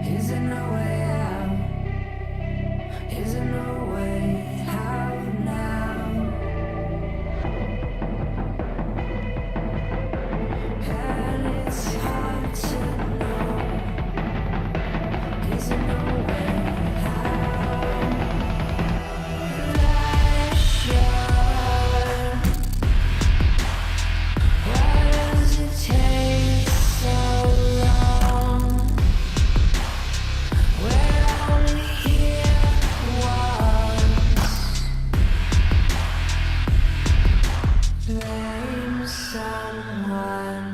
Is there no way out? Is there no way out now? And it's hard to know. Is there no way out? Last shot. Why does it take so long? We're only here once. Blame someone.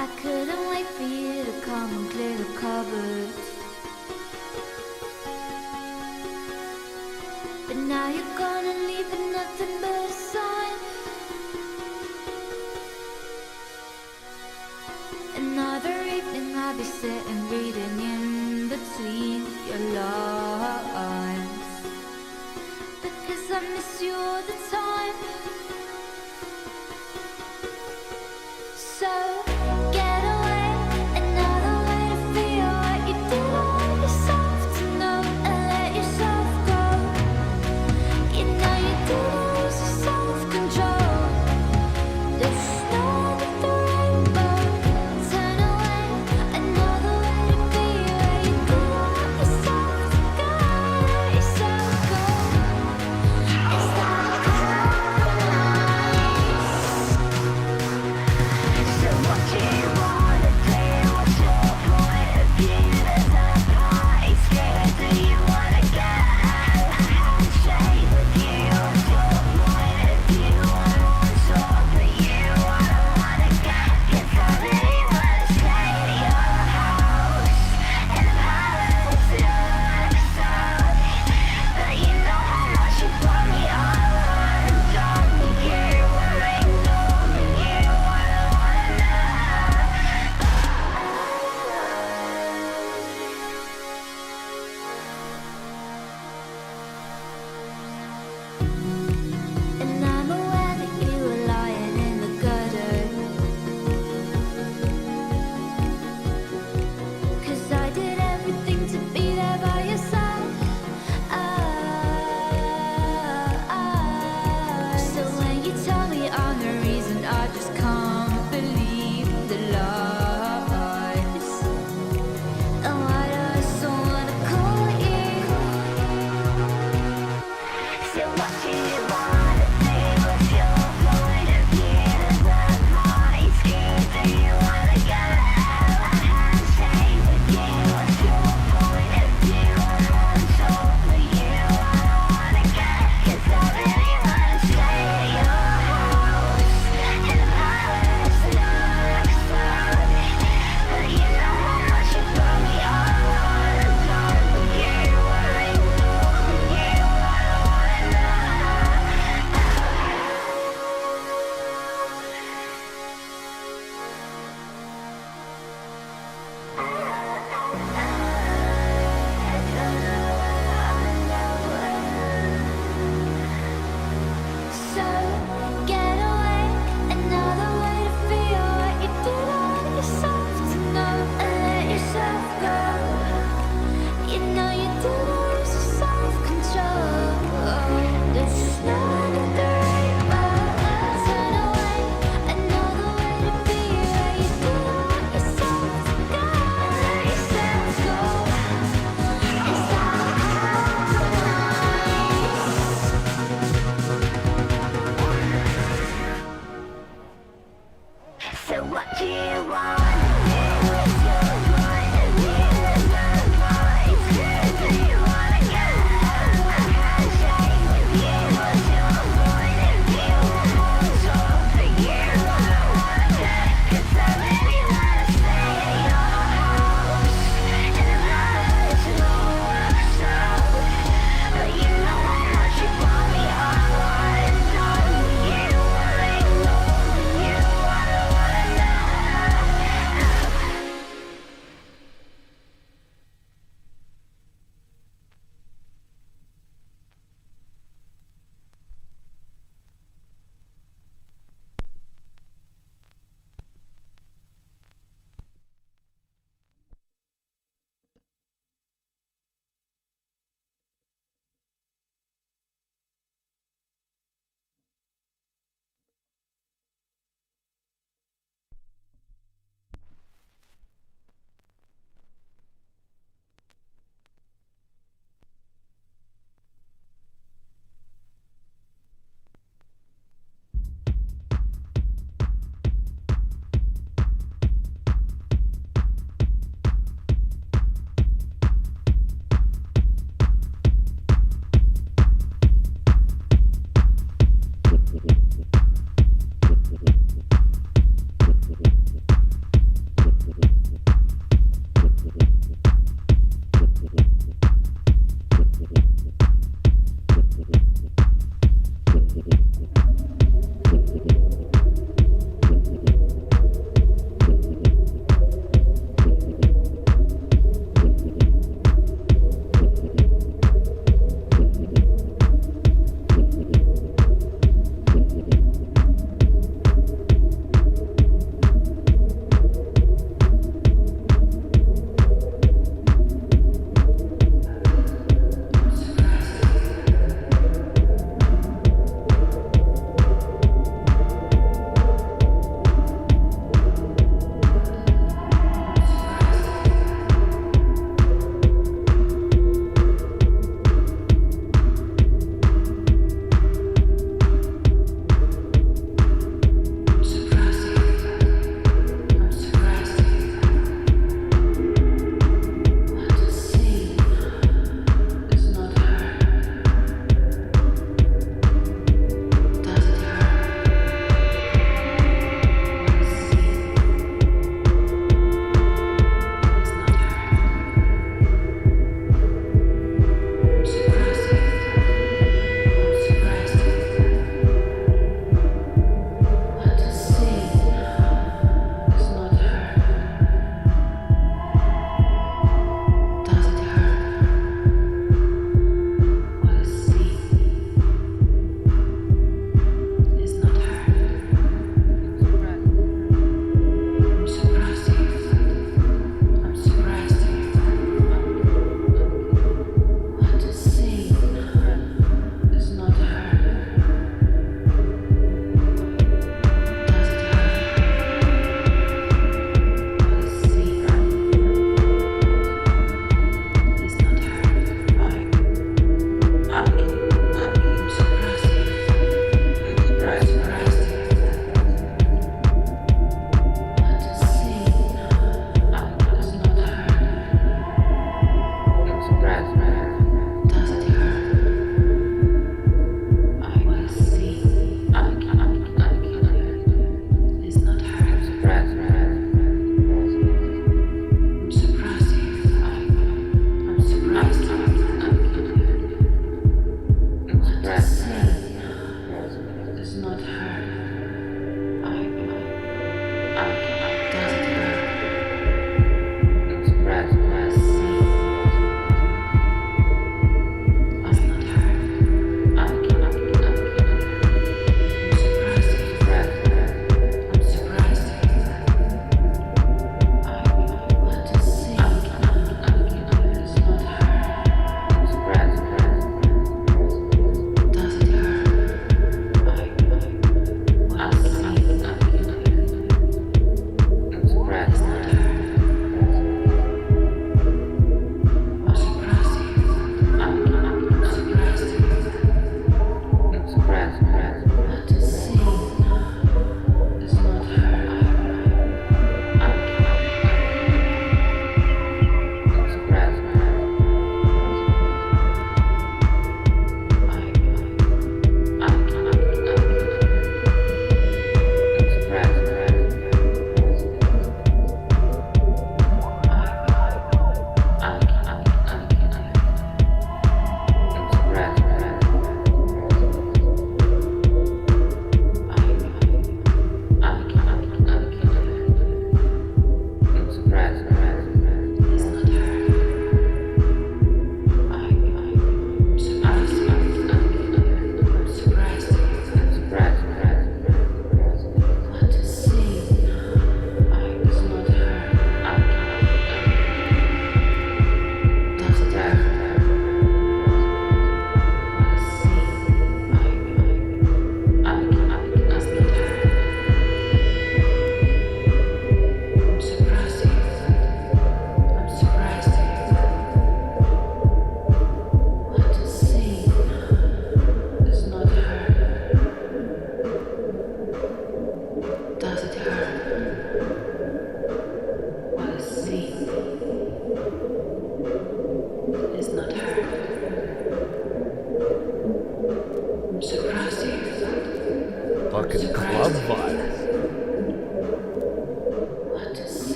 I couldn't wait for you to come and clear the cupboard. But now you're gone and leaving nothing but a sign. Another evening I'll be sitting reading in between your lines, because I miss you all the time. So get away, another way to feel what you do on yourself, to know and let yourself go. You know you do lose your self-control. There's snow under the rainbow. Turn away, another way to be where you do want yourself to go. Let yourself go. It's like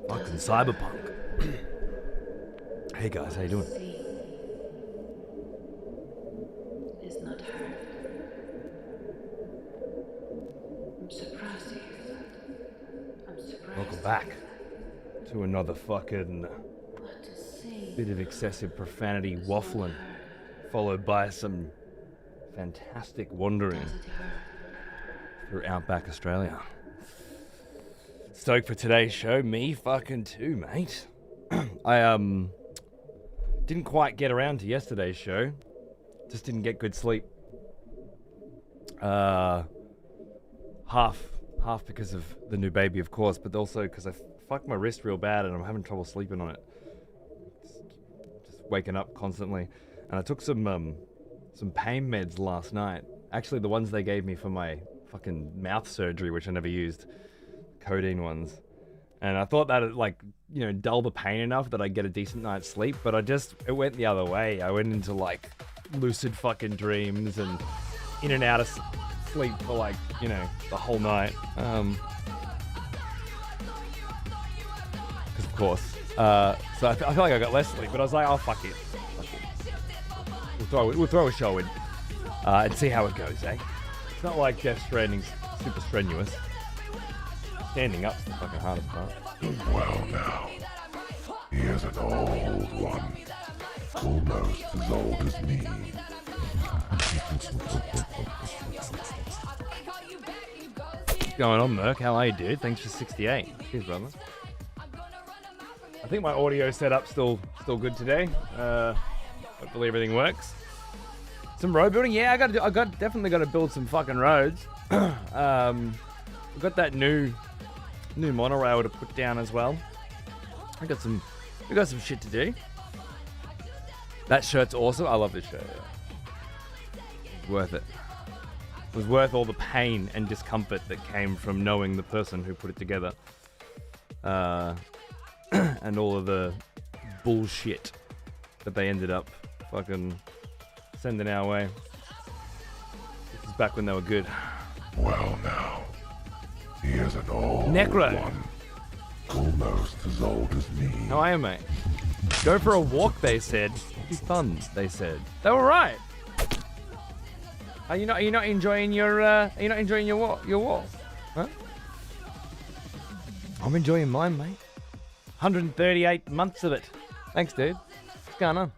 Fucking cyberpunk. Hey guys, how you doing? Is not heard. I'm surprised to hear that. I'm surprised. Welcome back to another fucking What to see? bit of excessive profanity waffling, followed by some fantastic wandering Does it hurt? through outback Australia. Stoked for today's show. Me fucking too, mate. I didn't quite get around to yesterday's show. Just didn't get good sleep. Half because of the new baby, of course, but also because I fucked my wrist real bad and I'm having trouble sleeping on it. Just waking up constantly. And I took some pain meds last night. Actually, the ones they gave me for my fucking mouth surgery, which I never used. Codeine ones. And I thought that it'd, like, you know, dull the pain enough that I'd get a decent night's sleep, but it went the other way. I went into, like, lucid fucking dreams and in and out of sleep for, like, you know, the whole night. Because, of course. So I feel like I got less sleep, but I was like, oh, fuck it. We'll throw a show in and see how it goes, eh? It's not like Death Stranding's super strenuous. Standing up's the fucking hardest part. Well now, here's an old one, almost as old as me. What's going on, Merc? How are you, dude? Thanks for 68. Cheers, brother. I think my audio setup's still good today. Hopefully everything works. Some road building, yeah. Definitely got to build some fucking roads. We've got that new monorail to put down as well. We got some shit to do. That shirt's awesome. I love this shirt. It's worth it. It was worth all the pain and discomfort that came from knowing the person who put it together. And all of the bullshit that they ended up fucking sending our way. This is back when they were good. Well now, here's an old Necro. one, almost as old as me. How are you, mate? Go for a walk, they said. It'd be fun, they said. They were right. Are you not enjoying your walk? Huh? I'm enjoying mine, mate. 138 months of it. Thanks, dude. What's going on?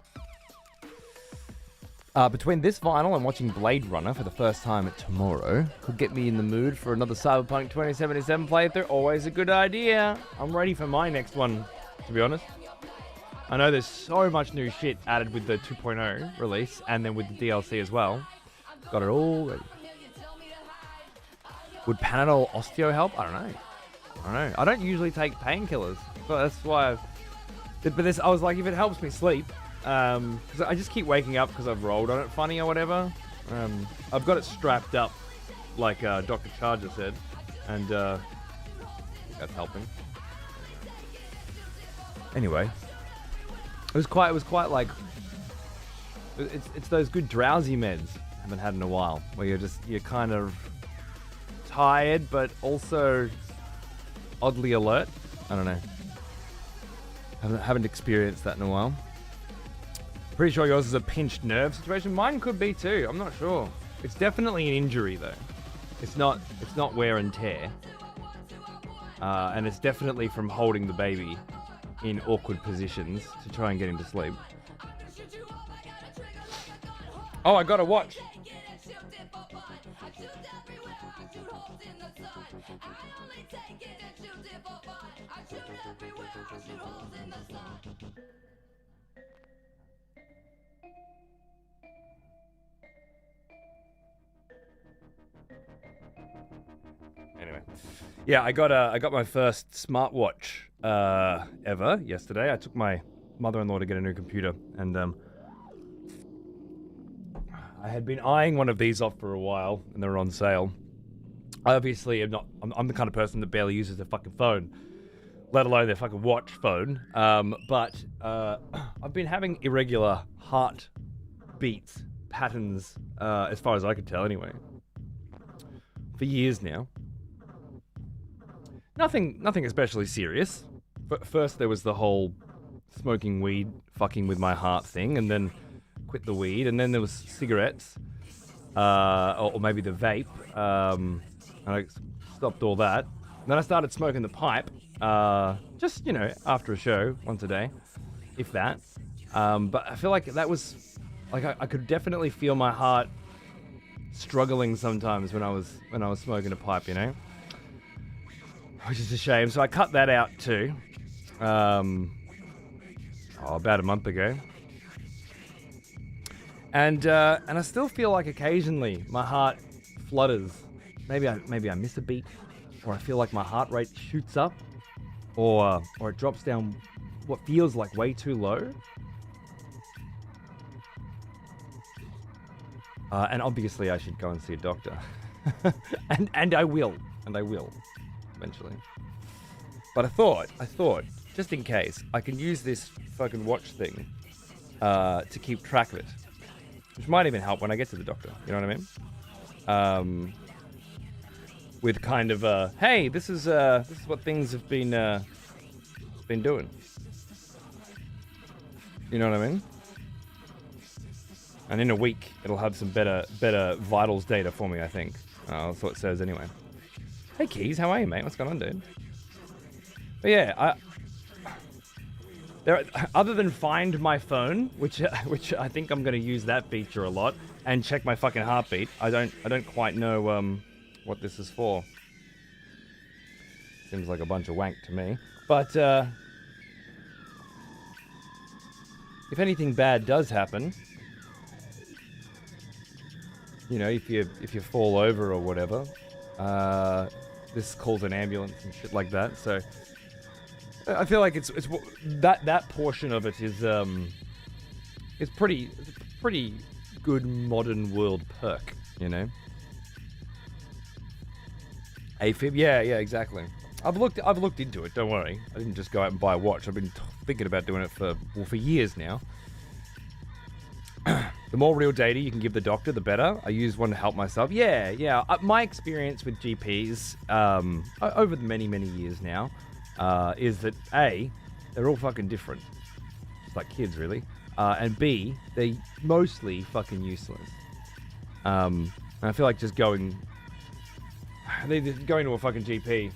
Between this vinyl and watching Blade Runner for the first time tomorrow could get me in the mood for another Cyberpunk 2077 playthrough. Always a good idea. I'm ready for my next one, to be honest. I know there's so much new shit added with the 2.0 release and then with the DLC as well. Got it all ready. Would Panadol Osteo help? I don't know. I don't usually take painkillers, but that's why I was like, if it helps me sleep, because I just keep waking up because I've rolled on it funny or whatever. I've got it strapped up, like Dr. Charger said, and that's helping. Anyway, it was quite like it's those good drowsy meds I haven't had in a while, where you're kind of tired but also oddly alert. I don't know. Haven't experienced that in a while. Pretty sure yours is a pinched nerve situation. Mine could be too. I'm not sure. It's definitely an injury though. It's not wear and tear. And it's definitely from holding the baby in awkward positions to try and get him to sleep. Oh, I got a watch. Anyway, yeah, I got my first smartwatch ever yesterday. I took my mother-in-law to get a new computer, and I had been eyeing one of these off for a while, and they were on sale. I obviously am not. I'm the kind of person that barely uses their fucking phone, let alone their fucking watch phone. But I've been having irregular heart beats patterns, as far as I could tell, anyway, for years now. Nothing especially serious. first there was the whole smoking weed fucking with my heart thing, and then quit the weed, and then there was cigarettes, or maybe the vape, and I stopped all that. And then I started smoking the pipe, just, you know, after a show, once a day, if that. But I feel like that was, like, I could definitely feel my heart struggling sometimes when I was smoking a pipe, you know? Which is a shame. So I cut that out too. About a month ago. And I still feel like occasionally my heart flutters. Maybe I miss a beat, or I feel like my heart rate shoots up, or it drops down what feels like way too low. And obviously I should go and see a doctor. and I will eventually. But I thought, just in case, I can use this fucking watch thing to keep track of it. Which might even help when I get to the doctor, you know what I mean? With kind of hey, this is what things have been doing. You know what I mean? And in a week, it'll have some better vitals data for me, I think. That's what it says anyway. Hey Keys, how are you, mate? What's going on, dude? But yeah, other than find my phone, which I think I'm gonna use that feature a lot, and check my fucking heartbeat. I don't quite know what this is for. Seems like a bunch of wank to me. But if anything bad does happen, you know, if you fall over or whatever, this calls an ambulance and shit like that. So I feel like it's that portion of it is pretty good modern world perk, you know. AFib, yeah, exactly. I've looked into it. Don't worry, I didn't just go out and buy a watch. I've been thinking about doing it for years now. The more real data you can give the doctor, the better. I use one to help myself. Yeah. My experience with GPs over the many years now is that A, they're all fucking different, just like kids really, and B, they're mostly fucking useless. And I feel like just going to a fucking GP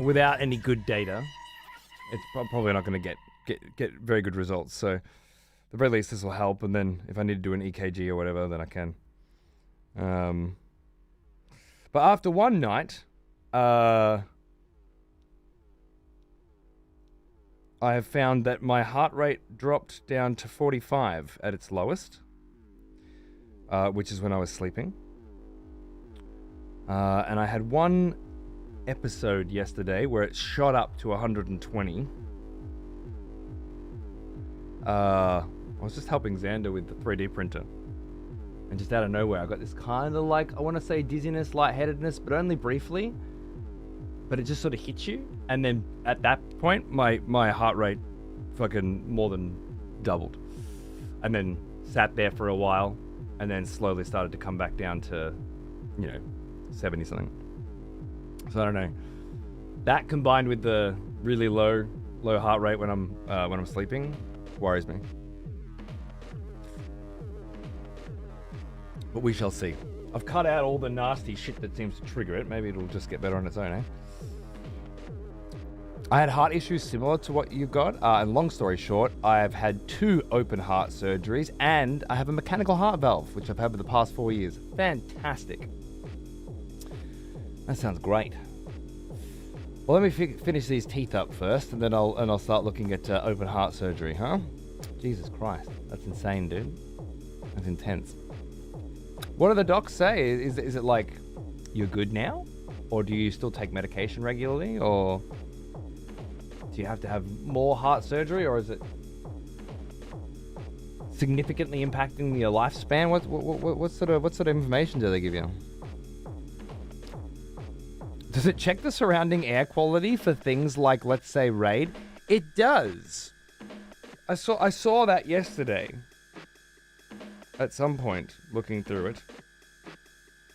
without any good data, it's probably not going to get very good results. So, at the very least, this will help, and then if I need to do an EKG or whatever, then I can. But after one night, I have found that my heart rate dropped down to 45 at its lowest, which is when I was sleeping. And I had one episode yesterday where it shot up to 120. I was just helping Xander with the 3D printer, and just out of nowhere I got this kind of like, I want to say dizziness, lightheadedness, but only briefly, but it just sort of hits you, and then at that point my heart rate fucking more than doubled, and then sat there for a while, and then slowly started to come back down to, you know, 70 something. So I don't know, that combined with the really low heart rate when I'm sleeping worries me. But we shall see. I've cut out all the nasty shit that seems to trigger it. Maybe it'll just get better on its own, eh? I had heart issues similar to what you've got. And long story short, I've had 2 open heart surgeries, and I have a mechanical heart valve, which I've had for the past 4 years. Fantastic. That sounds great. Well, let me finish these teeth up first, and then I'll start looking at open heart surgery, huh? Jesus Christ, that's insane, dude. That's intense. What do the docs say? Is it like you're good now, or do you still take medication regularly, or do you have to have more heart surgery, or is it significantly impacting your lifespan? What sort of information do they give you? Does it check the surrounding air quality for things like, let's say, RAID? It does. I saw that yesterday. At some point, looking through it.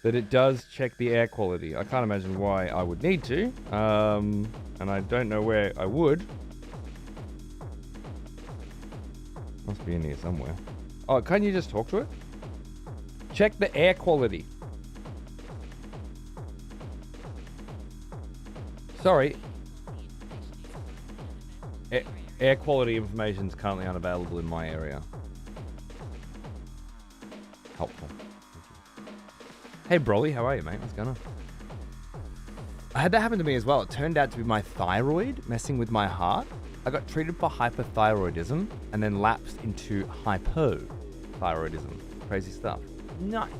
that it does check the air quality. I can't imagine why I would need to, and I don't know where I would. Must be in here somewhere. Oh, can't you just talk to it? Check the air quality. Sorry. Air quality information is currently unavailable in my area. Helpful. Hey, Broly, how are you, mate? What's going on? I had that happen to me as well. It turned out to be my thyroid messing with my heart. I got treated for hypothyroidism and then lapsed into hypothyroidism. Crazy stuff. Nice.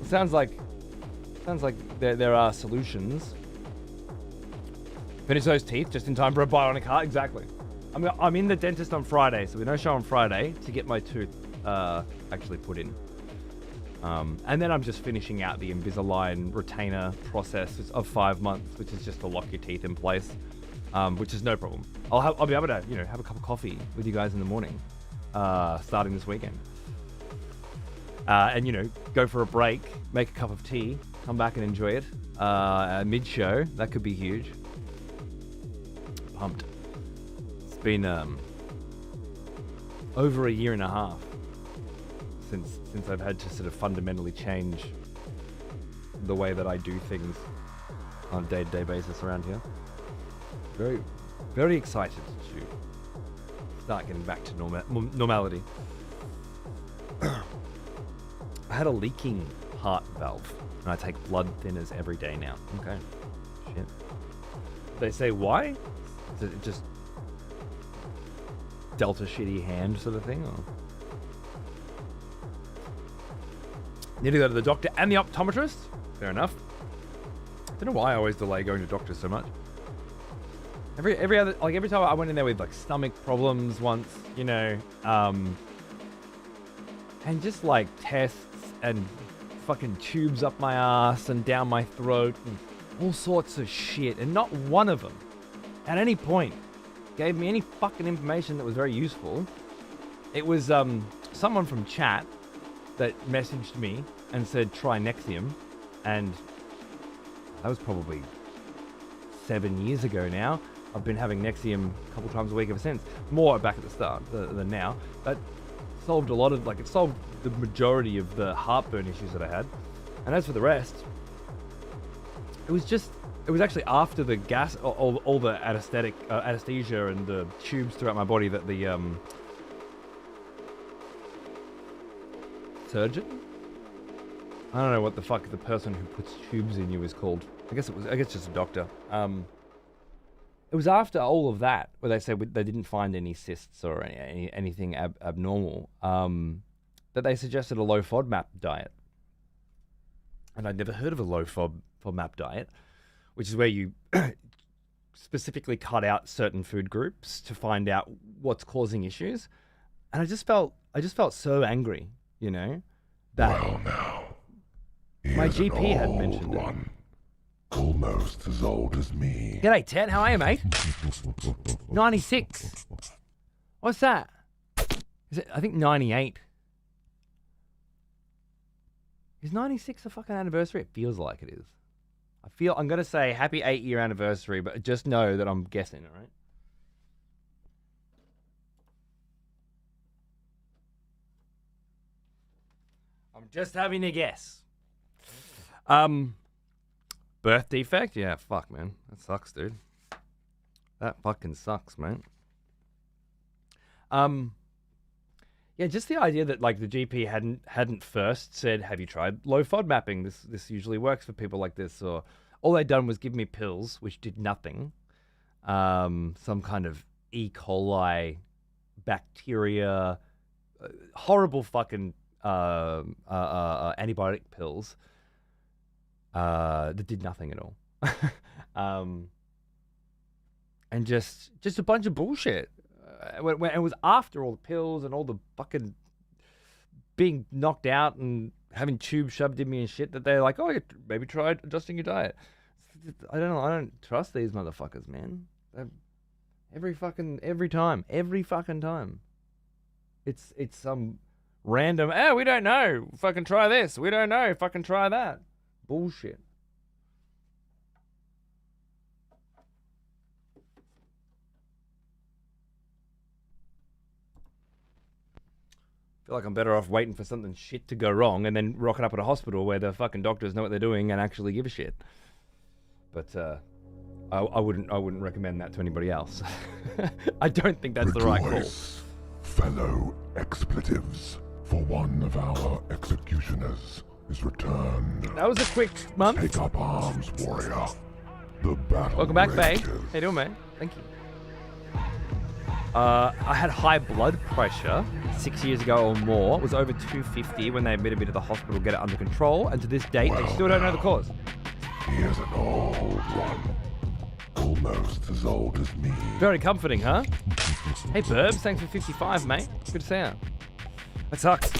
Sounds like there are solutions. Finish those teeth just in time for a bionic heart. Exactly. I'm in the dentist on Friday, so we no show on Friday to get my tooth actually put in. And then I'm just finishing out the Invisalign retainer process of 5 months, which is just to lock your teeth in place, which is no problem. I'll be able to have a cup of coffee with you guys in the morning, starting this weekend, and go for a break, make a cup of tea, come back and enjoy it mid-show. That could be huge. Pumped. It's been over a year and a half since I've had to sort of fundamentally change the way that I do things on a day-to-day basis around here. Very, very excited to start getting back to normality. I had a leaking heart valve, and I take blood thinners every day now. Okay. Shit. They say why? Is it just Delta shitty hand sort of thing? Or? Need to go to the doctor and the optometrist? Fair enough. I don't know why I always delay going to doctors so much. Every time I went in there with like stomach problems once, and just like tests and fucking tubes up my ass and down my throat and all sorts of shit, and not one of them at any point gave me any fucking information that was very useful. It was someone from chat that messaged me and said try Nexium, and that was probably 7 years ago now. I've been having Nexium a couple times a week ever since. More back at the start than now. That solved a lot of, it solved the majority of the heartburn issues that I had. And as for the rest, it was actually after the gas, all the anesthesia and the tubes throughout my body that the surgeon? I don't know what the fuck the person who puts tubes in you is called. I guess just a doctor. It was after all of that where they said they didn't find any cysts or anything abnormal, that they suggested a low FODMAP diet. And I'd never heard of a low FODMAP diet, which is where you specifically cut out certain food groups to find out what's causing issues. And I just felt so angry, that Well, now, my here's an GP had old mentioned it. one, almost as old as me. G'day, Ted. How are you, mate? 96. What's that? Is it? I think 98. Is 96 a fucking anniversary? It feels like it is. I'm going to say happy 8-year anniversary, but just know that I'm guessing, all right? I'm just having a guess. Birth defect? Yeah, fuck, man. That sucks, dude. That fucking sucks, man. Yeah, just the idea that the GP hadn't first said, "Have you tried low FODMAPing? This usually works for people like this." Or all they'd done was give me pills, which did nothing. Some kind of E. coli bacteria, horrible fucking antibiotic pills that did nothing at all. And just a bunch of bullshit. When it was after all the pills and all the fucking being knocked out and having tubes shoved in me and shit that they're like, oh, maybe try adjusting your diet. I don't trust these motherfuckers, man. Every fucking time. It's some Random, we don't know. Fucking try this. We don't know. Fucking try that. Bullshit. Feel like I'm better off waiting for something shit to go wrong and then rocking up at a hospital where the fucking doctors know what they're doing and actually give a shit. But I wouldn't recommend that to anybody else. I don't think that's the right call. Rejoice, fellow expletives, for one of our executioners is returned. That was a quick month. Take up arms, warrior. The battle Welcome back, Faye. rages. How you doing, man? Thank you. I had high blood pressure 6 years ago or more. It was over 250 when they admitted me to the hospital to get it under control. And to this date, they still don't know the cause. He is an old one. Almost as old as me. Very comforting, huh? Hey, Burbs, thanks for 55, mate. Good to see you. That sucks.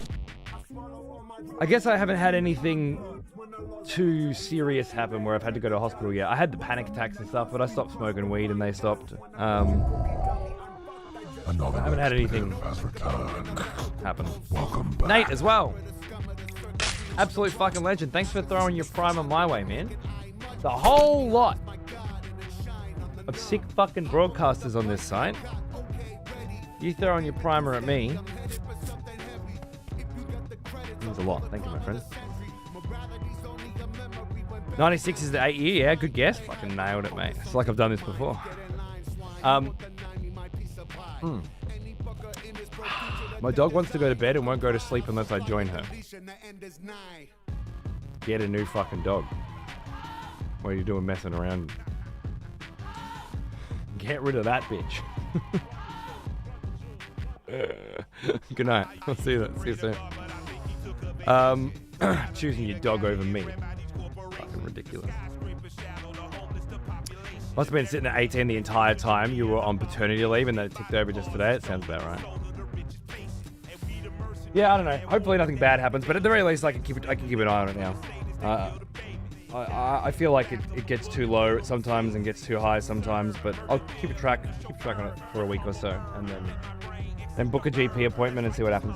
I guess I haven't had anything too serious happen where I've had to go to a hospital yet. I had the panic attacks and stuff, but I stopped smoking weed and they stopped. Another I haven't had anything expletive has returned. happen. Welcome back. Nate as well. Absolute fucking legend. Thanks for throwing your primer my way, man. The whole lot of sick fucking broadcasters on this site. You throwing your primer at me. It was a lot. Thank you, my friend. 96 is the 8 year. Yeah, good guess. Fucking nailed it, mate. It's like I've done this before. My dog wants to go to bed and won't go to sleep unless I join her. Get a new fucking dog. What are you doing messing around? Get rid of that bitch. Good night. I'll see you soon. Choosing your dog over me. Fucking ridiculous. Must have been sitting at 18 the entire time you were on paternity leave and that ticked over just today. It sounds about right. Yeah, I don't know. Hopefully nothing bad happens, but at the very least I can keep an eye on it now. I feel like it gets too low sometimes and gets too high sometimes, but I'll keep a track on it for a week or so and then book a GP appointment and see what happens.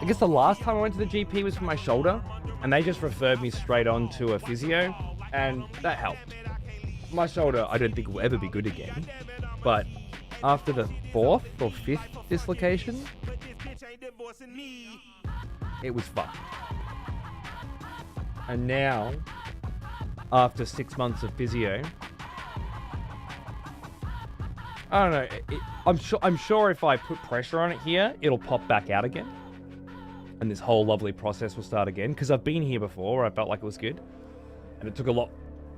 I guess the last time I went to the GP was for my shoulder and they just referred me straight on to a physio and that helped. My shoulder I don't think will ever be good again, but after the 4th or 5th dislocation, it was fucked. And now, after 6 months of physio, I don't know. I'm sure if I put pressure on it here, it'll pop back out again, and this whole lovely process will start again. Because I've been here before, where I felt like it was good, and it took a lot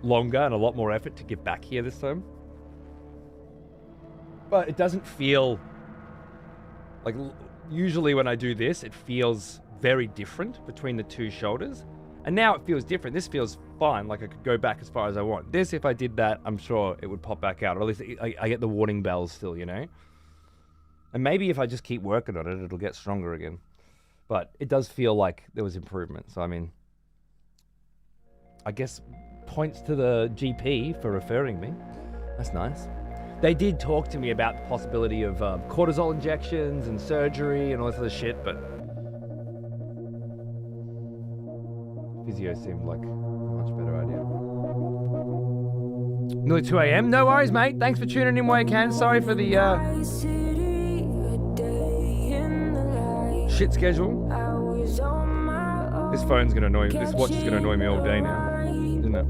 longer and a lot more effort to get back here this time. But it doesn't feel like usually when I do this, it feels very different between the two shoulders. And now it feels different. This feels fine, like I could go back as far as I want. This, if I did that, I'm sure it would pop back out. Or at least I get the warning bells still, you know? And maybe if I just keep working on it, it'll get stronger again. But it does feel like there was improvement. So, I mean, I guess points to the GP for referring me. That's nice. They did talk to me about the possibility of cortisol injections and surgery and all this other shit, but physio seemed like a much better idea. Nearly 2 a.m. No worries, mate. Thanks for tuning in while you can. Sorry for the shit schedule. This phone's gonna annoy me. This watch is gonna annoy me all day now, isn't it?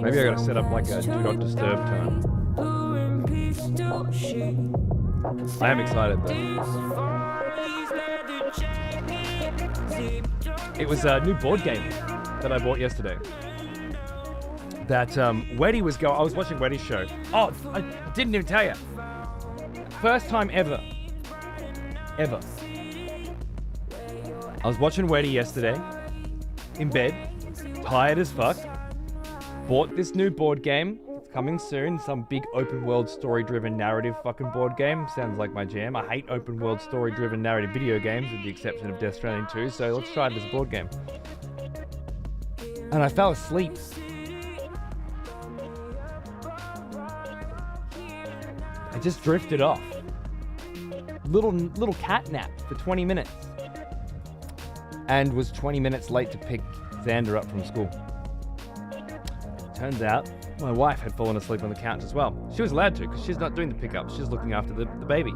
Maybe I gotta set up like a do not disturb time. I am excited though. It was a new board game that I bought yesterday. That Weddy was going. I was watching Weddy's show. Oh, I didn't even tell you. First time ever. I was watching Weddy yesterday, in bed, tired as fuck. Bought this new board game. It's coming soon. Some big open world story-driven narrative fucking board game. Sounds like my jam. I hate open world story-driven narrative video games, with the exception of Death Stranding 2. So let's try this board game. And I fell asleep. I just drifted off. little cat nap for 20 minutes. And was 20 minutes late to pick Xander up from school. Turns out, my wife had fallen asleep on the couch as well. She was allowed to, because she's not doing the pickup. She's looking after the baby.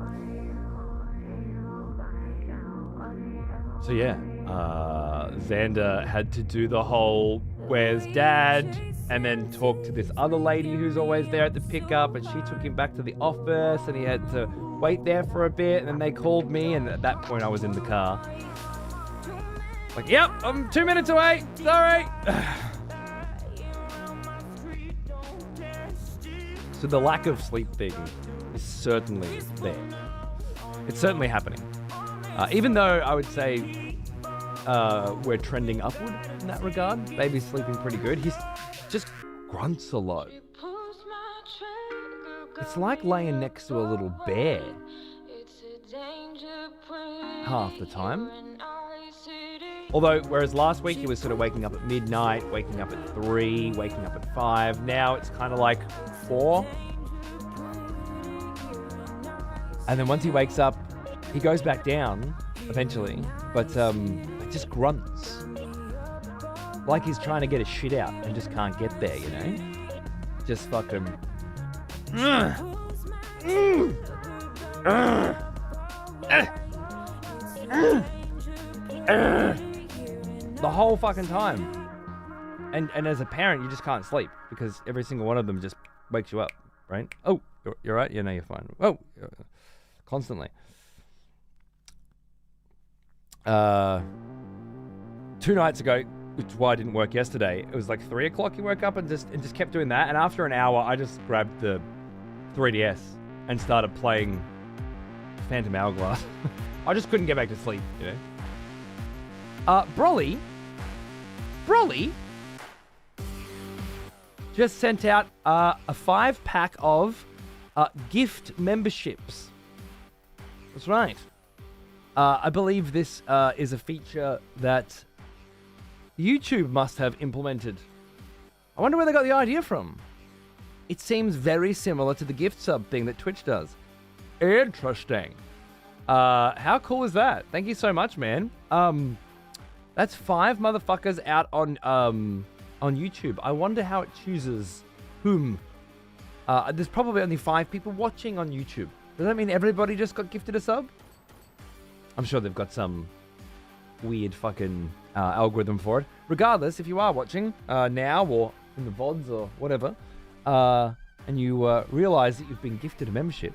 So yeah, Xander had to do the whole, where's dad? And then talk to this other lady who's always there at the pickup, and she took him back to the office, and he had to wait there for a bit, and then they called me, and at that point I was in the car. Like, yep, I'm 2 minutes away, sorry. So the lack of sleep thing is certainly there. It's certainly happening. Even though I would say we're trending upward in that regard. Baby's sleeping pretty good. He's just grunts a lot. It's like laying next to a little bear half the time. Although, whereas last week he was sort of waking up at midnight, waking up at 3, waking up at 5. Now it's kind of like 4. And then once he wakes up, he goes back down eventually, but it just grunts. Like he's trying to get his shit out and just can't get there, you know? Just fucking... the whole fucking time. And as a parent, you just can't sleep because every single one of them just wakes you up, right? Oh, you're right? Yeah, no, you're fine. Oh, constantly. 2 nights ago, which is why I didn't work yesterday, it was like 3 o'clock he woke up and just kept doing that. And after an hour, I just grabbed the 3DS and started playing Phantom Hourglass. I just couldn't get back to sleep, you know? Broly just sent out a 5-pack of gift memberships. That's right. I believe this is a feature that YouTube must have implemented. I wonder where they got the idea from. It seems very similar to the gift sub thing that Twitch does. Interesting. How cool is that? Thank you so much, man. That's 5 motherfuckers out on YouTube. I wonder how it chooses whom. There's probably only 5 people watching on YouTube. Does that mean everybody just got gifted a sub? I'm sure they've got some weird fucking algorithm for it. Regardless, if you are watching now or in the VODs or whatever, and you realize that you've been gifted a membership,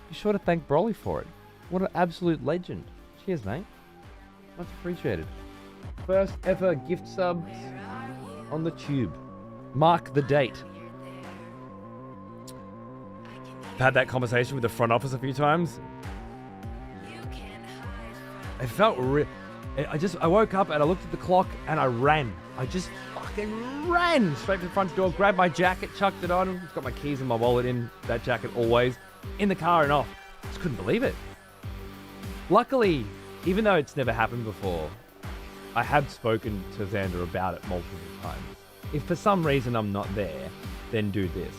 be sure to thank Broly for it. What an absolute legend. Cheers, mate. Much appreciated. First ever gift subs on the tube. Mark the date. I've had that conversation with the front office a few times. It felt I woke up and I looked at the clock and I ran. I just fucking ran straight to the front door, grabbed my jacket, chucked it on. It's got my keys and my wallet in that jacket always. In the car and off. Just couldn't believe it. Luckily, even though it's never happened before, I have spoken to Xander about it multiple times. If for some reason I'm not there, then do this.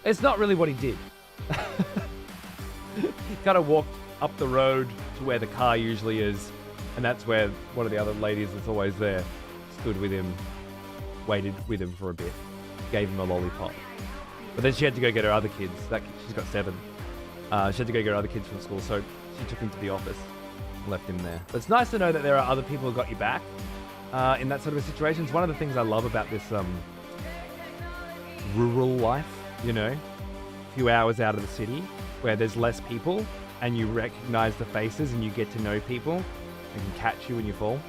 It's not really what he did. He kind of walked up the road to where the car usually is, and that's where one of the other ladies that's always there stood with him, waited with him for a bit, gave him a lollipop. But then she had to go get her other kids. She's got 7. She had to go get her other kids from school, so she took him to the office and left him there. But it's nice to know that there are other people who got you back in that sort of a situation. It's one of the things I love about this rural life, you know, a few hours out of the city where there's less people and you recognize the faces and you get to know people and can catch you when you fall.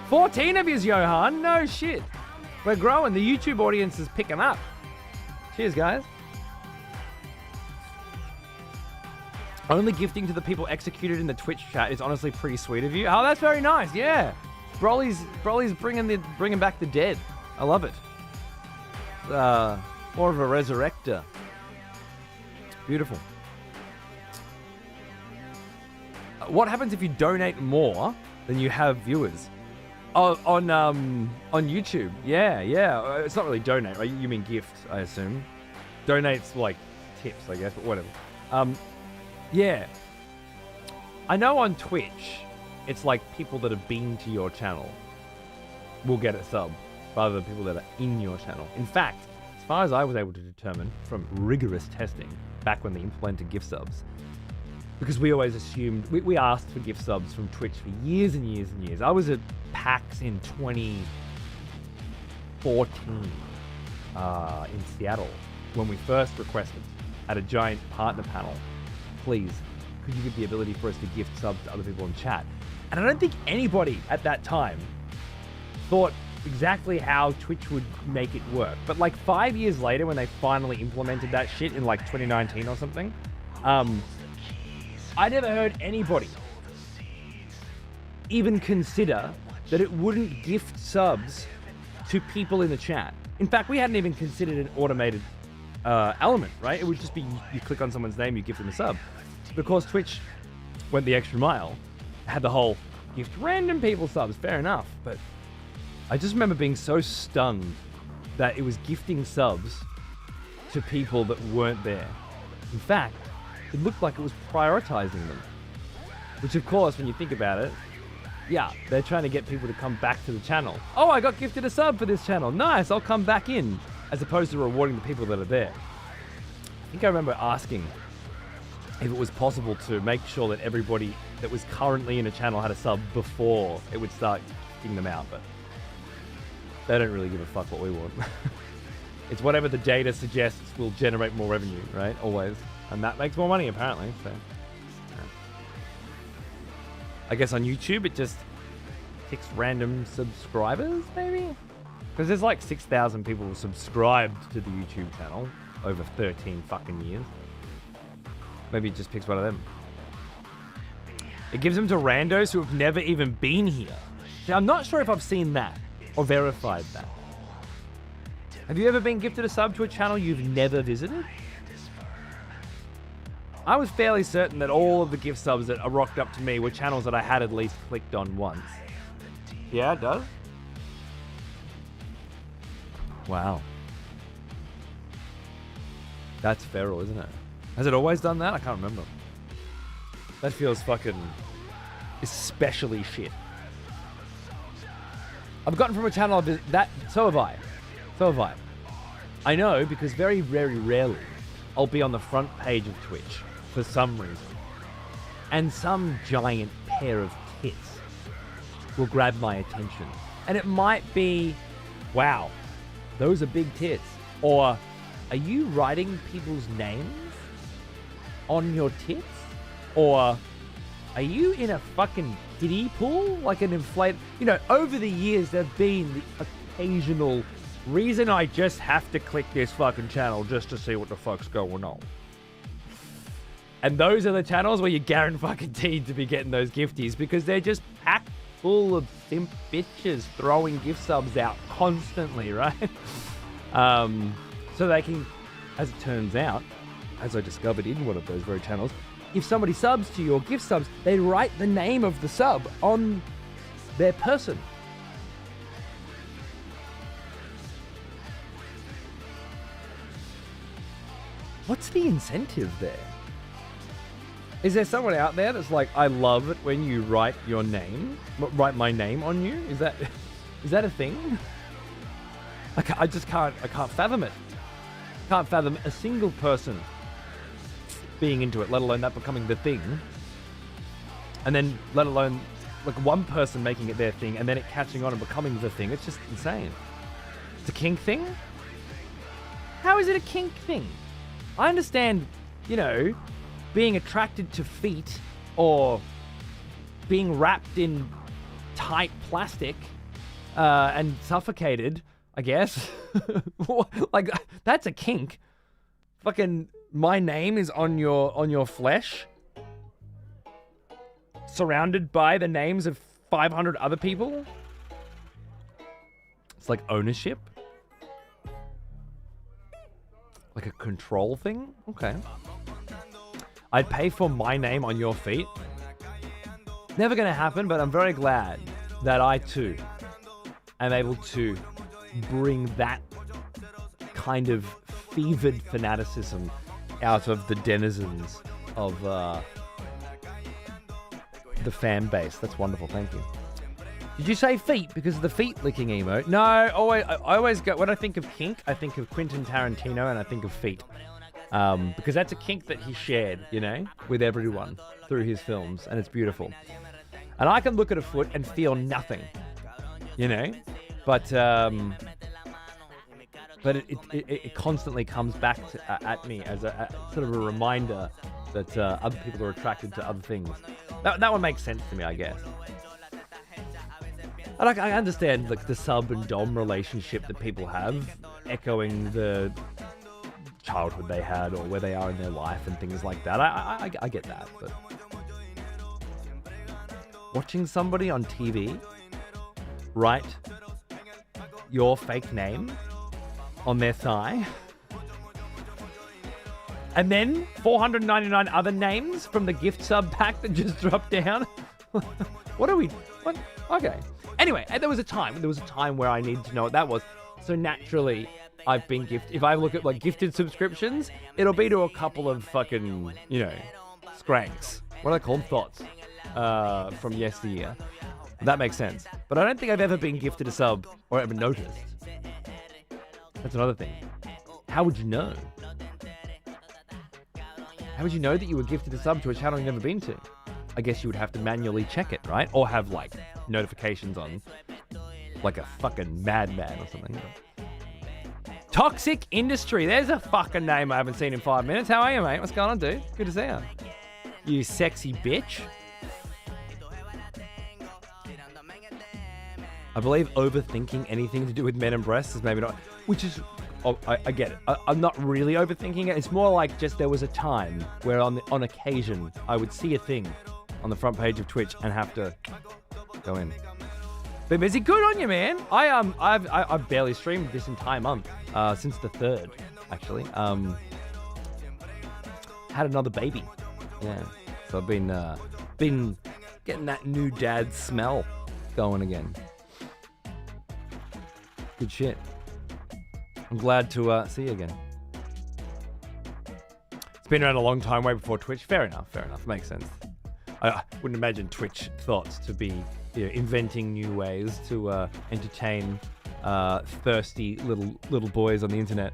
14 of yous, Johan. No shit. We're growing. The YouTube audience is picking up. Cheers, guys. Only gifting to the people executed in the Twitch chat is honestly pretty sweet of you. Oh, that's very nice. Yeah. Broly's bringing back the dead. I love it. More of a resurrector. Beautiful. What happens if you donate more than you have viewers? Oh, on YouTube. Yeah. It's not really donate, right? You mean gift, I assume. Donate's like tips, I guess, but whatever. Yeah. I know on Twitch, it's like people that have been to your channel will get a sub rather than people that are in your channel. In fact, as far as I was able to determine from rigorous testing back when they implemented gift subs, because we always assumed, we asked for gift subs from Twitch for years and years and years. I was at PAX in 2014 in Seattle when we first requested at a giant partner panel, please, could you give the ability for us to gift subs to other people in chat? And I don't think anybody at that time thought exactly how Twitch would make it work. But like 5 years later, when they finally implemented that shit in like 2019 or something, I never heard anybody even consider that it wouldn't gift subs to people in the chat. In fact, we hadn't even considered an automated element, right? It would just be you click on someone's name, you give them a sub. Because Twitch went the extra mile, had the whole gift random people subs, fair enough. But I just remember being so stunned that it was gifting subs to people that weren't there. In fact, it looked like it was prioritizing them. Which of course, when you think about it, yeah, they're trying to get people to come back to the channel. Oh, I got gifted a sub for this channel. Nice, I'll come back in. As opposed to rewarding the people that are there. I think I remember asking if it was possible to make sure that everybody that was currently in a channel had a sub before it would start giving them out, but they don't really give a fuck what we want. It's whatever the data suggests will generate more revenue, right? Always. And that makes more money, apparently. So, yeah. I guess on YouTube, it just picks random subscribers, maybe? Because there's like 6,000 people subscribed to the YouTube channel over 13 fucking years. Maybe it just picks one of them. It gives them to randos who have never even been here. Now, I'm not sure if I've seen that or verified that. Have you ever been gifted a sub to a channel you've never visited? I was fairly certain that all of the gift subs that are rocked up to me were channels that I had at least clicked on once. Yeah, it does? Wow. That's feral, isn't it? Has it always done that? I can't remember. That feels fucking especially shit. I've gotten from a channel that, so have I. I know because very, very rarely I'll be on the front page of Twitch for some reason. And some giant pair of tits will grab my attention. And it might be, wow, those are big tits. Or, are you writing people's names on your tits? Or, are you in a fucking kiddie pool? Like an inflated... You know, over the years, there have been the occasional reason I just have to click this fucking channel just to see what the fuck's going on. And those are the channels where you're guaranteed to be getting those gifties because they're just packed full of simp bitches throwing gift subs out constantly, right? So they can, as it turns out, as I discovered in one of those very channels, if somebody subs to your gift subs, they write the name of the sub on their person. What's the incentive there? Is there someone out there that's like, I love it when you write your name, write my name on you? Is that a thing? I just can't fathom it. Can't fathom a single person being into it, let alone that becoming the thing. And then let alone like one person making it their thing and then it catching on and becoming the thing. It's just insane. It's a kink thing? How is it a kink thing? I understand, you know, being attracted to feet or being wrapped in tight plastic and suffocated, I guess. Like, that's a kink. Fucking my name is on your flesh, surrounded by the names of 500 other people. It's like ownership. Like a control thing? Okay. I'd pay for my name on your feet. Never gonna happen, but I'm very glad that I too am able to bring that kind of fevered fanaticism out of the denizens of the fan base. That's wonderful. Thank you. Did you say feet because of the feet licking emote? No, I always go, when I think of kink, I think of Quentin Tarantino and I think of feet. Because that's a kink that he shared, you know, with everyone through his films, and it's beautiful. And I can look at a foot and feel nothing, you know, but it constantly comes back at me as a sort of a reminder that other people are attracted to other things. That one makes sense to me, I guess. I understand like the sub and dom relationship that people have, echoing the childhood they had or where they are in their life and things like that. I get that, but watching somebody on TV write your fake name on their thigh and then 499 other names from the gift sub pack that just dropped down. What? Okay. Anyway, there was a time where I needed to know what that was. So naturally, I've been gifted. If I look at like gifted subscriptions, it'll be to a couple of fucking, you know, scranks. What are they called? Thoughts from yesteryear. That makes sense. But I don't think I've ever been gifted a sub or ever noticed. That's another thing. How would you know? How would you know that you were gifted a sub to a channel you've never been to? I guess you would have to manually check it, right? Or have like notifications on, like a fucking madman or something. Toxic Industry. There's a fucking name I haven't seen in 5 minutes. How are you, mate? What's going on, dude? Good to see you. You sexy bitch. I believe overthinking anything to do with men and breasts is maybe not, which is, oh, I get it. I'm not really overthinking it. It's more like just there was a time where on occasion I would see a thing on the front page of Twitch and have to go in. Been busy. Good on you, man. I've barely streamed this entire month since the 3rd, actually. Had another baby. Yeah, so I've been getting that new dad smell going again. Good shit. I'm glad to see you again. It's been around a long time, way before Twitch. Fair enough. Makes sense. I wouldn't imagine Twitch thoughts to be, you know, inventing new ways to entertain thirsty little boys on the internet.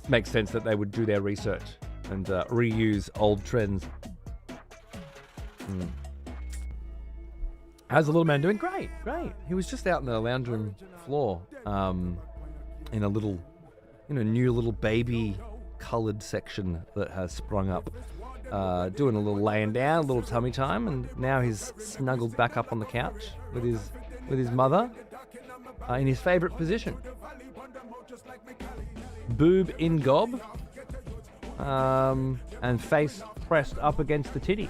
It makes sense that they would do their research and reuse old trends. How's the little man doing? Great. He was just out in the lounge room floor, in a little, new little baby coloured section that has sprung up. Doing a little laying down, a little tummy time, and now he's snuggled back up on the couch with his mother in his favourite position. Boob in gob, and face pressed up against the titty.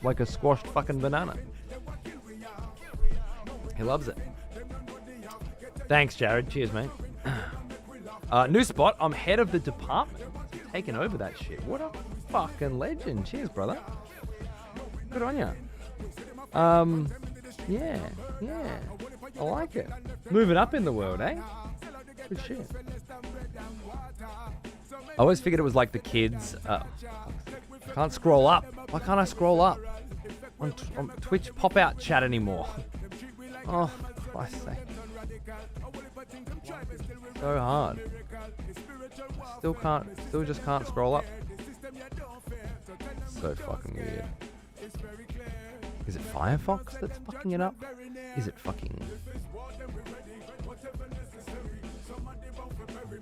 Like a squashed fucking banana. He loves it. Thanks, Jared. Cheers, mate. New spot. I'm head of the department. Taking over that shit. What a fucking legend. Cheers, brother. Good on ya. Yeah. I like it. Moving up in the world, eh? Good shit. I always figured it was like the kids. I can't scroll up. Why can't I scroll up on Twitch pop-out chat anymore? Oh, for Christ's sake. So hard. Still just can't scroll up. So fucking weird. Is it Firefox that's fucking it up? Is it fucking...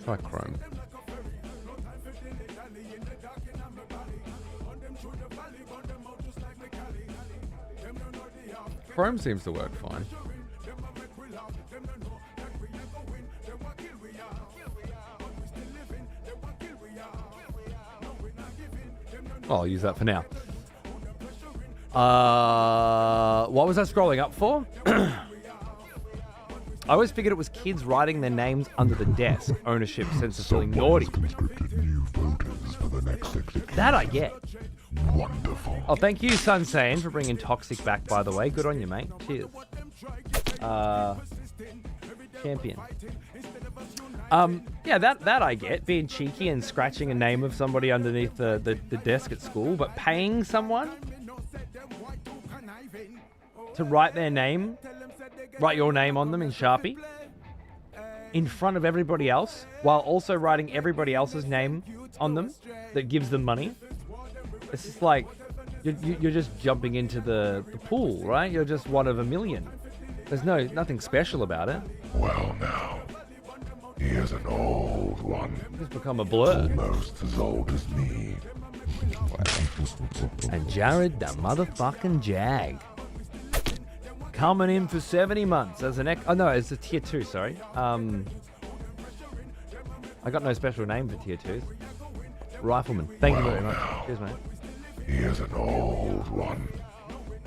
Try Chrome. Chrome seems to work fine. Oh, I'll use that for now. What was I scrolling up for? I always figured it was kids writing their names under the desk. Ownership, sense of feeling naughty. New voters for the next 6 That I get. Wonderful. Oh, thank you, Sunsane, for bringing Toxic back, by the way. Good on you, mate. Cheers. Champion. Yeah, that I get. Being cheeky and scratching a name of somebody underneath the desk at school, but paying someone to write their name, write your name on them in Sharpie in front of everybody else, while also writing everybody else's name on them that gives them money. It's just like you're just jumping into the pool, right? You're just one of a million. There's nothing special about it. Well now, he is an old one. It's become a blur. Almost as old as me. And Jared, the motherfucking Jag, coming in for 70 months as an it's a tier 2, sorry. I got no special name for tier 2s. Rifleman. Thank you very much. Cheers, mate. He is an old one.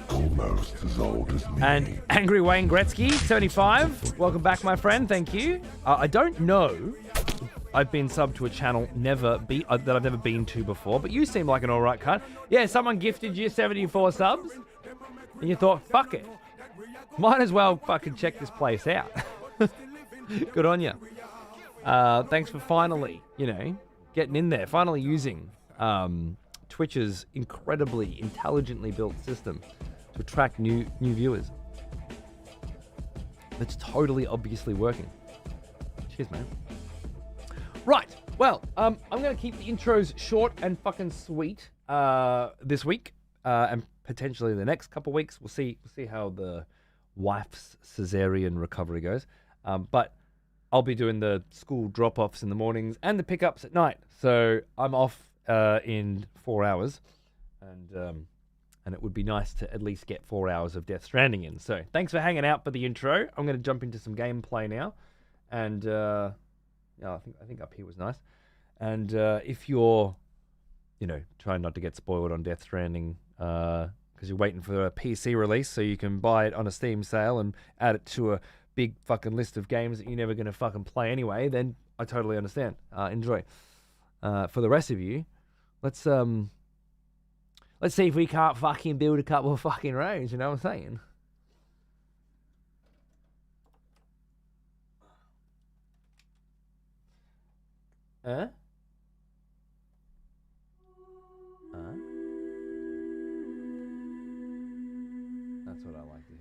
Almost as old as me. And Angry Wayne Gretzky, 75. Welcome back, my friend. Thank you. I don't know. I've been subbed to a channel that I've never been to before, but you seem like an alright cut. Yeah, someone gifted you 74 subs, and you thought, fuck it. Might as well fucking check this place out. Good on you. Thanks for finally, getting in there. Finally using Twitch's incredibly intelligently built system to attract new viewers. It's totally obviously working. Cheers, man. Right. Well, I'm going to keep the intros short and fucking sweet this week, and potentially the next couple of weeks. We'll see how the wife's cesarean recovery goes. But I'll be doing the school drop-offs in the mornings and the pickups at night. So I'm off in 4 hours, and it would be nice to at least get 4 hours of Death Stranding in. So thanks for hanging out for the intro. I'm going to jump into some gameplay now, and I think up here was nice. And if you're, trying not to get spoiled on Death Stranding, because you're waiting for a PC release so you can buy it on a Steam sale and add it to a big fucking list of games that you're never going to fucking play anyway, then I totally understand. Enjoy. For the rest of you, let's see if we can't fucking build a couple of fucking roads, you know what I'm saying? That's what I like to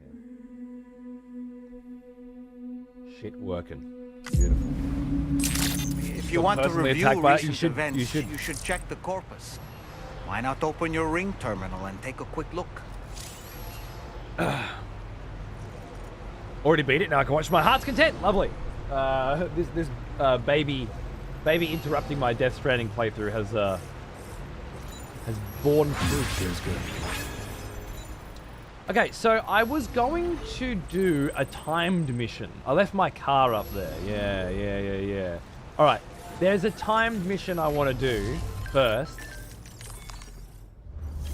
hear. Shit working. Beautiful. If you want to review recent events, you should check the corpus. Why not open your ring terminal and take a quick look? Already beat it. Now I can watch my heart's content. Lovely. This baby interrupting my Death Stranding playthrough has borne fruit. Okay, so I was going to do a timed mission. I left my car up there. Yeah. All right, there's a timed mission I want to do first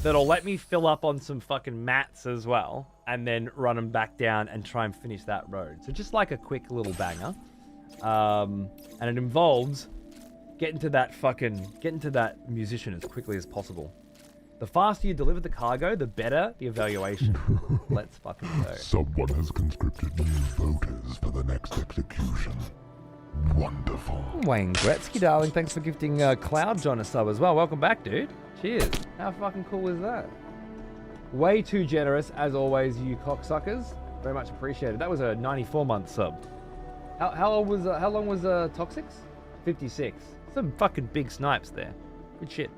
that'll let me fill up on some fucking mats as well, and then run them back down and try and finish that road. So just like a quick little banger. And it involves getting to that musician as quickly as possible. The faster you deliver the cargo, the better the evaluation. Let's fucking go. Someone has conscripted new voters for the next execution. Wonderful. Wayne Gretzky, darling, thanks for gifting Cloud John a sub as well. Welcome back, dude. Cheers. How fucking cool is that? Way too generous, as always, you cocksuckers. Very much appreciated. That was a 94-month sub. How long was Toxics? 56. Some fucking big snipes there. Good shit.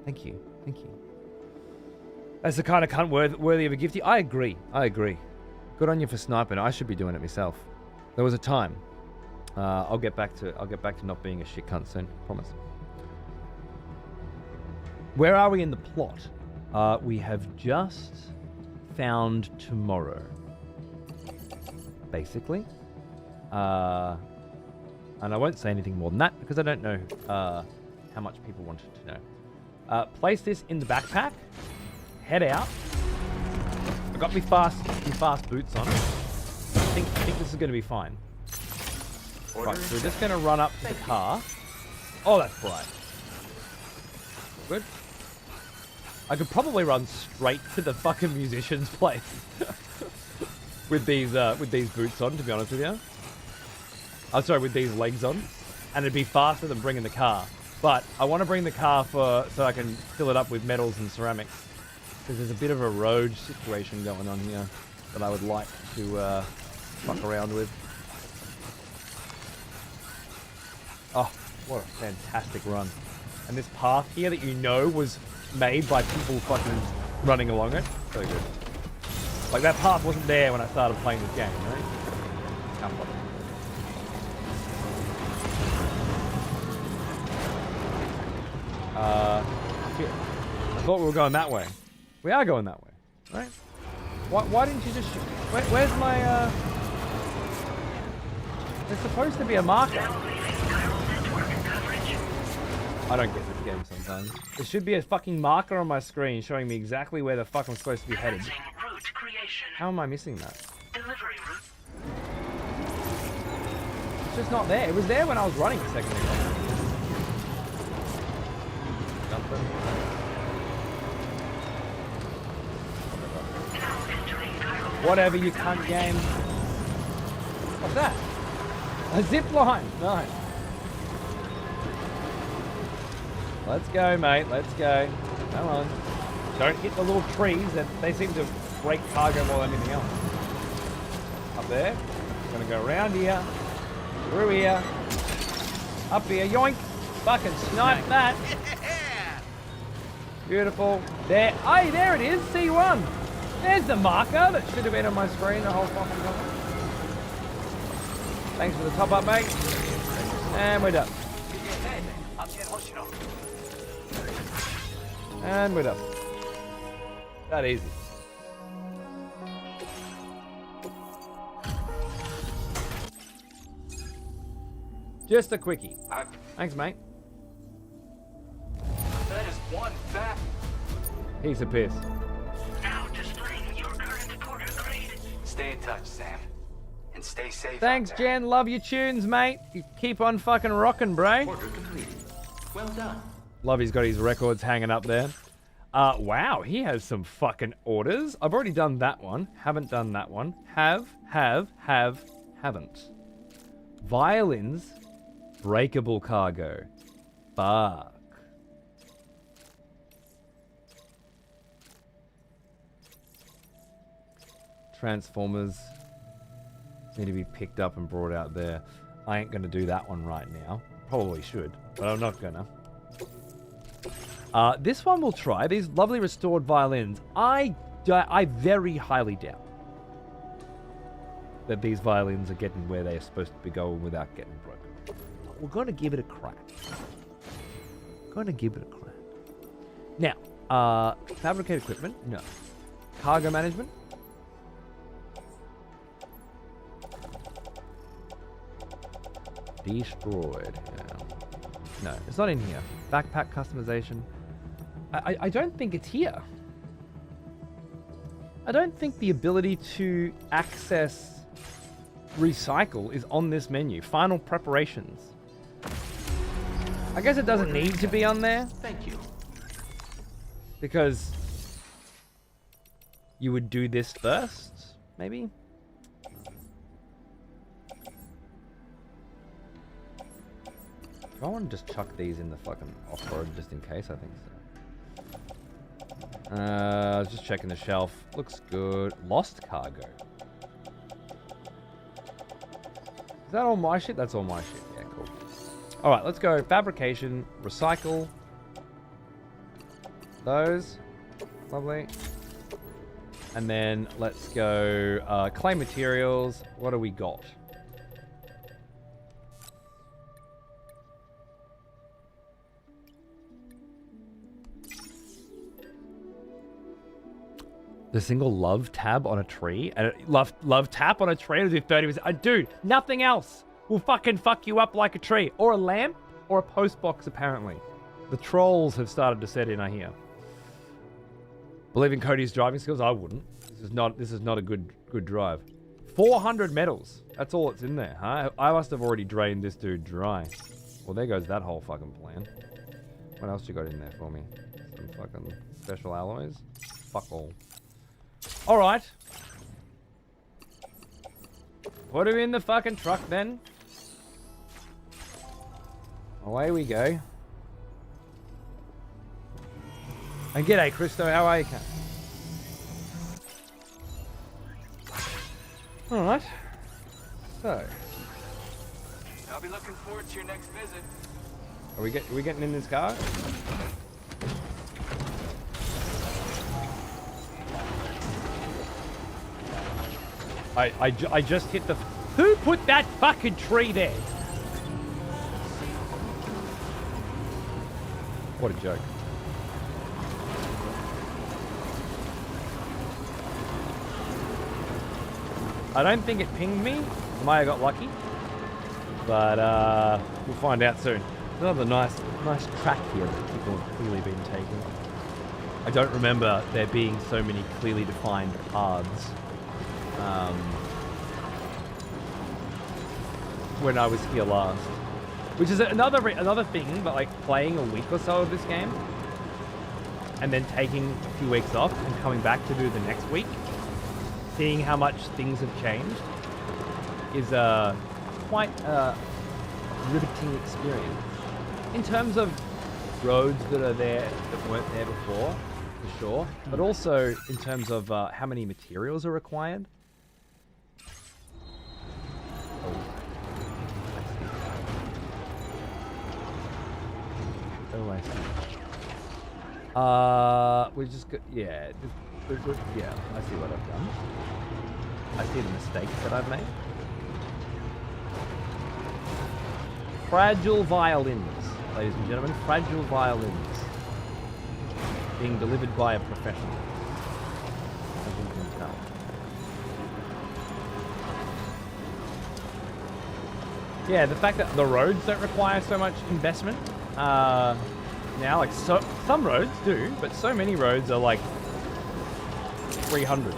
Thank you. That's the kind of cunt worthy of a gifty. I agree. Good on you for sniping. I should be doing it myself. There was a time. I'll get back to not being a shit cunt soon. Promise. Where are we in the plot? We have just found tomorrow, basically. And I won't say anything more than that because I don't know how much people wanted to know. Place this in the backpack. Head out. I got me fast boots on. I think this is going to be fine. Right, so we're just going to run up to the car. Oh, that's bright. Good. I could probably run straight to the fucking musician's place with these boots on, to be honest with you. I'm sorry, with these legs on, and it'd be faster than bringing the car. But I want to bring the car so I can fill it up with metals and ceramics. Because there's a bit of a road situation going on here that I would like to fuck around with. Oh, what a fantastic run. And this path here that you know was made by people fucking running along it. So good. Like, that path wasn't there when I started playing this game, right? How fun. Here. I thought we were going that way. We are going that way, right? Why didn't you just... Where's my... There's supposed to be a marker. I don't get this game sometimes. There should be a fucking marker on my screen showing me exactly where the fuck I'm supposed to be headed. How am I missing that? It's just not there. It was there when I was running a second ago. Nothing. Whatever, you cunt game. What's that? A zip line. Nice. Let's go, mate. Let's go. Come on. Don't hit the little trees. They seem to break cargo more than anything else. Up there. Gonna go around here. Through here. Up here. Yoink. Fucking snipe that. Beautiful. There. Hey, there it is. C1. There's the marker that should have been on my screen the whole fucking time. Thanks for the top up, mate. And we're done. And we're done. That easy. Just a quickie. Thanks, mate. That is one fat. Piece of piss. Now displaying your current porter grade. Stay in touch, Sam. And stay safe. Thanks, Jen. Love your tunes, mate. You keep on fucking rocking, bro. Order completed. Well done. Love he's got his records hanging up there. Wow, he has some fucking orders. I've already done that one. Haven't done that one. Haven't. Violins, breakable cargo. Fuck. Transformers need to be picked up and brought out there. I ain't gonna do that one right now. Probably should, but I'm not gonna. This one we'll try. These lovely restored violins. I very highly doubt that these violins are getting where they're supposed to be going without getting broken. But we're gonna give it a crack. Now, fabricate equipment? No. Cargo management? Destroyed. Yeah. No, it's not in here. Backpack customization. I don't think it's here. I don't think the ability to access recycle is on this menu. Final preparations. I guess it doesn't need to be on there. Thank you. Because you would do this first, maybe? Do I want to just chuck these in the fucking off-road just in case? I think so. I was just checking the shelf. Looks good. Lost cargo. Is that all my shit? That's all my shit. Yeah, cool. Alright, let's go. Fabrication. Recycle. Those. Lovely. And then let's go clay materials. What do we got? The single love tab on a tree? And love tap on a tree will do 30%. Dude, nothing else will fucking fuck you up like a tree. Or a lamp. Or a post box, apparently. The trolls have started to set in, I hear. Believe in Cody's driving skills? I wouldn't. This is not a good drive. 400 medals. That's all that's in there, huh? I must have already drained this dude dry. Well, there goes that whole fucking plan. What else you got in there for me? Some fucking special alloys? Fuck all. Alright. Put him in the fucking truck then. Away we go. And g'day, Christo. How are you, Kat? All right. So, I'll be looking forward to your next visit. are we getting in this car? I just hit the. Who put that fucking tree there? What a joke. I don't think it pinged me. Might have got lucky. But we'll find out soon. Another nice track here that people have clearly been taking. I don't remember there being so many clearly defined paths when I was here last. Which is another thing, but like playing a week or so of this game and then taking a few weeks off and coming back to do the next week, seeing how much things have changed is quite a riveting experience. In terms of roads that are there that weren't there before, for sure, but also in terms of how many materials are required. Oh, I see. We just got, yeah, yeah, I see what I've done. I see the mistakes that I've made. Fragile violins, ladies and gentlemen, fragile violins. Being delivered by a professional. As you can tell. Yeah, the fact that the roads don't require so much investment. Now, like, some roads do, but so many roads are like 300.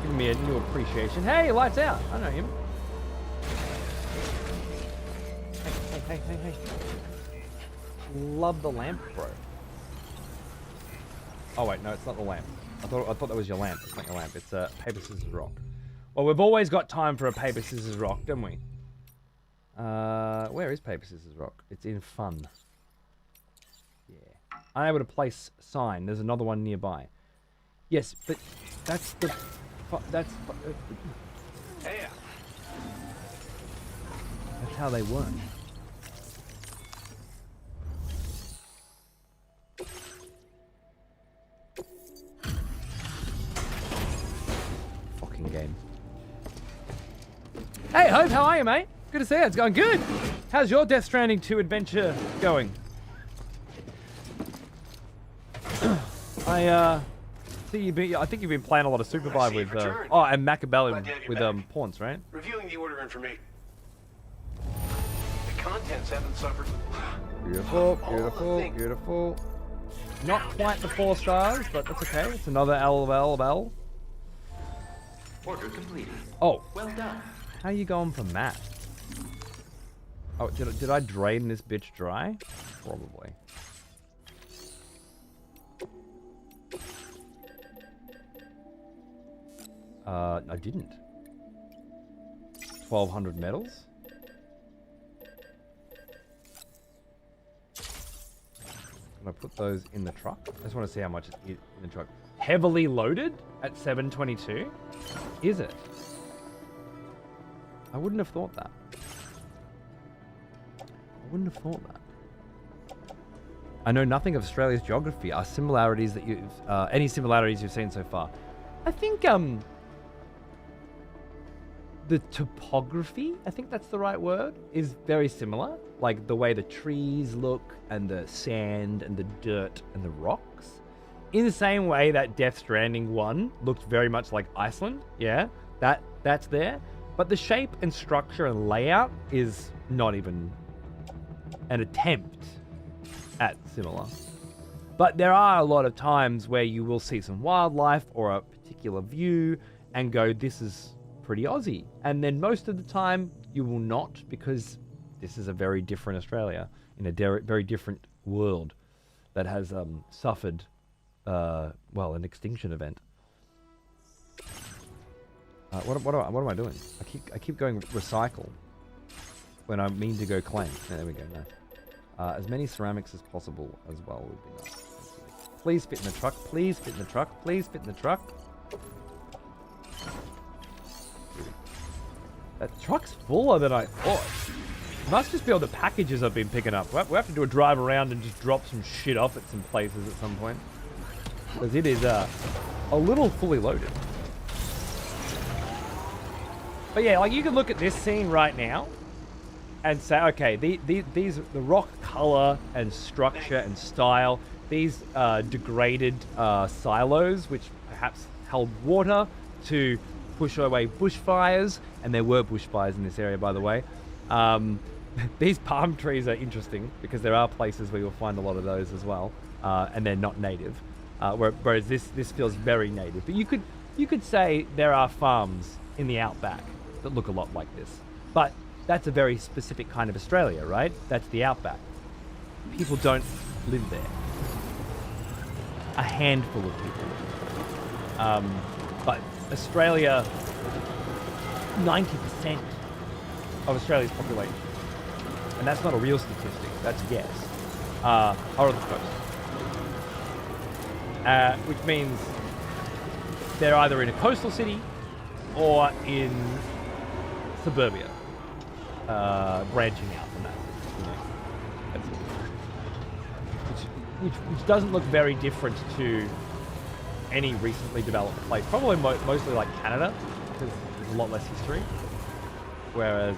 Giving me a new appreciation. Hey, lights out. I know him. Hey. Love the lamp, bro. Oh wait, no, it's not the lamp. I thought that was your lamp. It's not your lamp. It's a paper scissors rock. Well, we've always got time for a paper scissors rock, don't we? Where is paper scissors rock? It's in fun. Yeah. Unable to place sign. There's another one nearby. Yes, but that's the. That's how they work. Fucking game. Hey, Hope, how are you, mate? Good to see you. It's going good. How's your Death Stranding 2 adventure going? I think you've been playing a lot of Supervive with and Macabellum with Pawns, right? Reviewing the order information. The contents haven't suffered. Beautiful. Not quite the 4 stars, but that's okay. It's another LL. Order completed. Oh. Well done. How are you going for Matt? Oh, did I drain this bitch dry? Probably. I didn't. 1,200 medals? I'm gonna put those in the truck. I just want to see how much is in the truck. Heavily loaded at 722? Is it? I wouldn't have thought that. I know nothing of Australia's geography. Are similarities that any similarities you've seen so far? I think the topography, I think that's the right word, is very similar. Like the way the trees look and the sand and the dirt and the rocks. In the same way that Death Stranding 1 looked very much like Iceland. Yeah, that's there. But the shape and structure and layout is not even an attempt at similar. But there are a lot of times where you will see some wildlife or a particular view and go, this is pretty Aussie. And then most of the time you will not, because this is a very different Australia in a very different world that has suffered, an extinction event. What am I doing? I keep going recycle when I mean to go claim. Yeah, there we go. Nice. As many ceramics as possible as well would be nice. Please fit in the truck. Please fit in the truck. Please fit in the truck. That truck's fuller than I thought. It must just be all the packages I've been picking up. We'll have to do a drive around and just drop some shit off at some places at some point. Because it is a little fully loaded. But yeah, like you can look at this scene right now and say, okay, these the rock color and structure and style, these degraded silos, which perhaps held water to push away bushfires, and there were bushfires in this area, by the way. These palm trees are interesting because there are places where you'll find a lot of those as well, and they're not native. Whereas this feels very native. But you could say there are farms in the outback that look a lot like this. But that's a very specific kind of Australia, right? That's the outback. People don't live there. A handful of people live. But Australia, 90% of Australia's population, and that's not a real statistic, that's a guess, are on the coast. Which means they're either in a coastal city or in suburbia, branching out from that. You know, that's which doesn't look very different to any recently developed place. Probably mostly like Canada, because there's a lot less history. Whereas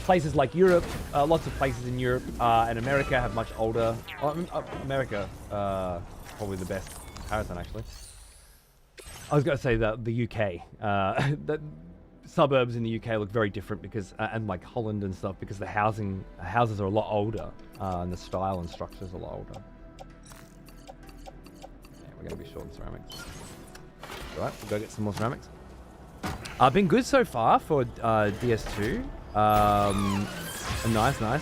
places like Europe, lots of places in Europe and America have much older. America, probably the best comparison actually. I was going to say the UK. The suburbs in the UK look very different because, and like Holland and stuff, because the houses are a lot older and the style and structure is a lot older. Yeah, we're going to be short on ceramics. All right, we'll go get some more ceramics. Been good so far for DS2. Nice.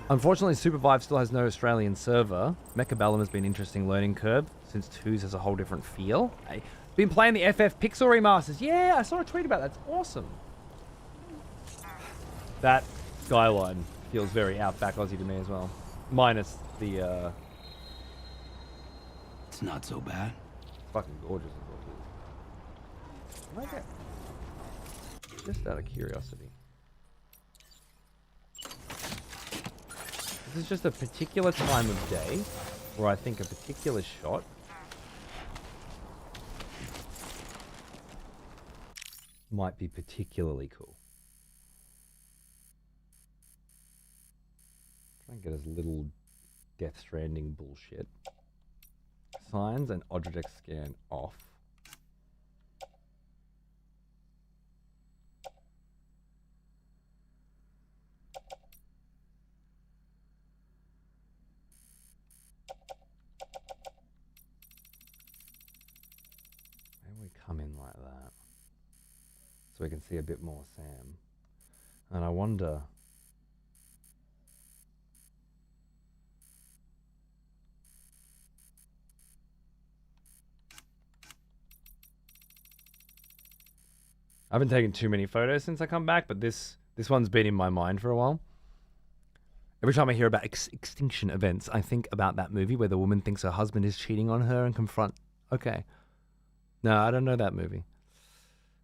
Unfortunately, Supervive still has no Australian server. Mechabellum has been an interesting learning curve since 2's has a whole different feel. Hey, been playing the FF Pixel remasters. Yeah, I saw a tweet about that. That's awesome. That skyline feels very Outback Aussie to me as well. Minus the... It's not so bad. It's fucking gorgeous. I like it. Just out of curiosity. This is just a particular time of day where I think a particular shot might be particularly cool. Try and get as little Death Stranding bullshit. Signs and object scan off. Come in like that so we can see a bit more Sam. And I wonder I haven't taken too many photos since I come back, but this one's been in my mind for a while. Every time I hear about extinction events, I think about that movie where the woman thinks her husband is cheating on her and confront... Okay. No, I don't know that movie.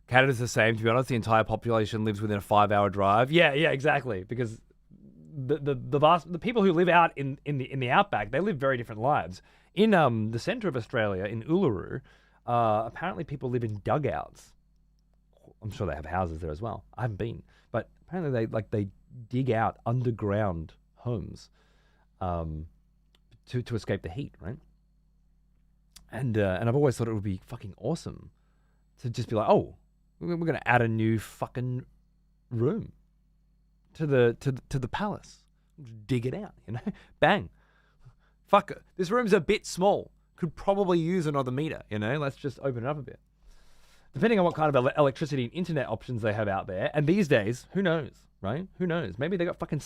Canada's the same. To be honest, the entire population lives within a 5-hour drive. Yeah, exactly. Because the people who live out in the outback, they live very different lives. In the center of Australia, in Uluru, apparently people live in dugouts. I'm sure they have houses there as well. I haven't been, but apparently they dig out underground homes to escape the heat, right? And I've always thought it would be fucking awesome to just be like, oh, we're going to add a new fucking room to the palace. Dig it out, you know? Bang. Fuck it. This room's a bit small. Could probably use another meter, you know? Let's just open it up a bit. Depending on what kind of electricity and internet options they have out there. And these days, who knows, right? Who knows? Maybe they got fucking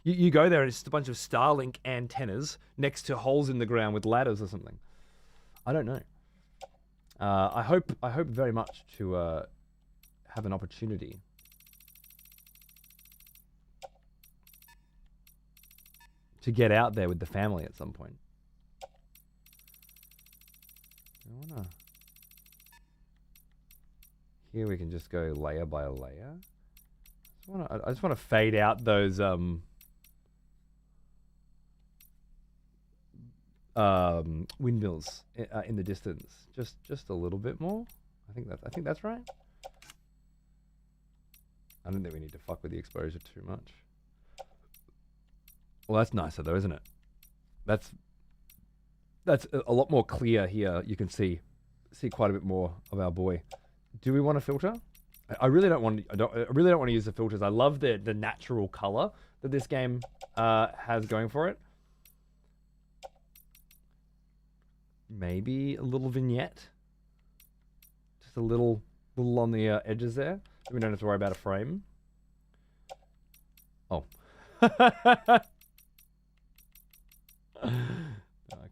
You go there and it's just a bunch of Starlink antennas next to holes in the ground with ladders or something. I don't know. I hope very much to have an opportunity to get out there with the family at some point. I wanna Here we can just go layer by layer. I just want to fade out those windmills in the distance, just a little bit more. I think that's right. I don't think we need to fuck with the exposure too much. Well, that's nicer though, isn't it? That's a lot more clear here. You can see quite a bit more of our boy. Do we want a filter? I really don't want. I really don't want to use the filters. I love the natural color that this game has going for it. Maybe a little vignette, just a little on the edges there. So we don't have to worry about a frame. Oh. I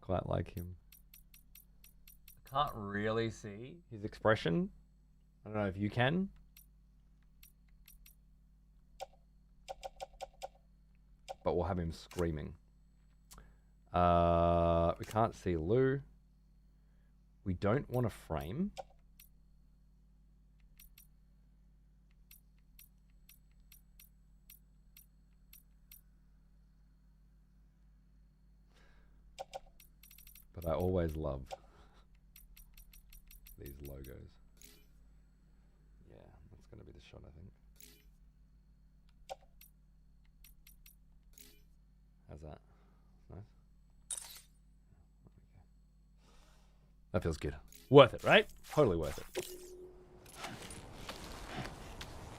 quite like him. I can't really see his expression. I don't know if you can. But we'll have him screaming. We can't see Lou. We don't want a frame. But I always love these logos. Yeah, that's going to be the shot, I think. How's that? Nice. That feels good. Worth it, right? Totally worth it.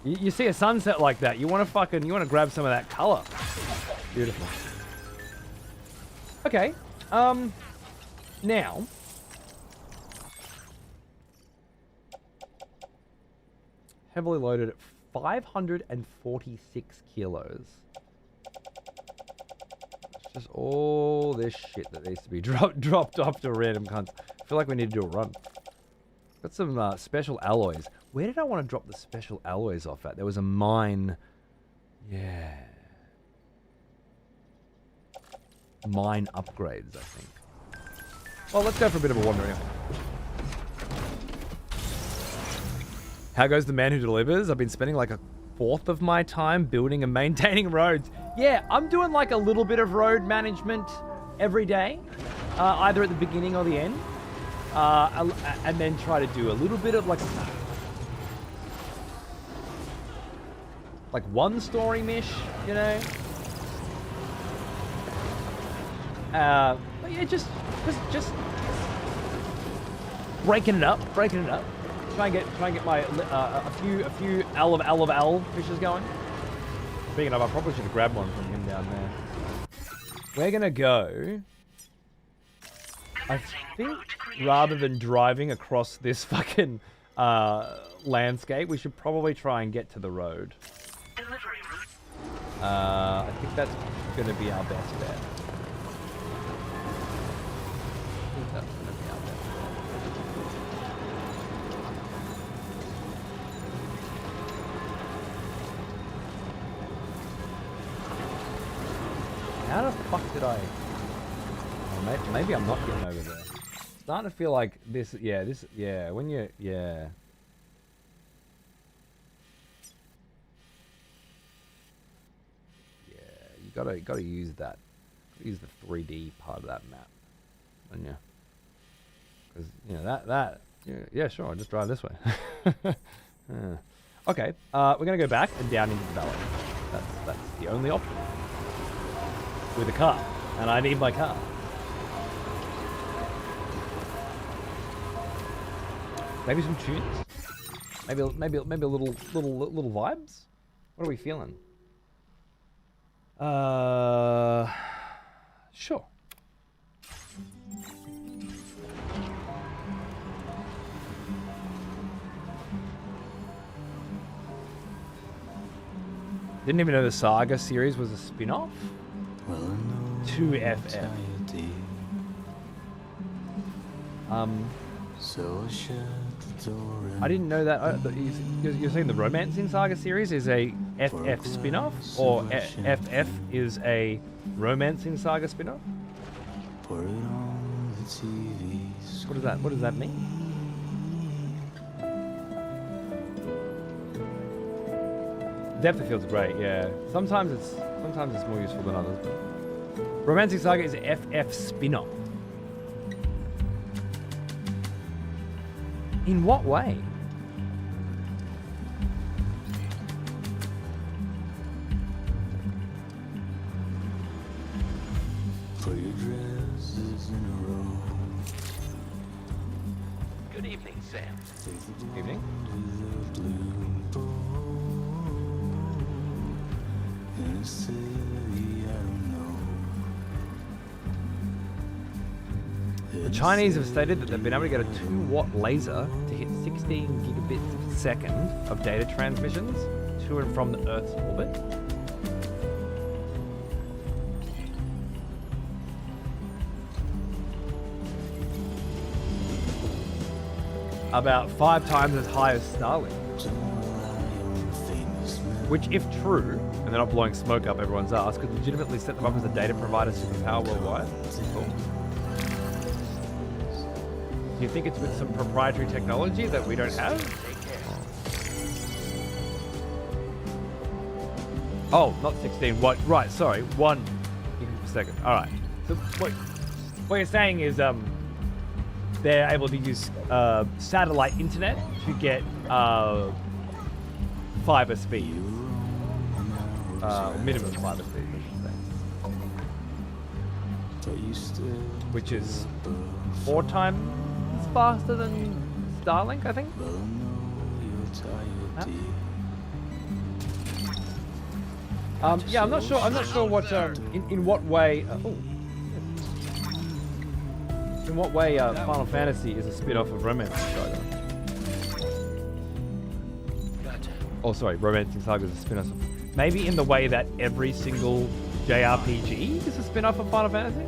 You see a sunset like that, you want to grab some of that color. Beautiful. Okay. Now, heavily loaded at 546 kilos. It's just all this shit that needs to be dropped off to random cunts. I feel like we need to do a run. Got some special alloys. Where did I want to drop the special alloys off at? There was a mine. Yeah. Mine upgrades, I think. Well, let's go for a bit of a wander anyway. How goes the man who delivers? I've been spending like a fourth of my time building and maintaining roads. Yeah, I'm doing like a little bit of road management every day, either at the beginning or the end, and then try to do a little bit of like one story mish, you know. But yeah, just breaking it up. Try and get my a few Al fishes going. Speaking of, I probably should have grabbed one from him down there. We're gonna go. I think rather than driving across this fucking landscape, we should probably try and get to the road. I think that's gonna be our best bet. How the fuck did I... Oh, maybe I'm not getting over there. Starting to feel like this... Yeah, when you... Yeah. Yeah, you gotta use that. Use the 3D part of that map. And yeah. Because, you know, that... Yeah, sure, I'll just drive this way. Okay, we're gonna go back and down into the valley. That's the only option. With a car, and I need my car. Maybe some tunes. Maybe a little vibes. What are we feeling? Sure. Didn't even know the Saga series was a spin-off. 2FF. I didn't know that. You're saying the Romancing Saga series is a FF spin-off, or FF is a Romancing Saga spin-off? What does that mean? Depth of field's great, yeah. Sometimes it's more useful than others. But Romancing Saga is a FF spin-off. In what way? Good evening, Sam. Evening. The Chinese have stated that they've been able to get a 2-watt laser to hit 16 gigabits per second of data transmissions to and from the Earth's orbit. About 5 times as high as Starlink. Which, if true, and they're not blowing smoke up everyone's ass, could legitimately set them up as a data provider superpower worldwide. Cool. Do you think it's with some proprietary technology that we don't have? Oh, not 16. What? Right, sorry. 1 gigabit per second. All right. So what you're saying is they're able to use satellite internet to get fiber speed. Minimum fiber speed, I should say. Which is 4 times faster than Starlink, I think. Yeah, I'm not sure. I'm not sure what in what way. In what way Final Fantasy is a spin-off of Romancing Saga? Oh, sorry, Romancing Saga is a spin-off. Maybe in the way that every single JRPG is a spin-off of Final Fantasy.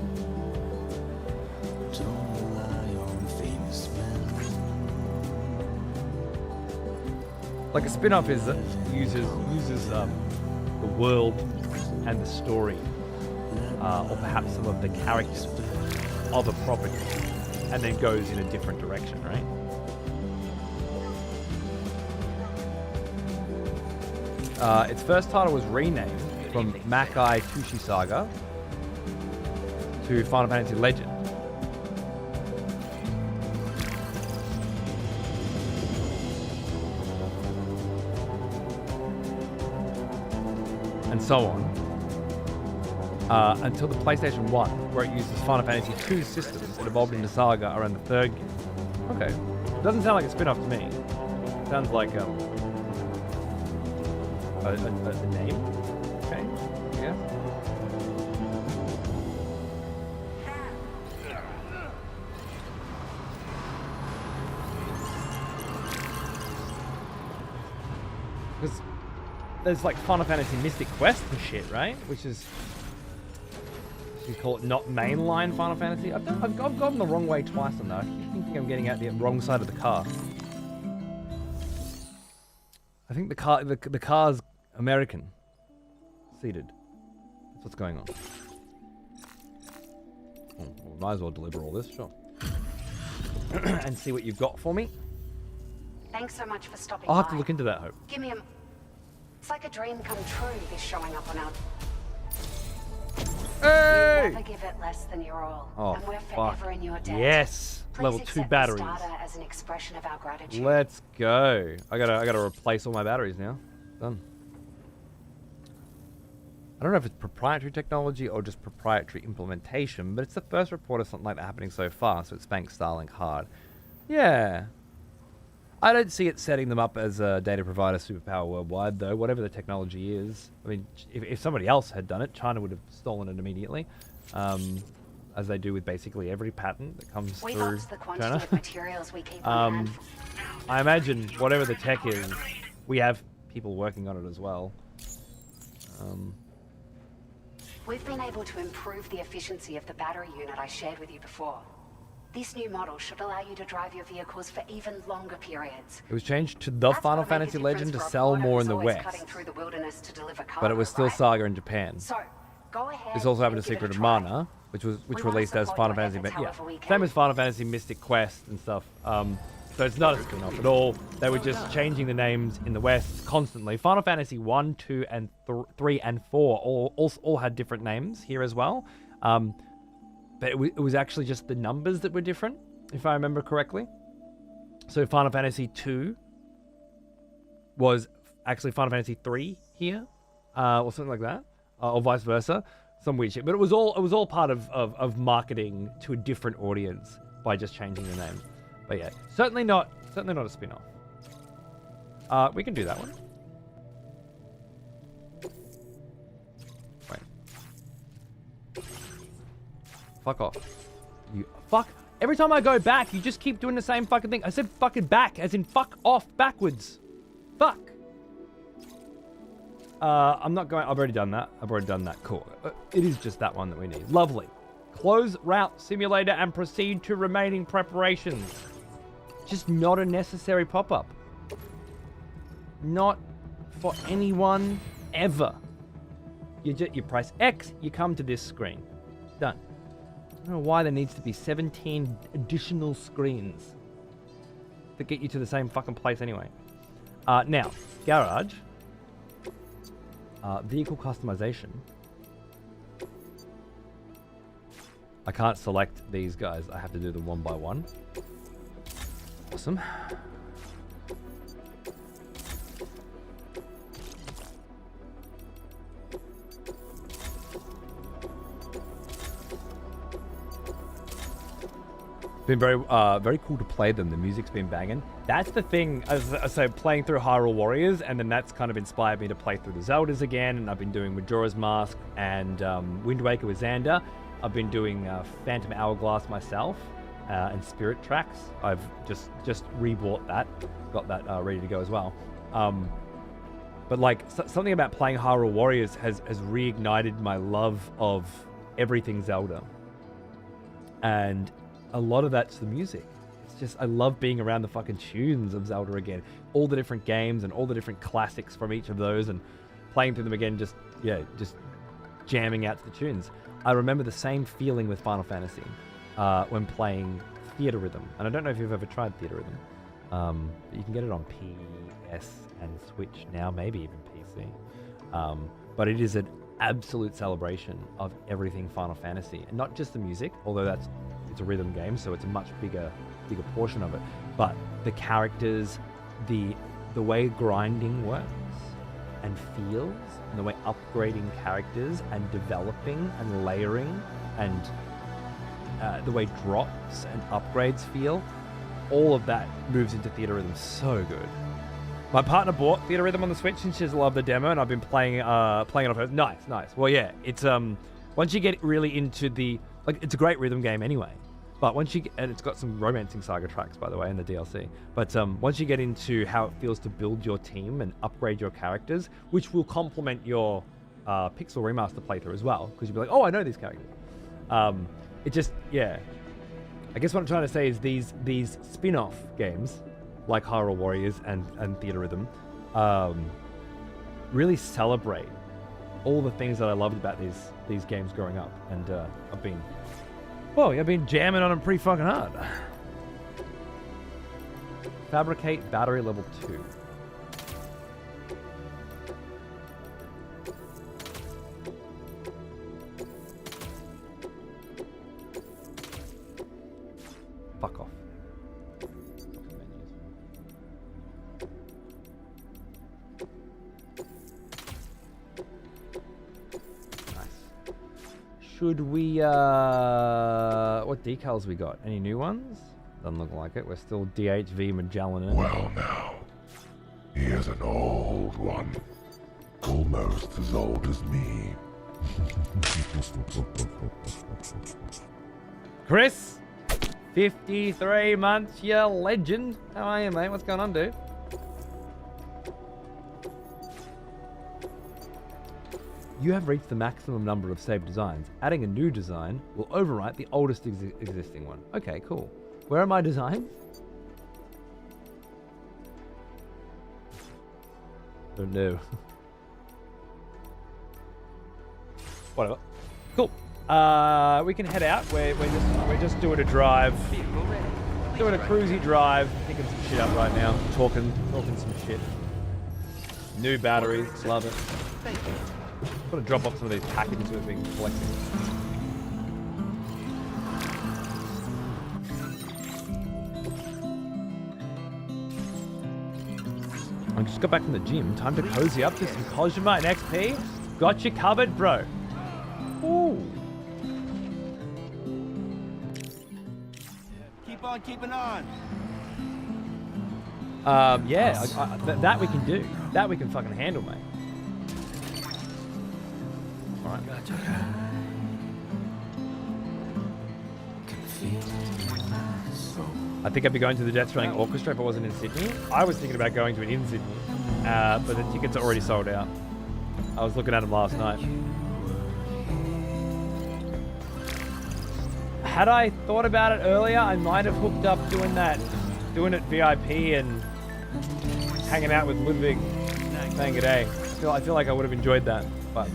Like a spin-off is uses the world and the story, or perhaps some of the characters of a property, and then goes in a different direction, right? Its first title was renamed from Makai Tushi Saga to Final Fantasy Legend. And so on, until the PlayStation 1, where it uses Final Fantasy 2 systems that evolved into Saga around the 3rd game. Okay, doesn't sound like a spin-off to me. Sounds like a name. Okay, yeah. Because there's like Final Fantasy Mystic Quest and shit, right? Which is, you call it not mainline Final Fantasy. I've gotten the wrong way twice on that. I keep thinking I'm getting out the wrong side of the car. I think the car's American seated. That's what's going on. Well, we might as well deliver all this, sure. And see what you've got for me. Thanks so much for stopping I'll have to by. look into that, Hope. Give me a... It's like a dream come true, this showing up on our... Hey! You never give it less than your all. Oh, and we're fuck. forever in your debt. Yes! Please Level 2 accept batteries. This data as an expression of our gratitude. Let's go. I gotta replace all my batteries now. Done. I don't know if it's proprietary technology or just proprietary implementation, but it's the first report of something like that happening so far, so it spanks Starlink hard. Yeah. I don't see it setting them up as a data provider superpower worldwide, though, whatever the technology is. I mean, if somebody else had done it, China would have stolen it immediately, as they do with basically every patent that comes We've through upped the quantity China. of materials we keep on hand. I imagine whatever the tech is, we have people working on it as well. We've been able to improve the efficiency of the battery unit I shared with you before. This new model should allow you to drive your vehicles for even longer periods. It was changed to the That's Final what made Fantasy the Legend to difference for a sell porter more who's in the always West, cutting through the wilderness to deliver but it was cargo, still right? Saga in Japan. So, go ahead. This also happened and to give it Secret a of try. Mana, which We wanna released as support Final your Fantasy, efforts but yeah, however we can. same as Final Fantasy Mystic Quest and stuff. So it's not a spin-off at all. They were just changing the names in the West constantly. Final Fantasy 1, 2, and 3 and 4 all had different names here as well. But it was actually just the numbers that were different, if I remember correctly. So Final Fantasy 2 was actually Final Fantasy 3 here, or something like that, or vice versa. Some weird shit. But it was all part of marketing to a different audience by just changing the name. But yeah, certainly not a spin-off. We can do that one. Wait. Fuck off. You fuck. Every time I go back, you just keep doing the same fucking thing. I said fucking back, as in fuck off backwards. Fuck. I'm not going. I've already done that. Cool. It is just that one that we need. Lovely. Close route simulator and proceed to remaining preparations. Just not a necessary pop-up. Not for anyone ever. You press X, you come to this screen. Done. I don't know why there needs to be 17 additional screens that get you to the same fucking place anyway. Now, garage. Vehicle customization. I can't select these guys. I have to do them one by one. Awesome. Been very cool to play them. The music's been banging. That's the thing. So playing through Hyrule Warriors, and then that's kind of inspired me to play through the Zeldas again. And I've been doing Majora's Mask and Wind Waker with Xander. I've been doing Phantom Hourglass myself and Spirit Tracks. I've just rebought that, got that ready to go as well. But like something about playing Hyrule Warriors has reignited my love of everything Zelda, and a lot of that's the music. It's just, I love being around the fucking tunes of Zelda again. All the different games and all the different classics from each of those, and playing through them again, just jamming out to the tunes. I remember the same feeling with Final Fantasy when playing Theater Rhythm. And I don't know if you've ever tried Theater Rhythm. But you can get it on PS and Switch now, maybe even PC. But it is an absolute celebration of everything Final Fantasy. And not just the music, although it's a rhythm game, so it's a much bigger portion of it. But the characters, the way grinding works and feels, and the way upgrading characters and developing and layering, and the way drops and upgrades feel, all of that moves into Theater Rhythm so good. My partner bought Theater Rhythm on the Switch and she's loved the demo, and I've been playing it off her. Nice. Well, yeah, it's once you get really into it's a great rhythm game anyway. But once you and it's got some romancing saga tracks, by the way, in the DLC. But once you get into how it feels to build your team and upgrade your characters, which will complement your Pixel Remaster playthrough as well, because you'll be like, oh, I know these characters. It just, yeah. I guess what I'm trying to say is these spin-off games, like Hyrule Warriors and Theater Rhythm, really celebrate all the things that I loved about these games growing up. And I've been jamming on them pretty fucking hard. Fabricate battery level 2. Fuck off. Should we, what decals we got? Any new ones? Doesn't look like it. We're still DHV Magellan. Well now, here's an old one. Almost as old as me. Chris, 53 months, you legend. How are you, mate? What's going on, dude? You have reached the maximum number of saved designs. Adding a new design will overwrite the oldest existing one. Okay, cool. Where are my designs? Don't know. Whatever. Cool. We can head out. We're just doing a drive. doing a cruisy drive, picking some shit up right now, talking some shit. New batteries, love it. Gotta drop off some of these packages we've been collecting. I just got back from the gym. Time to cozy up to some Kojima and XP. Got you covered, bro. Ooh. Keep on keeping on. Yeah, that we can do. That we can fucking handle, mate. All right. I think I'd be going to the Death Stranding Orchestra if I wasn't in Sydney. I was thinking about going to it in Sydney, but the tickets are already sold out. I was looking at them last night. Had I thought about it earlier, I might have hooked up doing it VIP and hanging out with Ludwig, saying good day. I feel like I would have enjoyed that, but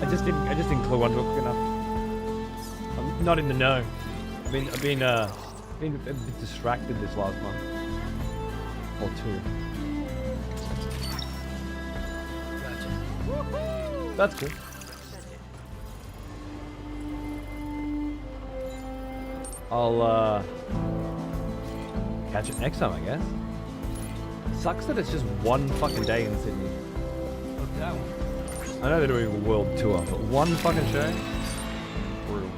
I just didn't clue onto it quick enough. I'm not in the know. I've been a bit distracted this last month or two. That's cool. I'll catch it next time, I guess. Sucks that it's just one fucking day in Sydney. Look that one. I know they're doing a world tour, but one fucking show? Brutal.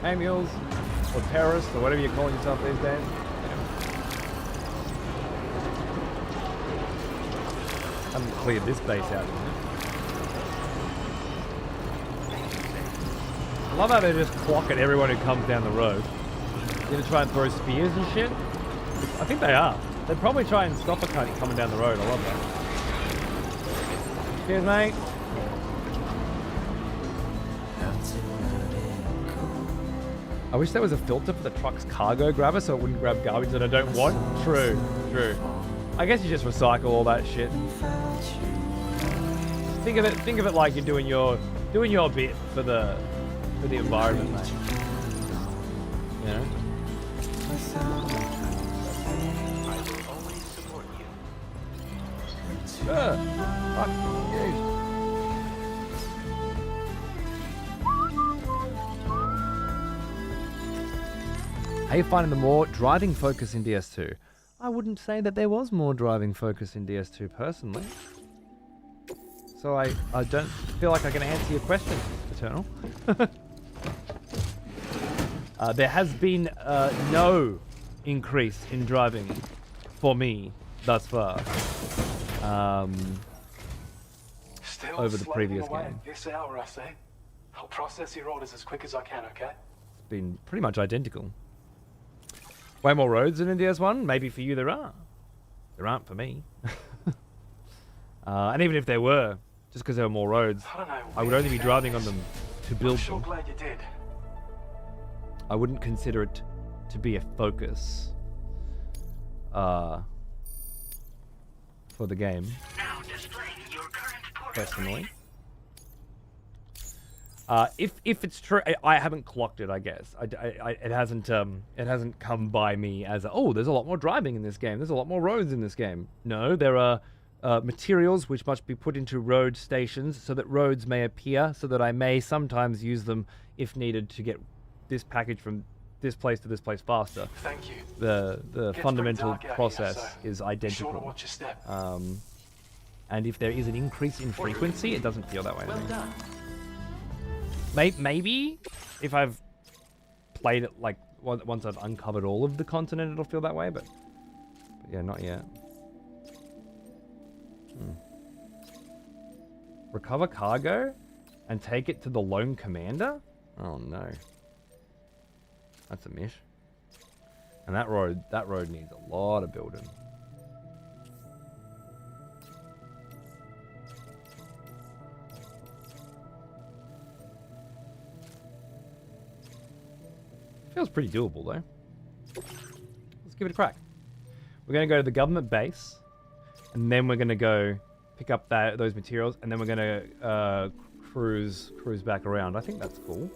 Hey Mules, or terrorists, or whatever you're calling yourself these days. Haven't cleared this base out yet. I love how they just clock at everyone who comes down the road. They're gonna try and throw spears and shit. I think they are. They'd probably try and stop a cunt coming down the road. I love that. Cheers, mate. I wish there was a filter for the truck's cargo grabber so it wouldn't grab garbage that I don't want. True. I guess you just recycle all that shit. Think of it like you're doing your bit for the environment, mate. You know? I will always support you. Fuck you. How you finding the more driving focus in DS2? I wouldn't say that there was more driving focus in DS2 personally. So I don't feel like I can answer your question, Eternal. There has been no increase in driving for me thus far Still over the previous away game. This hour, I say. I'll process your orders as quick as I can, okay? It's been pretty much identical. Way more roads than in DS1. Maybe for you there are. There aren't for me. And even if there were, just because there were more roads, I don't know. I would only be driving on them to build I'm sure them. glad you did. I wouldn't consider it to be a focus for the game. Now displaying your current port Personally. If it's true, I haven't clocked it. I guess it hasn't come by me as there's a lot more driving in this game. There's a lot more roads in this game. No, there are materials which must be put into road stations so that roads may appear, so that I may sometimes use them if needed to get this package from this place to this place faster. Thank you. The Gets fundamental pretty dark out process here, so is Be sure to identical. watch your step. And if there is an increase in frequency, it doesn't feel that way to Well me. done. Maybe if I've played it like once I've uncovered all of the continent, it'll feel that way, but yeah, not yet. Recover cargo and take it to the lone commander? Oh no. That's a mish. And that road needs a lot of building. Feels pretty doable though. Let's give it a crack. We're going to go to the government base, and then we're going to go pick up those materials, and then we're gonna cruise back around. I think that's cool.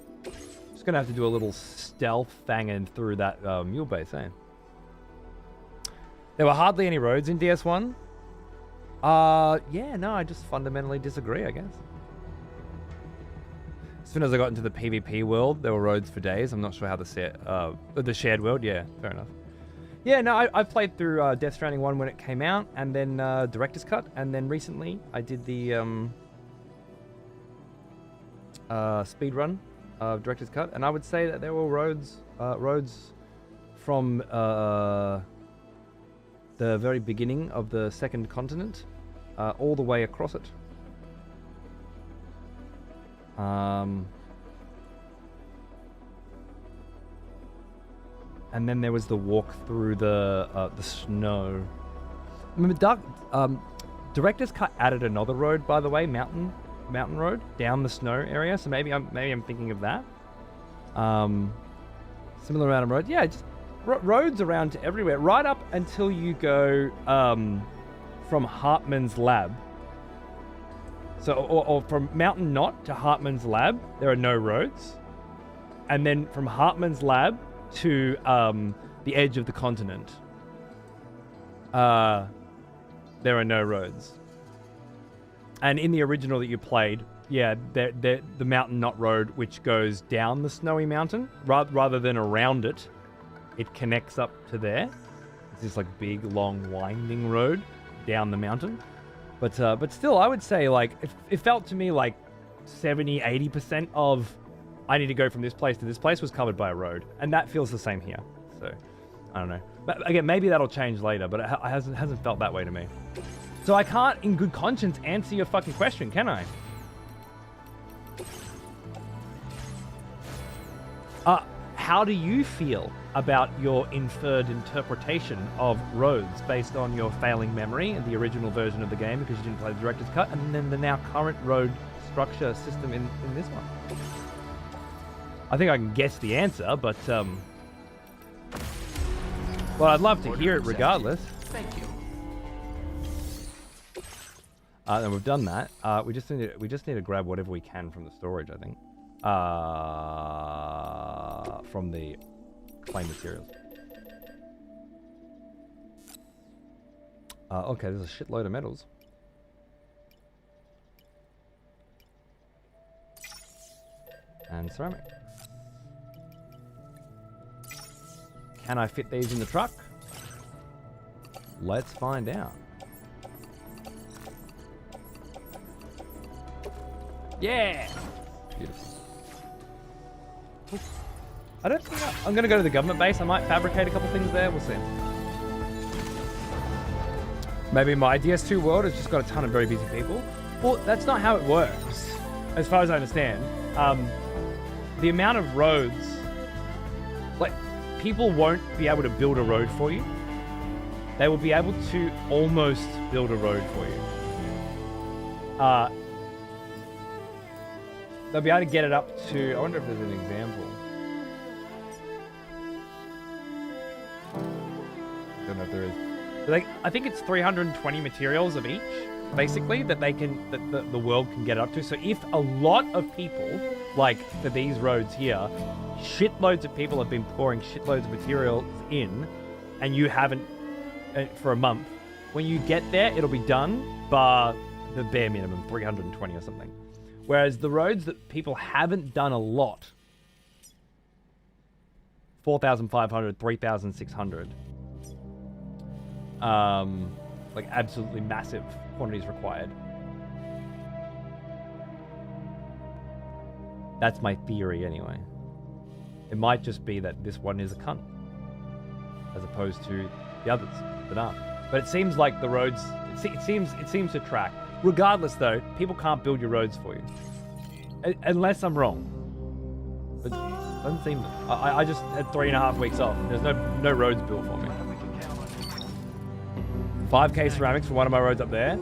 Just gonna have to do a little stealth fanging through that mule base, eh? There were hardly any roads in DS1. Yeah, no, I just fundamentally disagree, I guess. As soon as I got into the PvP world, there were roads for days. I'm not sure how the shared world, yeah, fair enough. Yeah, no, I played through Death Stranding 1 when it came out, and then Director's Cut, and then recently I did the speed run of Director's Cut, and I would say that there were roads from the very beginning of the second continent all the way across it. And then there was the walk through the snow. I remember Director's Cut added another road, by the way, mountain road down the snow area. So maybe I'm thinking of that. Similar amount of roads. Yeah, just roads around everywhere, right up until you go from Hartman's lab. So, or from Mountain Knot to Hartman's lab, there are no roads. And then from Hartman's lab to the edge of the continent, there are no roads. And in the original that you played, yeah, the Mountain Knot Road, which goes down the snowy mountain, rather than around it, it connects up to there. It's this like big, long, winding road down the mountain. But still, I would say like it felt to me like 70-80% of I need to go from this place to this place was covered by a road, and that feels the same here. So I don't know. But again, maybe that'll change later, but it hasn't felt that way to me. So I can't, in good conscience, answer your fucking question, can I? How do you feel about your inferred interpretation of roads based on your failing memory and the original version of the game because you didn't play the Director's Cut, and then the now current road structure system in this one? I think I can guess the answer, but well, I'd love to hear it regardless. Thank you. And we've done that. We just need to grab whatever we can from the storage, I think. From the claim materials. Okay, there's a shitload of metals. And ceramic. Can I fit these in the truck? Let's find out. Yeah! Beautiful. I don't think I'm going to go to the government base. I might fabricate a couple things there. We'll see. Maybe my DS2 world has just got a ton of very busy people. Well, that's not how it works, as far as I understand. The amount of roads, like, people won't be able to build a road for you. They will be able to almost build a road for you. They'll be able to get it up to, I wonder if there's an example. I don't know if there is. But I think it's 320 materials of each, basically, that the world can get up to. So if a lot of people, like for these roads here, shitloads of people have been pouring shitloads of materials in, and you haven't for a month, when you get there, it'll be done, bar the bare minimum, 320 or something. Whereas the roads that people haven't done a lot, 4,500, 3,600, like absolutely massive quantities required. That's my theory anyway. It might just be that this one is a cunt, as opposed to the others that aren't. But it seems like the roads, it seems to track. Regardless, though, people can't build your roads for you. Unless I'm wrong. But it doesn't seem... I just had 3.5 weeks off. There's no roads built for me. 5k ceramics for one of my roads up there.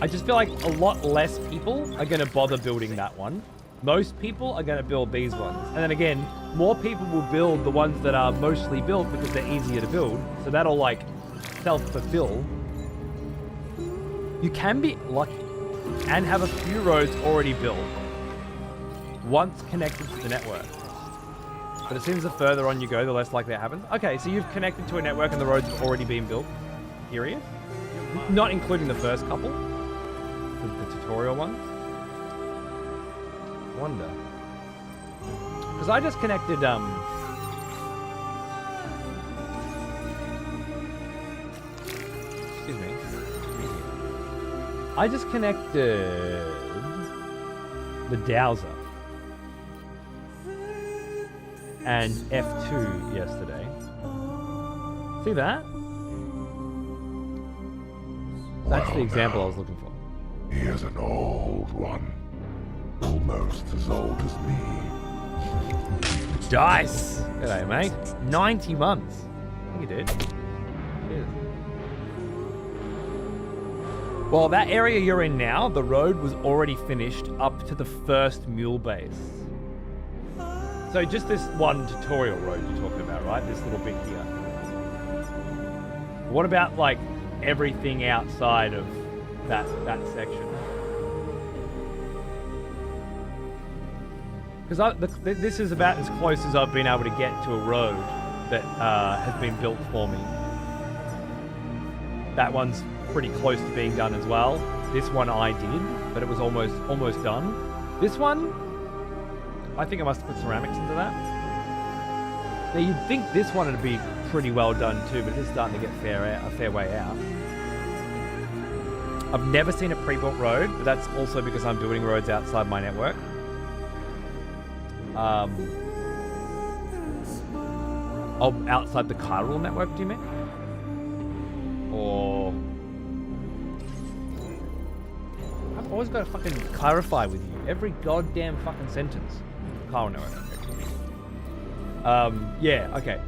I just feel like a lot less people are going to bother building that one. Most people are going to build these ones. And then again, more people will build the ones that are mostly built because they're easier to build. So that'll like self-fulfill. You can be lucky and have a few roads already built once connected to the network. But it seems the further on you go, the less likely that happens. Okay, so you've connected to a network and the roads have already been built. Period. Not including the first couple. The tutorial ones. Wonder. Because I just connected, excuse me. I just connected the Dowser and F2 yesterday. See that? That's the example I was looking for. He is an old one. Almost as old as me. Dice! G'day, mate. 90 months. I think you did. Cheers. Well, that area you're in now, the road was already finished up to the first mule base. So just this one tutorial road you're talking about, right? This little bit here. What about, like, everything outside of that section? Because this is about as close as I've been able to get to a road that has been built for me. That one's pretty close to being done as well. This one I did, but it was almost done. This one, I think I must have put ceramics into that. Now you'd think this one would be pretty well done too, but it is starting to get a fair way out. I've never seen a pre-built road, but that's also because I'm building roads outside my network. Oh, outside the chiral network, do you mean? Or... I've always got to fucking clarify with you. Every goddamn fucking sentence. Chiral network. Yeah, okay.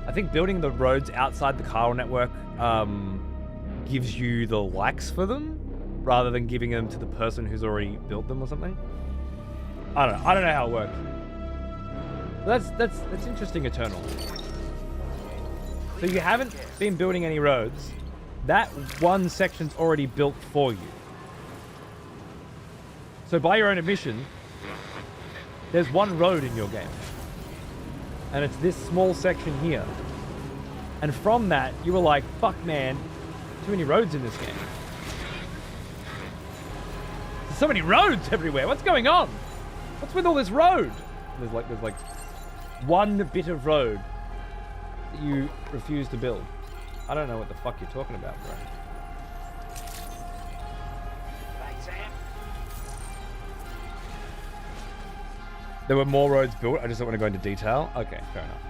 I think building the roads outside the chiral network gives you the likes for them, rather than giving them to the person who's already built them or something. I don't know how it works. That's interesting, Eternal. So you haven't been building any roads. That one section's already built for you. So by your own admission, there's one road in your game. And it's this small section here. And from that, you were like, fuck man, too many roads in this game. There's so many roads everywhere. What's going on? What's with all this road? There's like one bit of road that you refuse to build. I don't know what the fuck you're talking about, bro. There were more roads built. I just don't want to go into detail. Okay, fair enough.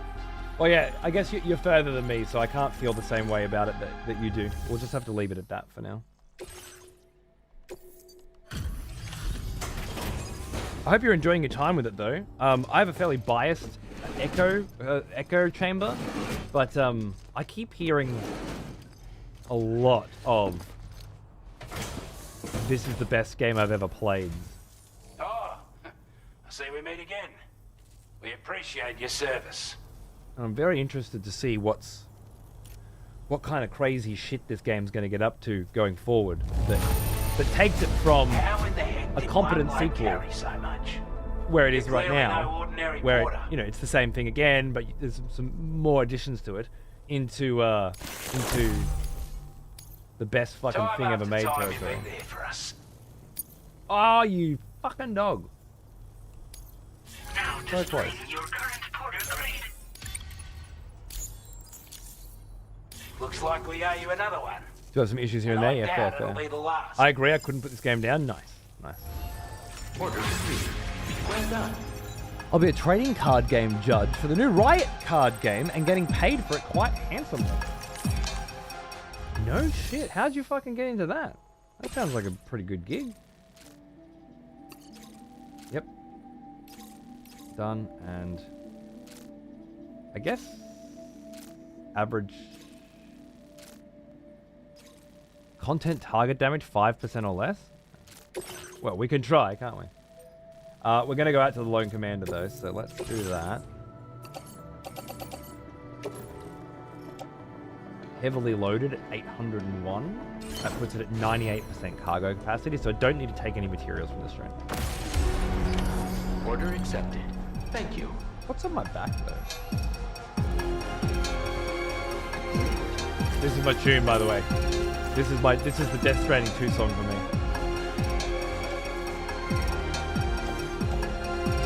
Well, yeah, I guess you're further than me, so I can't feel the same way about it that you do. We'll just have to leave it at that for now. I hope you're enjoying your time with it, though. I have a fairly biased echo chamber, but I keep hearing a lot of this is the best game I've ever played. Oh, I see we meet again. We appreciate your service. I'm very interested to see what kind of crazy shit this game's going to get up to going forward. That takes it from a competent sequel, where it is right now, where it's the same thing again, but there's some more additions to it, into the best fucking thing ever made territory. Oh, you fucking dog! So close. Looks like we owe you another one. Do have some issues here and there? Yeah, fair. I agree, I couldn't put this game down. Nice. Order complete. Well done. I'll be a trading card game judge for the new Riot card game and getting paid for it quite handsomely. No shit, how'd you fucking get into that? That sounds like a pretty good gig. Yep. Done, and I guess average content target damage 5% or less. Well, we can try, can't we? We're going to go out to the Lone Commander, though, so let's do that. heavily loaded at 801. That puts it at 98% cargo capacity, so I don't need to take any materials from this train. Order accepted. Thank you. What's on my back though? This is my tune, by the way. This is the Death Stranding 2 song for me.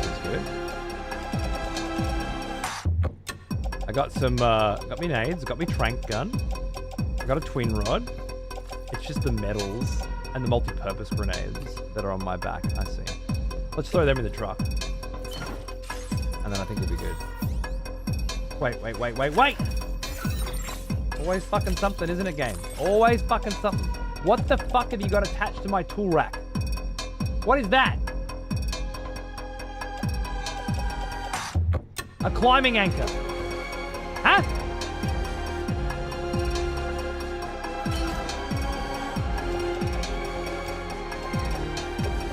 That's good. I got some, got me nades, got me trank gun. I got a twin rod. It's just the metals and the multi-purpose grenades that are on my back, I see. Let's throw them in the truck. And then I think we'll be good. Wait. Always fucking something, isn't it, game? Always fucking something. What the fuck have you got attached to my tool rack? What is that? A climbing anchor. Huh?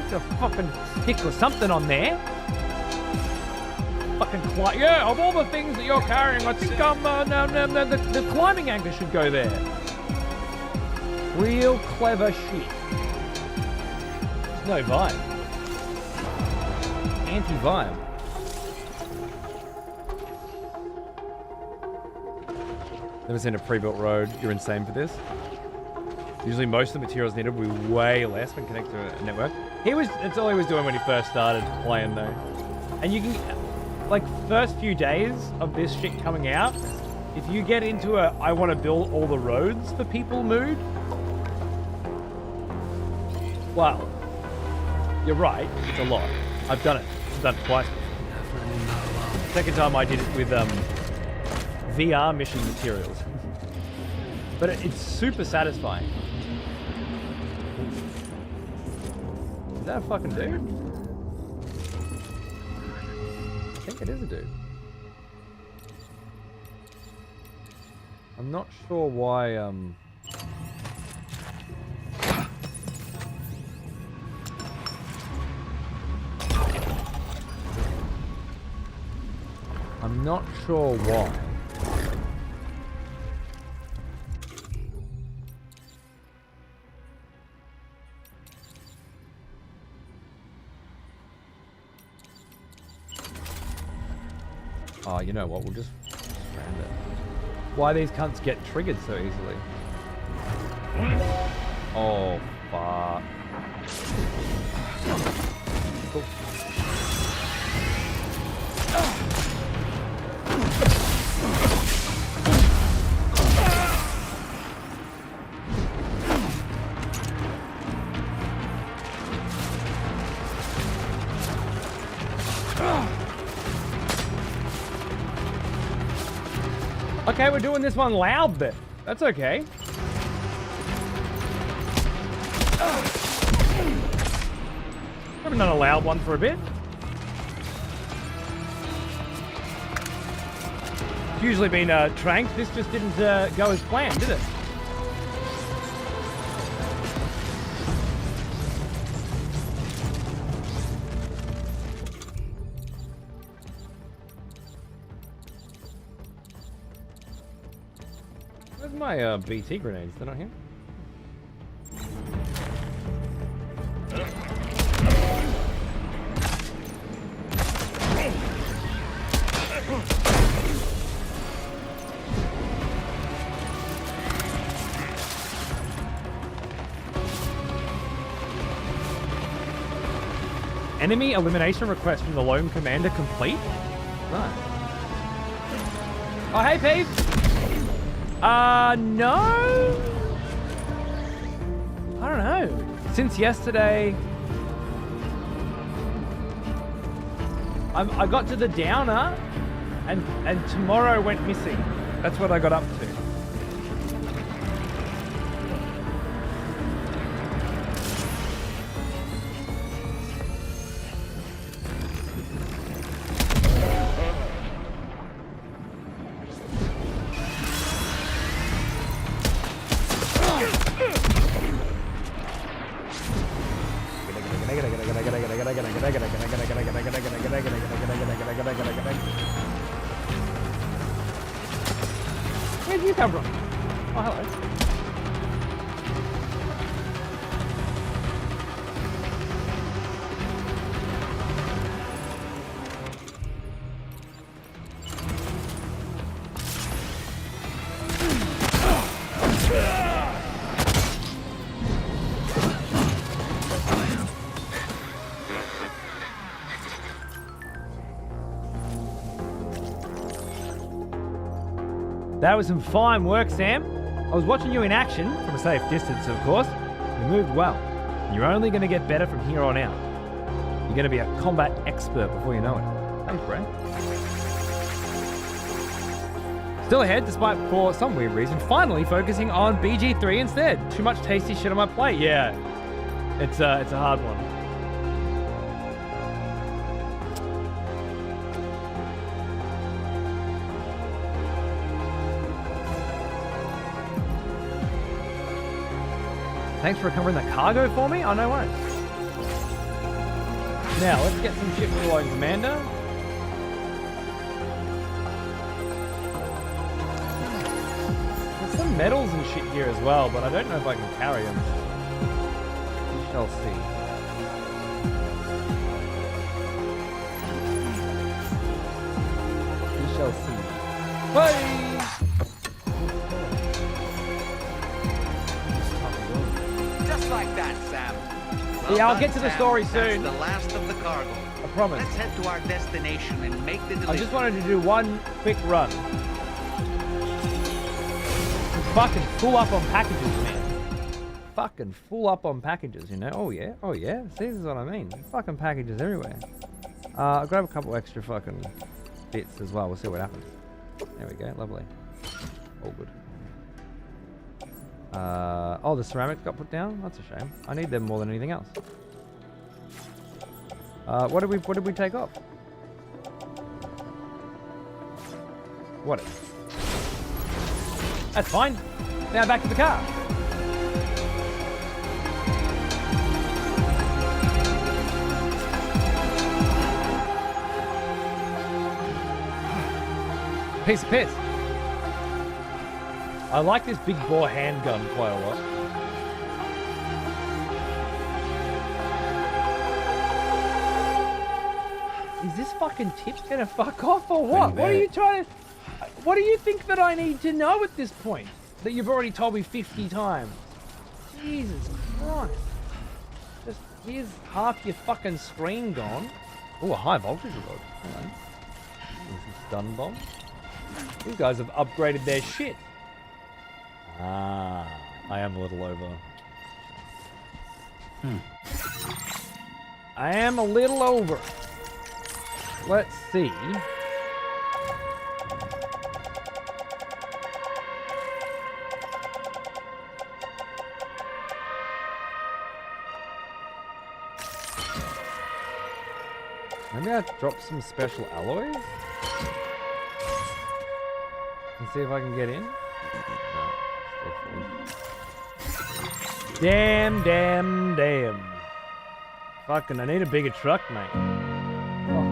Put a fucking stick or something on there. Fucking yeah, of all the things that you're carrying, I think the climbing anchor should go there. Real clever shit. No vibe. Anti-vibe. Never seen a pre-built road. You're insane for this. Usually most of the materials needed will be way less when connected to a network. It's all he was doing when he first started playing though. And you can, like, first few days of this shit coming out, if you get into a I want to build all the roads for people mood, well, you're right, it's a lot. I've done it. I've done it twice. Second time I did it with VR mission materials. But it's super satisfying. Is that a fucking dude? I think it is a dude. I'm not sure why, I'm not sure why. Oh, you know what? We'll just strand it. Why these cunts get triggered so easily? Oh, fuck. Cool. Okay, we're doing this one loud then. That's okay. Haven't done a loud one for a bit. It's usually been tranked. This just didn't go as planned, did it? Where's my BT grenades? They're not here. Enemy elimination request from the lone commander complete? Right. Oh, hey, Pete! No? I don't know. Since yesterday, I got to the downer, and tomorrow went missing. That's what I got up to. Where'd you come from? Oh, That was some fine work, Sam. I was watching you in action, from a safe distance, of course. You moved well. You're only going to get better from here on out. You're going to be a combat expert before you know it. Thanks, Brad. Still ahead, despite, for some weird reason, finally focusing on BG3 instead. Too much tasty shit on my plate. Yeah, it's a hard one. Thanks for recovering the cargo for me. Oh, no worries. Now, let's get some shit reloading, Commander. There's some metals and shit here as well, but I don't know if I can carry them. We shall see. We shall see. Bye! Just like that, Sam. Well Yeah, I'll done, get to the Sam. story That's soon. the last of the cargo. I promise. Let's head to our destination and make the delivery. I just wanted to do one quick run. I'm fucking full up on packages, man. Fucking full up on packages, you know? Oh yeah, oh yeah. See, this is what I mean. Fucking packages everywhere. I'll grab a couple extra fucking bits as well. We'll see what happens. There we go, lovely. All good. Oh, the ceramics got put down? That's a shame. I need them more than anything else. What did we take off? What? That's fine. Now back to the car. Piece of piss. I like this big bore handgun quite a lot. Is this fucking tip gonna fuck off or what? What are you trying to... What do you think that I need to know at this point? That you've already told me 50 times? Jesus Christ. Just, here's half your fucking screen gone. Oh, a high voltage reload. Hang on. This is stun bomb. These guys have upgraded their shit. Ah, I am a little over. I am a little over. Let's see. Maybe I'll drop some special alloys and see if I can get in. Damn, damn, damn. Fucking, I need a bigger truck, mate. Oh.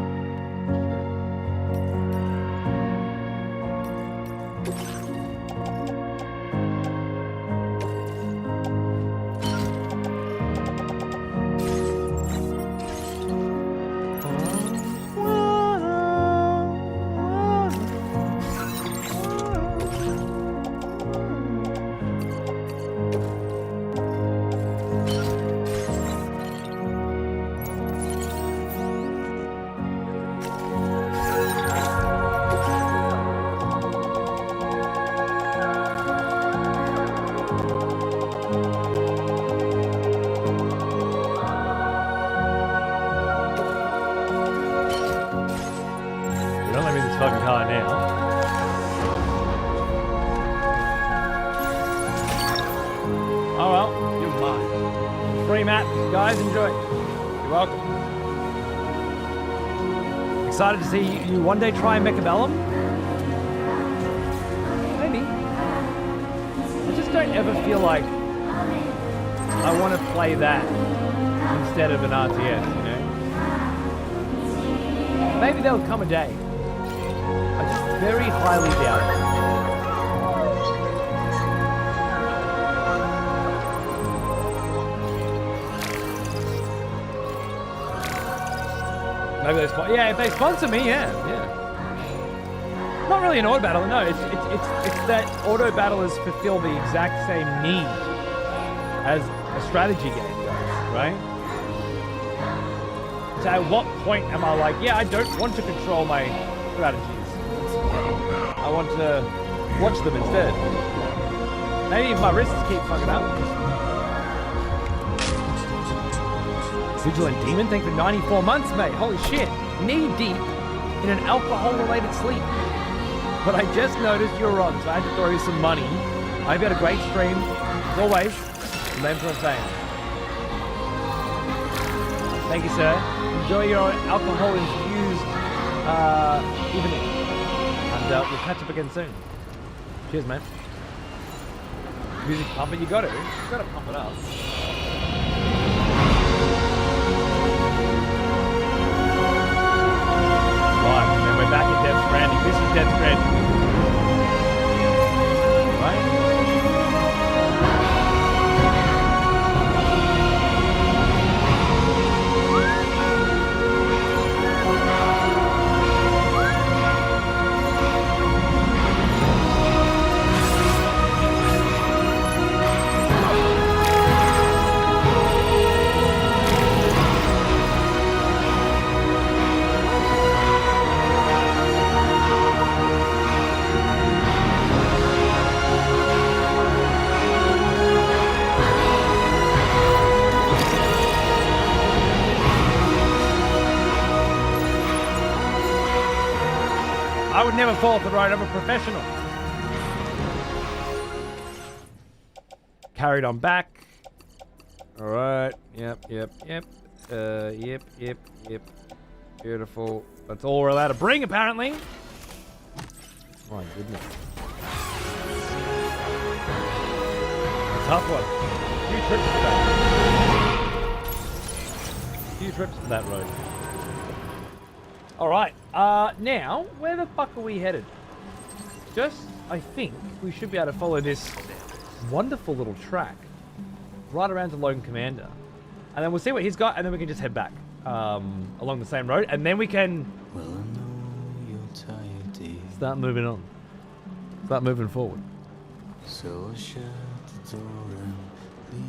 Excited to see you one day try Mechabellum? Maybe. I just don't ever feel like I want to play that instead of an RTS, you know? Maybe there'll come a day. I just very highly doubt it. Maybe they sponsor. Yeah, if they sponsor me, yeah. Not really an auto battle, no. It's that auto battlers fulfill the exact same need as a strategy game does, right? So at what point am I like, yeah, I don't want to control my strategies. I want to Watch them instead. Maybe if my wrists keep fucking up. Vigilant Demon, thank you for 94 months, mate. Holy shit. Knee deep in an alcohol-related sleep. But I just noticed you were on, so I had to throw you some money. I hope you had a great stream. As always, name for a fan. Thank you, sir. Enjoy your alcohol-infused evening. And we'll catch up again soon. Cheers, man. Music pumping, you got it. You gotta pump it up. Right, and then we're back in Death Stranding. This is Death Stranding. Right? I would never fall off the road. I'm a professional. Carried on back. All right. Yep. Beautiful. That's all we're allowed to bring, apparently. My goodness. A tough one. Few trips to that road. All right. Now, where the fuck are we headed? I think we should be able to follow this wonderful little track right around to Lone Commander. And then we'll see what he's got, and then we can just head back along the same road, and then we can start moving on. Start moving forward. So shut the door and leave.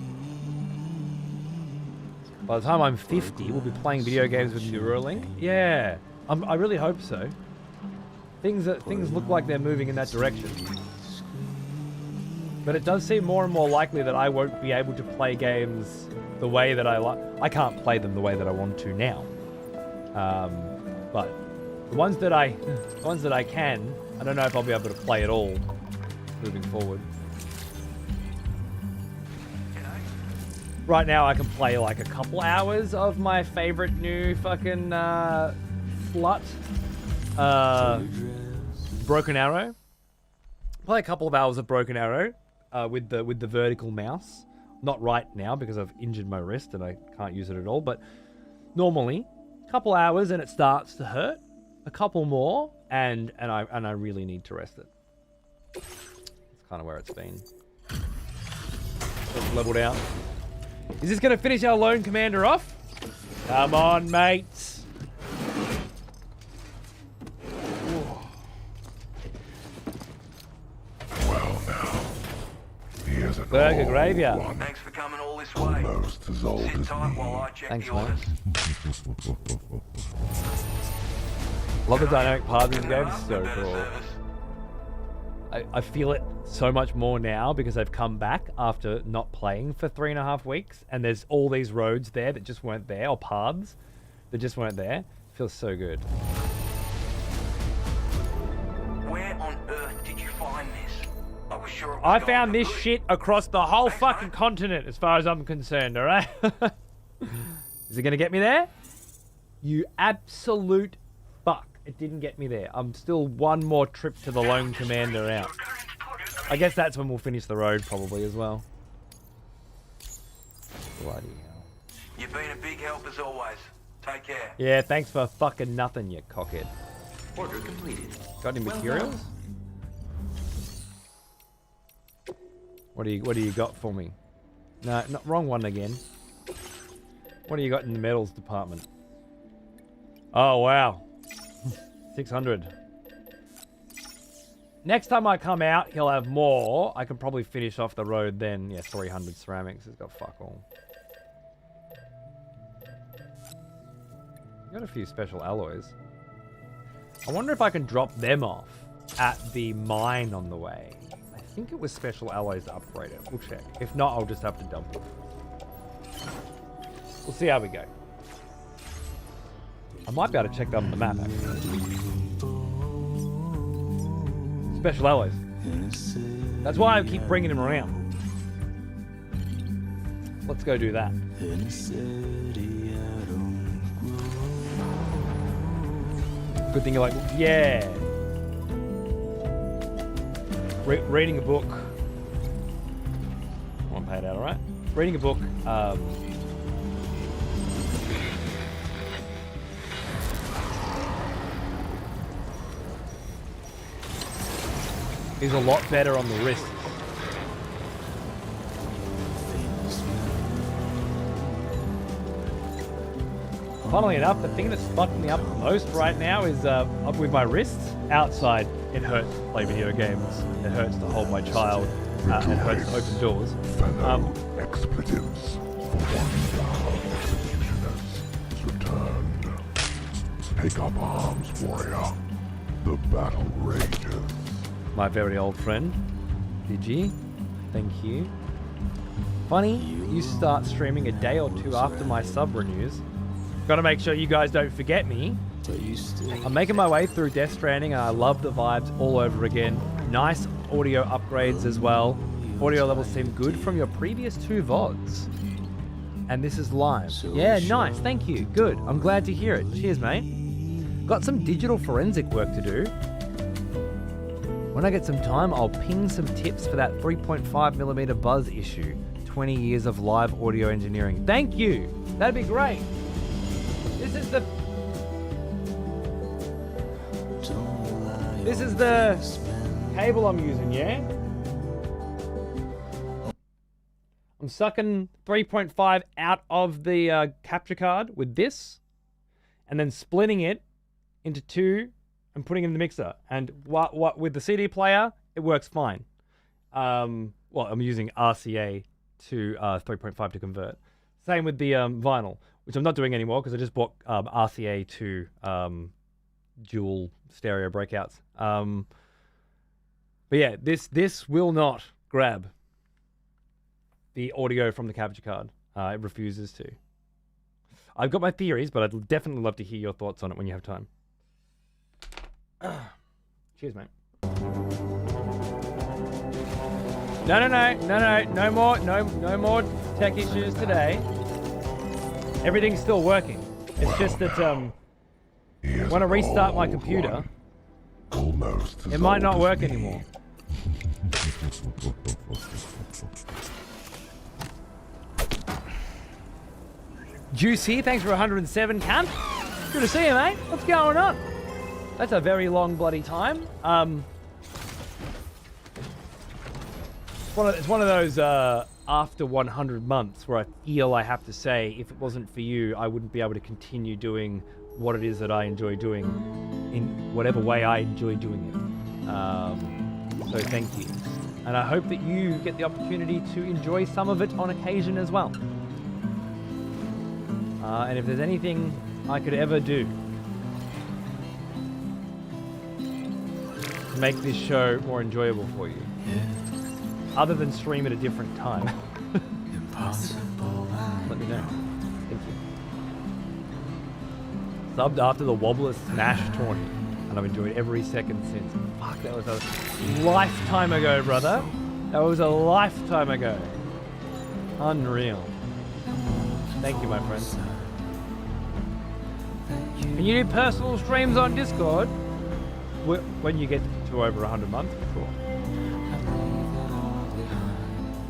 By the time I'm 50, we'll be playing video games with Neuralink. Yeah. I really hope so. Things look like they're moving in that direction. But it does seem more and more likely that I won't be able to play games the way that I like. I can't play them the way that I want to now. But the ones that I can, I don't know if I'll be able to play at all moving forward. Right now I can play like a couple hours of my favorite new fucking slut, Broken Arrow. Play a couple of hours of Broken Arrow with the vertical mouse. Not right now because I've injured my wrist and I can't use it at all. But normally, a couple hours and it starts to hurt. A couple more and I really need to rest it. That's kind of where it's been. It's leveled out. Is this going to finish our Lone Commander off? Come on, mates. Well, now. He is an Burger old graveyard. one, Thanks for coming all this way. almost as old Sit as tight me. while I check Thanks, the man. orders. Love the dynamic part of these games. So Better cool. service. I feel it so much more now because I've come back after not playing for 3.5 weeks, and there's all these roads there that just weren't there, or paths that just weren't there. It feels so good. Where on earth did you find this? I was sure it was I gone found this for good. shit across the whole Thanks, fucking mate. continent, as far as I'm concerned. All right. Is it gonna get me there? You absolute fuck! It didn't get me there. I'm still one more trip to the Lone Commander out. I guess that's when we'll finish the road probably as well. Bloody hell. You've been a big help as always. Take care. Yeah, thanks for fucking nothing, you cockhead. Order completed. Got any materials? What do you got for me? No, not wrong one again. What do you got in the metals department? Oh wow. 600. Next time I come out, he'll have more. I can probably finish off the road then. Yeah, 300 ceramics. He's got fuck all. Got a few special alloys. I wonder if I can drop them off at the mine on the way. I think it was special alloys to upgrade it. We'll check. If not, I'll just have to dump it. We'll see how we go. I might be able to check that on the map, actually. Special alloys. That's why I keep bringing him around. Let's go do that. Good thing you're like, yeah. Reading a book. I want to pay it out, alright? Reading a book. Is a lot better on the wrists. Funnily enough, the thing that's fucking me up the most right now is with my wrists. Outside, it hurts to play video games. It hurts to hold my child. It hurts to open doors. Fellow expletives for one executioners is returned. Take up arms, warrior. The battle rages. My very old friend, Digi, thank you. Funny, you start streaming a day or two after my sub renews. Gotta make sure you guys don't forget me. I'm making my way through Death Stranding and I love the vibes all over again. Nice audio upgrades as well. Audio levels seem good from your previous 2 VODs. And this is live. Yeah, nice, thank you, good. I'm glad to hear it. Cheers, mate. Got some digital forensic work to do. When I get some time, I'll ping some tips for that 3.5mm buzz issue. 20 years of live audio engineering. Thank you! That'd be great. This is the cable I'm using, yeah? I'm sucking 3.5 out of the capture card with this, and then splitting it into 2 and putting it in the mixer. And what with the CD player, it works fine. Well, I'm using RCA to 3.5 to convert. Same with the vinyl, which I'm not doing anymore because I just bought RCA to dual stereo breakouts. But yeah, this will not grab the audio from the capture card. It refuses to. I've got my theories, but I'd definitely love to hear your thoughts on it when you have time. Cheers, mate. No more tech issues today. Everything's still working. It's just that when I restart my computer, it might not work anymore. Juicy, thanks for 107, cunt. Good to see you, mate. What's going on? That's a very long bloody time. It's one of those after 100 months where I feel I have to say, if it wasn't for you, I wouldn't be able to continue doing what it is that I enjoy doing in whatever way I enjoy doing it. So thank you. And I hope that you get the opportunity to enjoy some of it on occasion as well. And if there's anything I could ever do to make this show more enjoyable for you, other than stream at a different time, let me know. Thank you. Subbed after the Wobbler Smash tournament, and I've enjoyed every second since. Fuck, that was a lifetime ago, brother. That was a lifetime ago. Unreal. Thank you, my friend. Can you do personal streams on Discord? When you get to over 100 months, sure.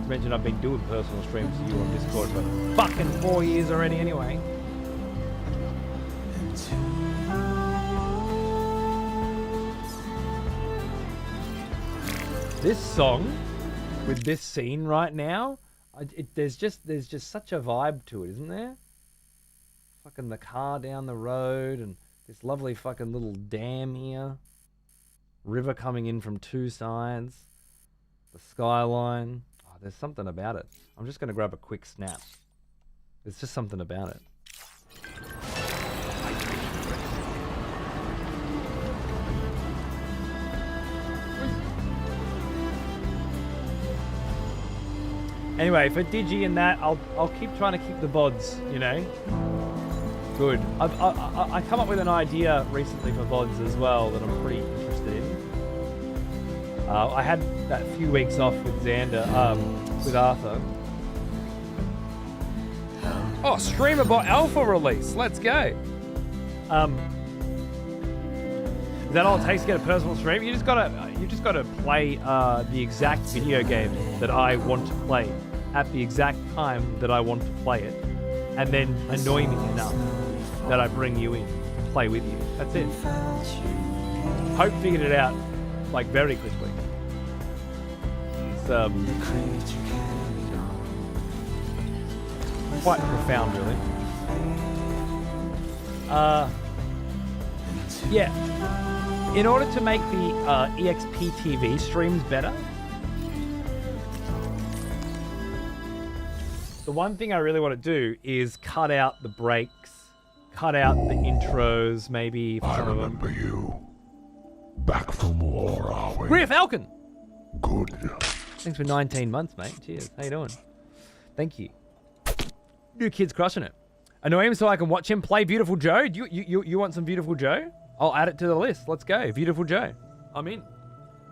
To mention I've been doing personal streams to you on Discord for fucking 4 years already anyway. This song, with this scene right now, there's just such a vibe to it, isn't there? Fucking the car down the road and this lovely fucking little dam here. River coming in from 2 sides. The skyline. Oh, there's something about it. I'm just going to grab a quick snap. There's just something about it. Anyway, for Digi and that, I'll keep trying to keep the VODs, you know? Good. I come up with an idea recently for VODs as well that I'm pretty interested in. I had that few weeks off with Xander, with Arthur. Oh, Streamerbot Alpha release. Let's go. Is that all it takes to get a personal stream? You just gotta play the exact video game that I want to play at the exact time that I want to play it, and then annoy me enough that I bring you in to play with you. That's it. Hope figured it out like very quickly. It's quite profound, really. Yeah. In order to make the EXP TV streams better, the one thing I really want to do is cut out the breaks, cut out the intros, maybe. I remember you. Back from war, are we? Rear Falcon! Good. Thanks for 19 months, mate. Cheers. How you doing? Thank you. New kid's crushing it. Annoy him so I can watch him play Beautiful Joe? You want some Beautiful Joe? I'll add it to the list. Let's go. Beautiful Joe. I'm in.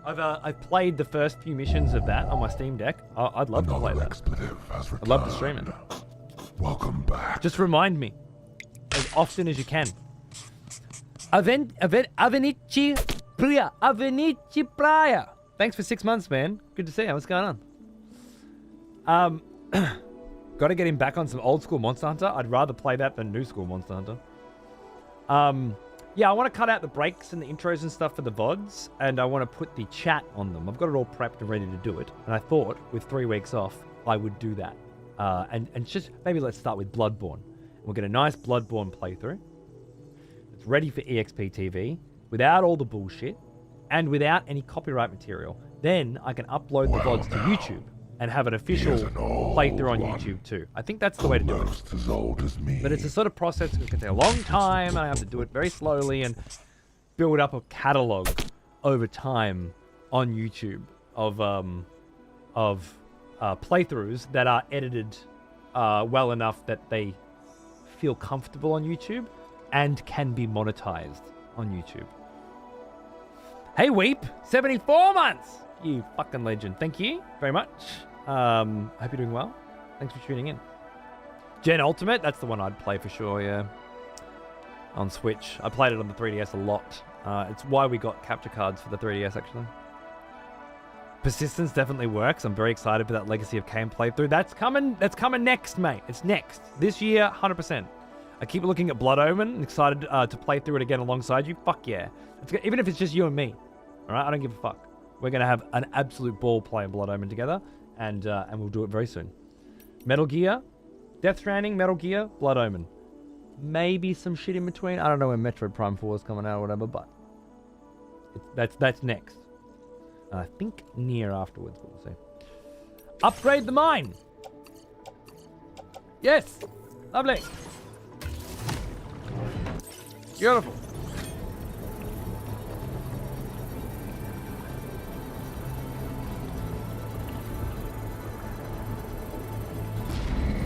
I've played the first few missions of that on my Steam Deck. I'd love to play that. I'd love to stream it. Welcome back. Just remind me as often as you can. Avenici Playa. Thanks for 6 months, man. Good to see you. What's going on? Got to get him back on some old school Monster Hunter. I'd rather play that than new school Monster Hunter. Yeah, I want to cut out the breaks and the intros and stuff for the VODs, and I want to put the chat on them. I've got it all prepped and ready to do it, and I thought with 3 weeks off, I would do that. And just maybe let's start with Bloodborne. We'll get a nice Bloodborne playthrough. It's ready for EXP TV, without all the bullshit, and without any copyright material. Then I can upload the VODs to YouTube and have an official playthrough on YouTube too. I think that's the way to do it. As old as me. But it's a sort of process that can take a long time, and I have to do it very slowly and build up a catalog over time on YouTube of playthroughs that are edited well enough that they feel comfortable on YouTube and can be monetized on YouTube. Hey Weep, 74 months! You fucking legend. Thank you very much. Hope you're doing well. Thanks for tuning in. Gen Ultimate, that's the one I'd play for sure, yeah. On Switch. I played it on the 3DS a lot. It's why we got capture cards for the 3DS, actually. Persistence definitely works. I'm very excited for that Legacy of Kain playthrough. That's coming next, mate. It's next. This year, 100%. I keep looking at Blood Omen and excited to play through it again alongside you. Fuck yeah. Even if it's just you and me. Alright, I don't give a fuck. We're going to have an absolute ball playing Blood Omen together, and we'll do it very soon. Metal Gear, Death Stranding, Metal Gear, Blood Omen. Maybe some shit in between. I don't know when Metroid Prime 4 is coming out or whatever, but that's next. And I think near afterwards, but we'll see. Upgrade the mine! Yes! Lovely! Beautiful.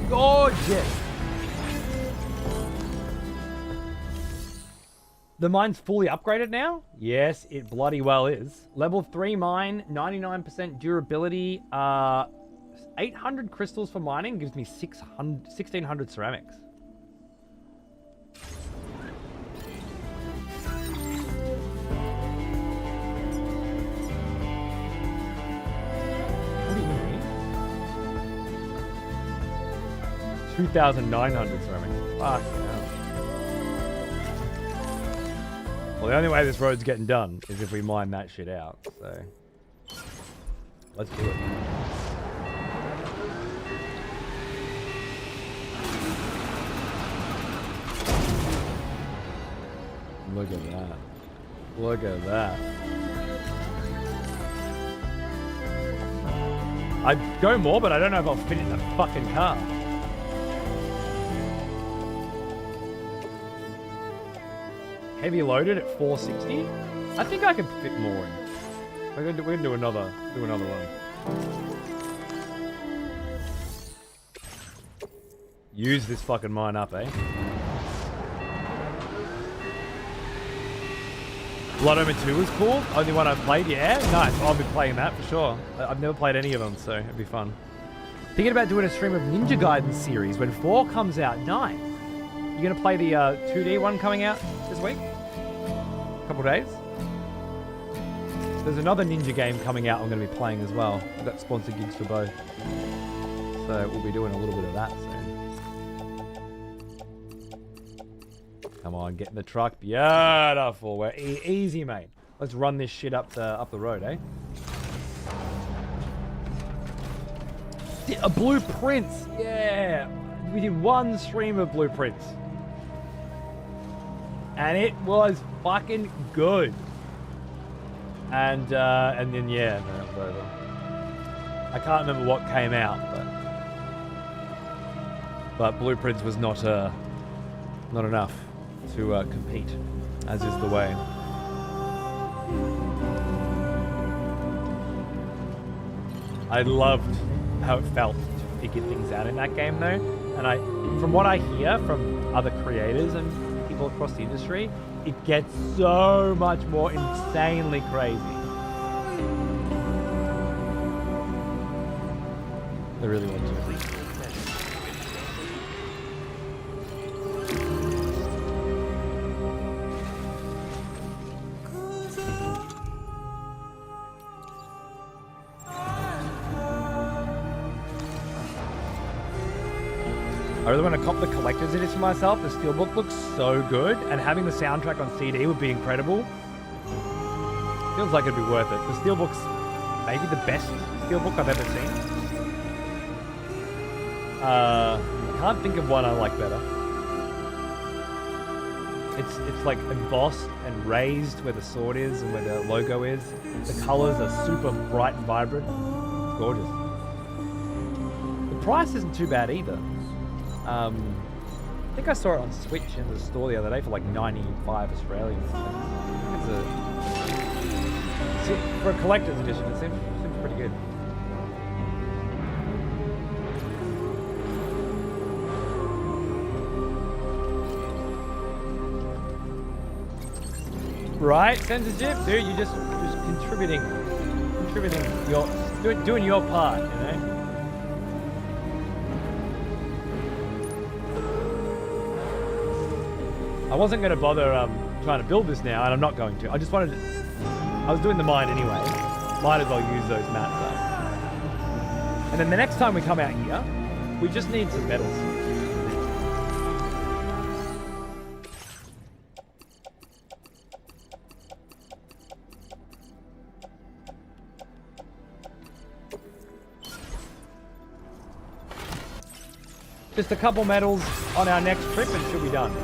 Gorgeous. The mine's fully upgraded now? Yes, it bloody well is. Level 3 mine, 99% durability, 800 crystals for mining gives me 1600 ceramics. What do you mean? 2,900 ceramics. Fuck hell. Well, the only way this road's getting done is if we mine that shit out, so... Let's do it. Look at that. Look at that. I'd go more, but I don't know if I'll fit it in the fucking car. Heavy loaded at 460. I think I can fit more in. We're gonna do another one. Use this fucking mine up, eh? Blood Omen 2 was cool. Only one I've played, yeah. Nice. I'll be playing that for sure. I've never played any of them, so it'd be fun. Thinking about doing a stream of Ninja Gaiden series when 4 comes out. Nice. You gonna play the 2D one coming out this week? Couple days? There's another ninja game coming out I'm gonna be playing as well. I've got sponsored gigs for both. So we'll be doing a little bit of that soon. Come on, get in the truck. Beautiful. We're easy, mate. Let's run this shit up the road, eh? Blueprints. Yeah. We did one stream of Blueprints. And it was fucking good. And then yeah, no, it was over. I can't remember what came out, but Blueprints was not enough to compete, as is the way. I loved how it felt to figure things out in that game, though, and from what I hear from other creators and people across the industry, it gets so much more insanely crazy. They really want to. I really want to cop the collector's edition myself. The Steelbook looks so good, and having the soundtrack on CD would be incredible. Feels like it'd be worth it. The Steelbook's maybe the best Steelbook I've ever seen. I can't think of one I like better. It's like embossed and raised where the sword is and where the logo is. The colors are super bright and vibrant. It's gorgeous. The price isn't too bad either. I think I saw it on Switch in the store the other day for like 95 Australian. For a collector's edition, it seems pretty good. Right, censorship, dude. You just contributing doing your part, you know. I wasn't going to bother trying to build this now, and I'm not going to. I just wanted to... I was doing the mine anyway. Might as well use those mats up. And then the next time we come out here, we just need some metals. Just a couple metals on our next trip and she'll be done.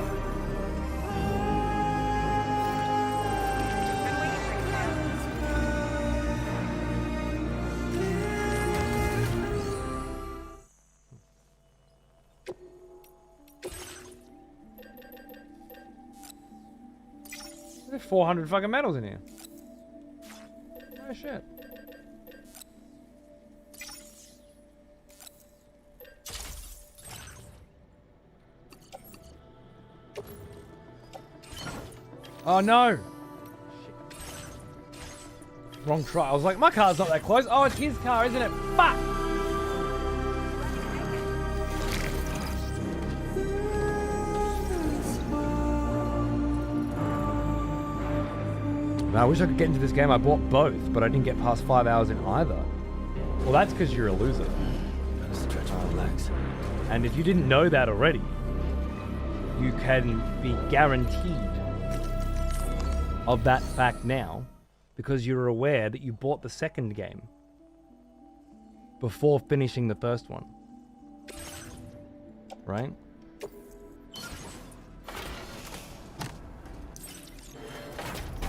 There's 400 fucking metals in here. Oh shit. Oh no! Shit. Wrong try. I was like, my car's not that close. Oh, it's his car, isn't it? Fuck! I wish I could get into this game. I bought both, but I didn't get past 5 hours in either. Well, that's because you're a loser. Stretch and relax. And if you didn't know that already, you can be guaranteed of that fact now because you're aware that you bought the second game before finishing the first one. Right?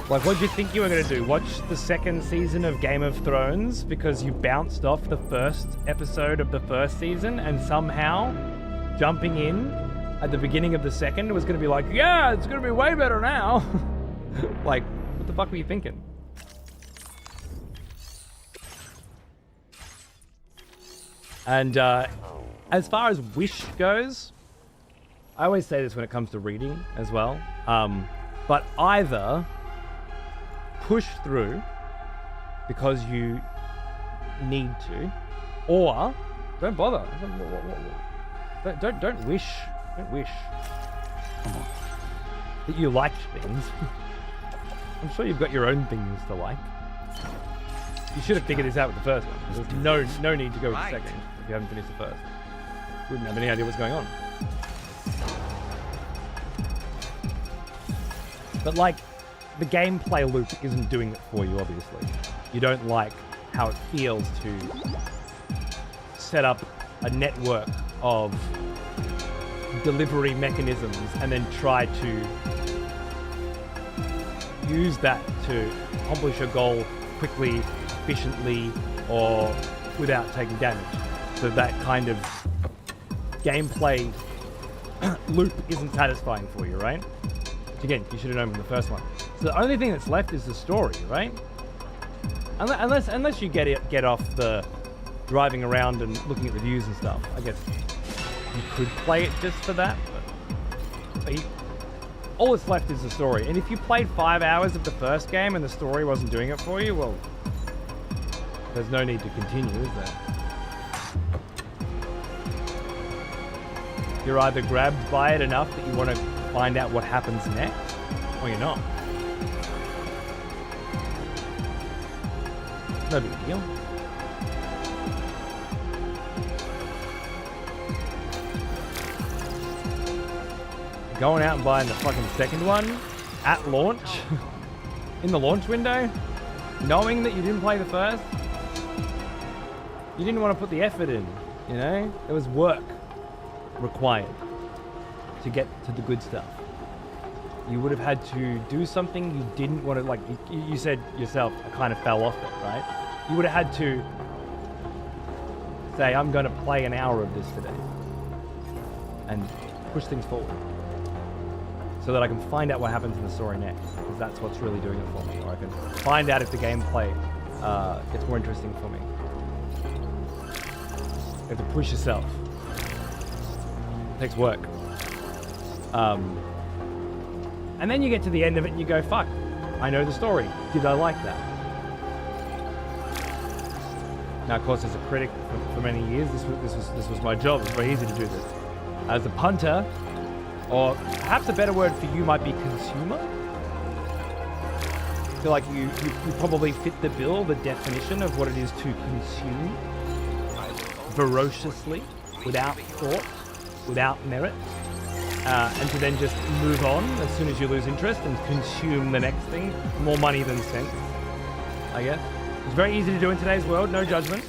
Like, what did you think you were going to do? Watch the second season of Game of Thrones because you bounced off the first episode of the first season and somehow jumping in at the beginning of the second was going to be like, yeah, it's going to be way better now. Like, what the fuck were you thinking? And as far as Wish goes, I always say this when it comes to reading as well. But either push through because you need to, or don't bother. Don't wish. Don't wish. Come on. That you liked things. I'm sure you've got your own things to like. You should have figured this out with the first one. There's no need to go with the second if you haven't finished the first. You wouldn't have any idea what's going on. But like, the gameplay loop isn't doing it for you, obviously. You don't like how it feels to set up a network of delivery mechanisms and then try to use that to accomplish a goal quickly, efficiently, or without taking damage. So that kind of gameplay loop isn't satisfying for you, right? Which again, you should have known from the first one. So the only thing that's left is the story, right? Unless you get off the driving around and looking at the views and stuff. I guess you could play it just for that, but all that's left is the story. And if you played 5 hours of the first game and the story wasn't doing it for you, well, there's no need to continue, is there? You're either grabbed by it enough that you want to find out what happens next, or you're not. No big deal. Going out and buying the fucking second one at launch, in the launch window, knowing that you didn't play the first. You didn't want to put the effort in, you know? There was work required to get to the good stuff. You would have had to do something you didn't want to, like you said yourself, I kind of fell off it, right? You would have had to say, I'm going to play an hour of this today and push things forward so that I can find out what happens in the story next, because that's what's really doing it for me. Or I can find out if the gameplay gets more interesting for me. You have to push yourself. It takes work. And then you get to the end of it and you go, fuck, I know the story. Did I like that? Now, of course, as a critic for many years, this was my job. It's very easy to do this. As a punter, or perhaps a better word for you might be consumer. I feel like you probably fit the bill, the definition of what it is to consume ferociously, without thought, without merit, and to then just move on as soon as you lose interest and consume the next thing. More money than sense, I guess. It's very easy to do in today's world, no judgment.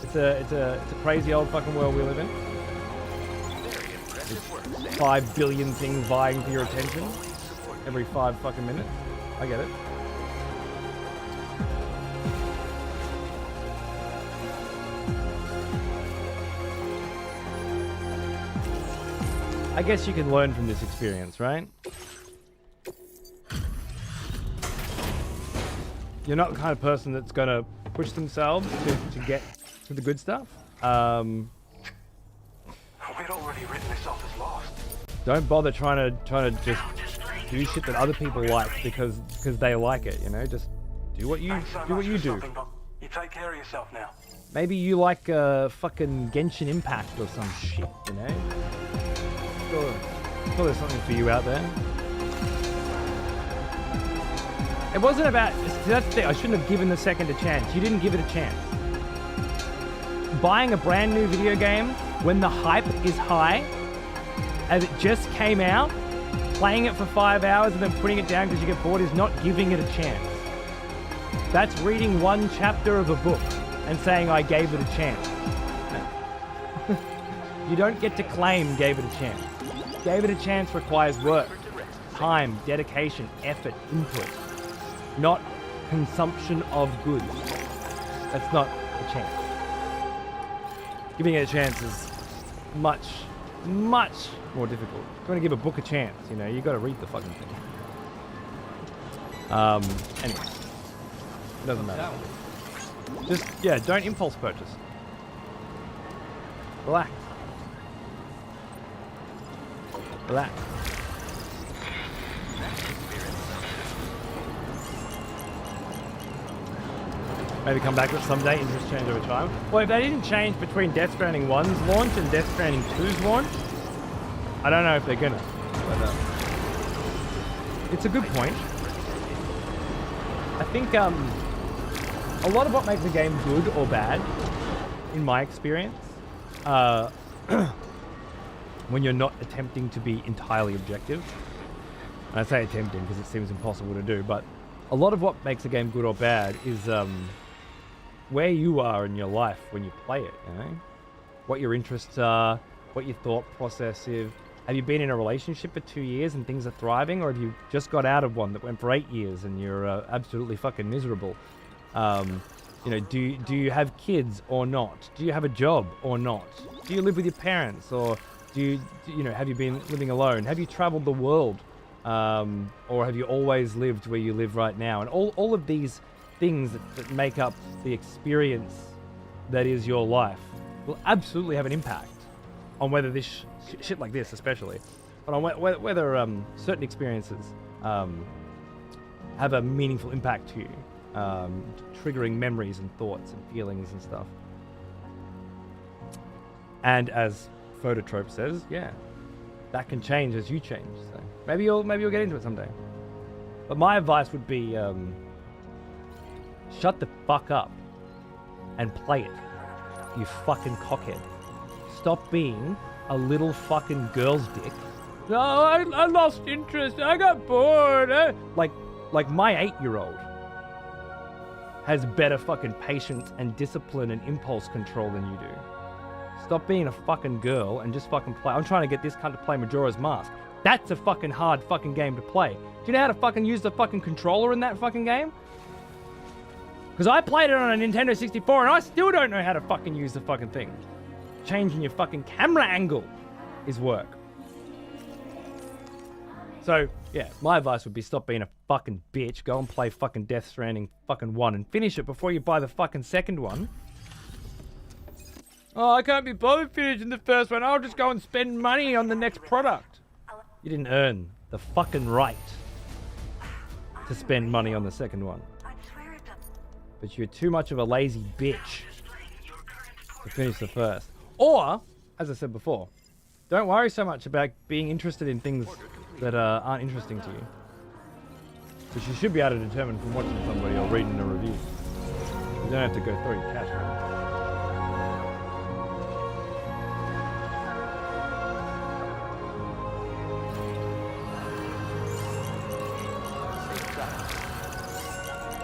It's a crazy old fucking world we live in. 5 billion things vying for your attention every 5 fucking minutes. I get it. I guess you can learn from this experience, right? You're not the kind of person that's gonna push themselves to get to the good stuff. We'd already written this off as lost. Don't bother trying to just do shit that other people like because they like it, you know? Just do what you do. You take care of yourself now. Maybe you like fucking Genshin Impact or some shit, you know? Sure there's something for you out there. It wasn't about... That's the thing, I shouldn't have given the second a chance. You didn't give it a chance. Buying a brand new video game when the hype is high, as it just came out, playing it for 5 hours and then putting it down because you get bored is not giving it a chance. That's reading one chapter of a book and saying, I gave it a chance. You don't get to claim gave it a chance. Gave it a chance requires work, time, dedication, effort, input, not consumption of goods. That's not a chance. Giving it a chance is much, much more difficult. If you want to give a book a chance, you know, you got to read the fucking thing. Anyway, it doesn't matter. Just, yeah, don't impulse purchase. Relax. Relax. Maybe come back to it someday and just change over time. Well, if they didn't change between Death Stranding 1's launch and Death Stranding 2's launch, I don't know if they're gonna. But, it's a good point. I think a lot of what makes a game good or bad, in my experience, when you're not attempting to be entirely objective, and I say attempting because it seems impossible to do, but a lot of what makes a game good or bad is where you are in your life when you play it, you know? What your interests are, what your thought process is. Have you been in a relationship for 2 years and things are thriving, or have you just got out of one that went for 8 years and you're absolutely fucking miserable? You know, do you have kids or not? Do you have a job or not? Do you live with your parents, or you know, have you been living alone? Have you traveled the world? Or have you always lived where you live right now? And all of these things that make up the experience that is your life will absolutely have an impact on whether this shit like this especially, but on whether certain experiences have a meaningful impact to you, triggering memories and thoughts and feelings and stuff. And as Phototrope says, yeah, that can change as you change. So maybe you'll get into it someday. But my advice would be shut the fuck up and play it, you fucking cockhead. Stop being a little fucking girl's dick. No, I lost interest. I got bored. Like my 8-year-old has better fucking patience and discipline and impulse control than you do. Stop being a fucking girl and just fucking play. I'm trying to get this cunt to play Majora's Mask. That's a fucking hard fucking game to play. Do you know how to fucking use the fucking controller in that fucking game? Because I played it on a Nintendo 64 and I still don't know how to fucking use the fucking thing. Changing your fucking camera angle is work. So, yeah, my advice would be stop being a fucking bitch. Go and play fucking Death Stranding fucking 1 and finish it before you buy the fucking second one. Oh, I can't be bothered finishing the first one. I'll just go and spend money on the next product. You didn't earn the fucking right to spend money on the second one. But you're too much of a lazy bitch to finish the first. Or, as I said before, don't worry so much about being interested in things that aren't interesting to you. Which you should be able to determine from watching somebody or reading a review. You don't have to go through your cash, right?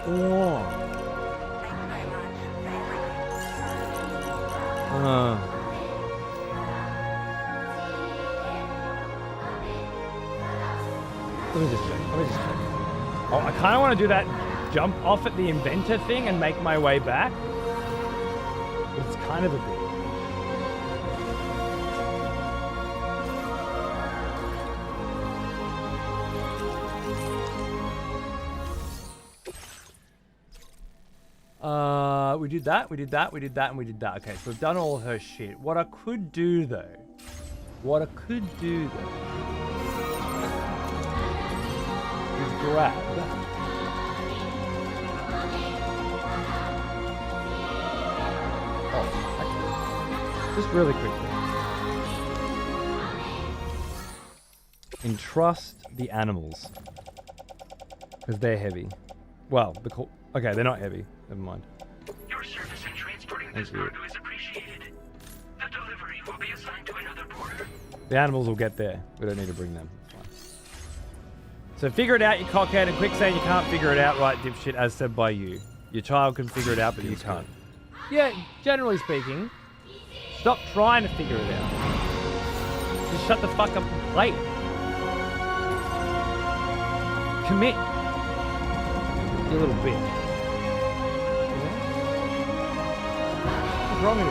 Oh. Let me just check. Oh, I kind of want to do that jump off at the inventor thing and make my way back. But it's kind of a bit. We did that, and we did that. Okay, so we've done all her shit. What I could do, though, is grab. Oh, actually, just really quickly. Entrust the animals. Because they're heavy. Well, okay, they're not heavy. Never mind. Your service in transporting this cargo is appreciated. The delivery will be assigned to another porter. The animals will get there. We don't need to bring them. It's fine. So figure it out, you cockhead, and quick saying you can't figure it out, right, dipshit, as said by you. Your child can figure it out, but you can't. Yeah, generally speaking, stop trying to figure it out. Just shut the fuck up and play. Commit. You little bitch. What's wrong with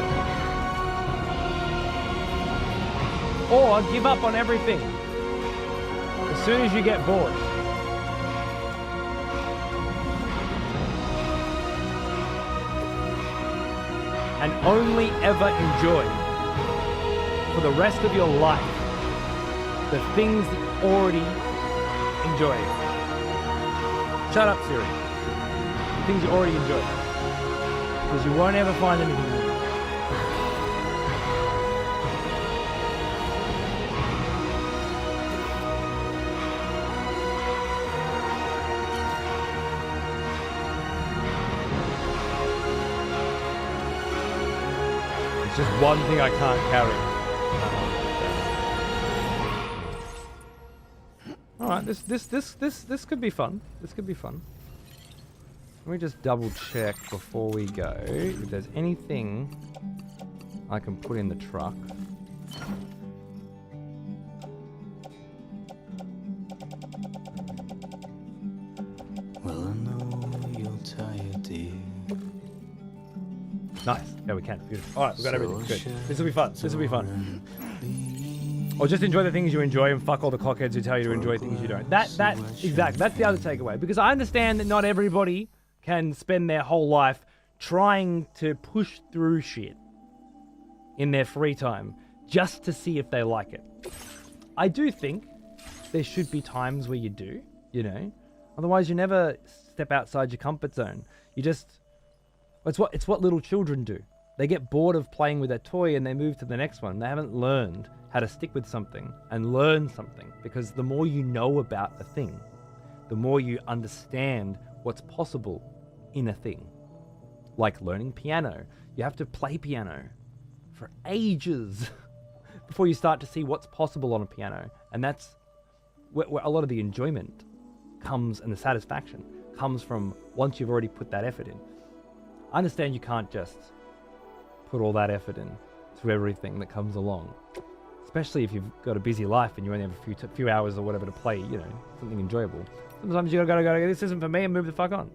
you? Or give up on everything as soon as you get bored. And only ever enjoy for the rest of your life the things that you already enjoy. Shut up, Siri. The things you already enjoy. Because you won't ever find anything new. It's just one thing I can't carry. All right, this could be fun. This could be fun. Let me just double check before we go if there's anything I can put in the truck. Well, I know you're tired, dear. Nice. Yeah, we can. Beautiful. All right, we got everything. Good. This will be fun. This will be fun. Or just enjoy the things you enjoy and fuck all the cockheads who tell you to enjoy things you don't. Exactly. That's the other takeaway. Because I understand that not everybody can spend their whole life trying to push through shit in their free time just to see if they like it. I do think there should be times where you do, you know. Otherwise, you never step outside your comfort zone. You just... It's what little children do. They get bored of playing with their toy and they move to the next one. They haven't learned how to stick with something and learn something, because the more you know about a thing, the more you understand what's possible in a thing. Like learning piano. You have to play piano for ages before you start to see what's possible on a piano. And that's where a lot of the enjoyment comes, and the satisfaction comes from once you've already put that effort in. I understand you can't just put all that effort in to everything that comes along, especially if you've got a busy life and you only have a few hours or whatever to play, you know, something enjoyable. Sometimes you gotta go, this isn't for me, and move the fuck on.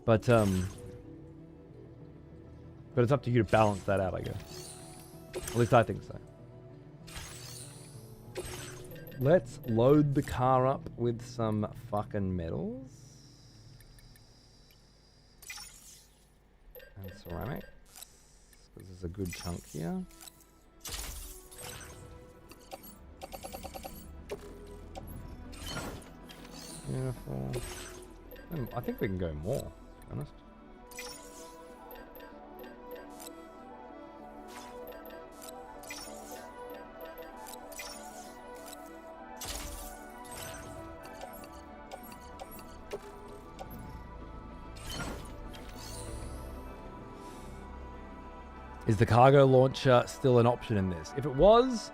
But it's up to you to balance that out, I guess. At least I think so. Let's load the car up with some fucking metals. And ceramics. This is a good chunk here. Beautiful. I think we can go more, to be honest. Is the cargo launcher still an option in this? If it was,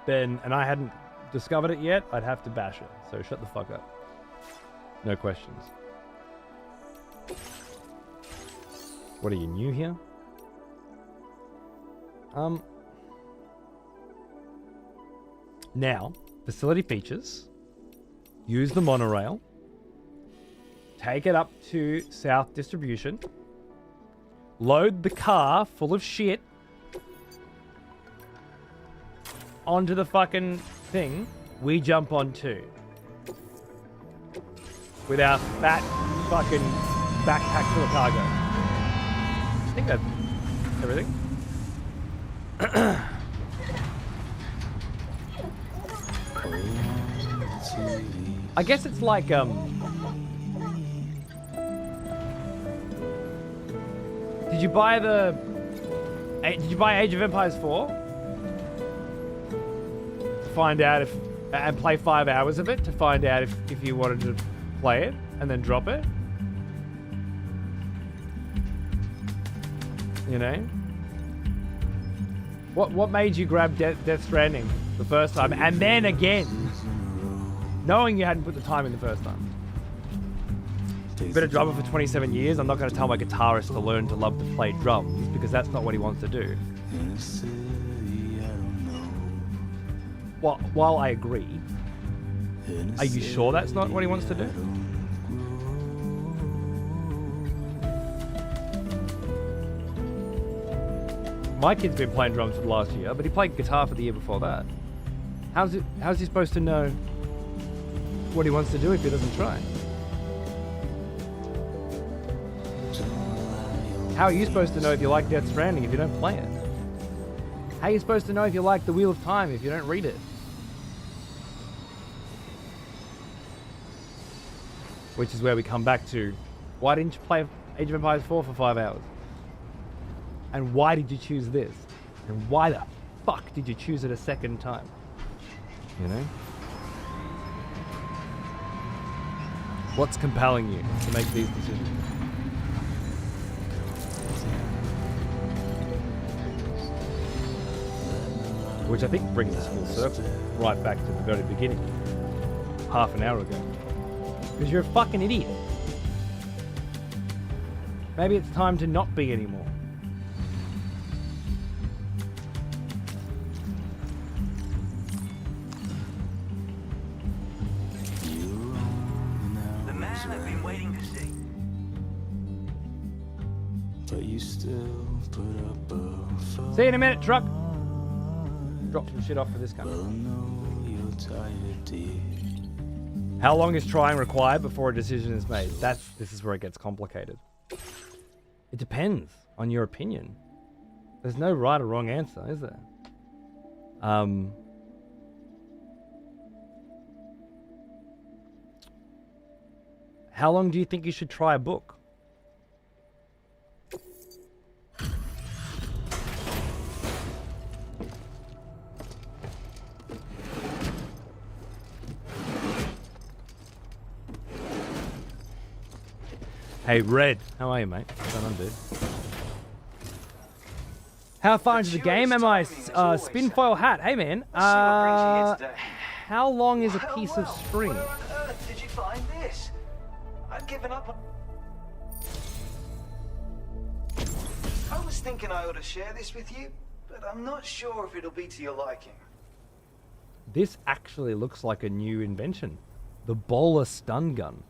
then, and I hadn't discovered it yet, I'd have to bash it. So shut the fuck up. No questions. What, are you new here? Now, facility features. Use the monorail. Take it up to South Distribution. Load the car full of shit onto the fucking thing. We jump on too. With our fat fucking backpack full of cargo. I think that's everything. I guess it's like Did you buy Age of Empires 4? To find out if, and play 5 hours of it to find out if you wanted to play it and then drop it? You know? What made you grab Death Stranding the first time and then again? Knowing you hadn't put the time in the first time. Been a drummer for 27 years. I'm not going to tell my guitarist to learn to love to play drums because that's not what he wants to do. While I agree, are you sure that's not what he wants to do? My kid's been playing drums for the last year, but he played guitar for the year before that. How's he supposed to know what he wants to do if he doesn't try? How are you supposed to know if you like Death Stranding if you don't play it? How are you supposed to know if you like The Wheel of Time if you don't read it? Which is where we come back to, why didn't you play Age of Empires 4 for 5 hours? And why did you choose this? And why the fuck did you choose it a second time? You know? What's compelling you to make these decisions? Which I think brings us full circle, right back to the very beginning, half an hour ago. Because you're a fucking idiot. Maybe it's time to not be anymore. The man I've been waiting to see. But you still put up a fight. See you in a minute, truck. Drop some shit off for this guy. Well, I know you're tired, dear. How long is trying required before a decision is made? This is where it gets complicated. It depends on your opinion. There's no right or wrong answer, is there? How long do you think you should try a book? Hey, Red. How are you, mate? What's going on, dude? How far into the game am I? Spinfoil hat. Hey, man. How long is a piece of string? Where on earth did you find this? I've given up on... I was thinking I ought to share this with you, but I'm not sure if it'll be to your liking. This actually looks like a new invention. The bowler stun gun.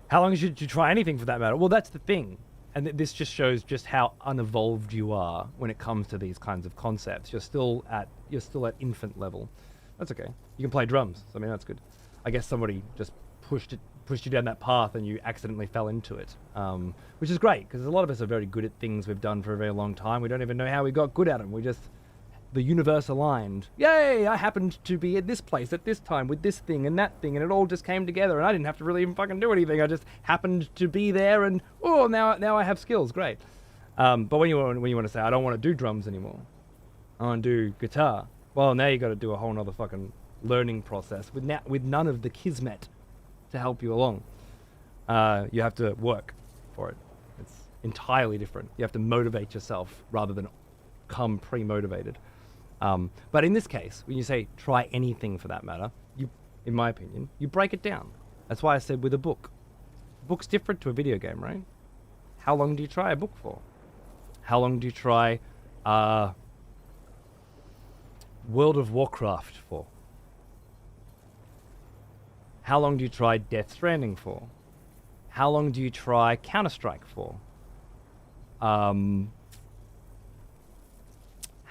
How long should you try anything for that matter? Well, that's the thing. And this just shows just how unevolved you are when it comes to these kinds of concepts. You're still at infant level. That's okay. You can play drums. So, I mean, that's good. I guess somebody just pushed you down that path and you accidentally fell into it. Which is great, because a lot of us are very good at things we've done for a very long time. We don't even know how we got good at them. The universe aligned. Yay! I happened to be at this place at this time with this thing and that thing, and it all just came together, and I didn't have to really even fucking do anything. I just happened to be there, and oh, now I have skills. Great. But when you want to say, I don't want to do drums anymore, I want to do guitar. Well, now you got to do a whole nother fucking learning process with none of the kismet to help you along. You have to work for it. It's entirely different. You have to motivate yourself rather than come pre-motivated. But in this case, when you say try anything for that matter, in my opinion, you break it down. That's why I said with a book. A book's different to a video game, right? How long do you try a book for? How long do you try World of Warcraft for? How long do you try Death Stranding for? How long do you try Counter-Strike for?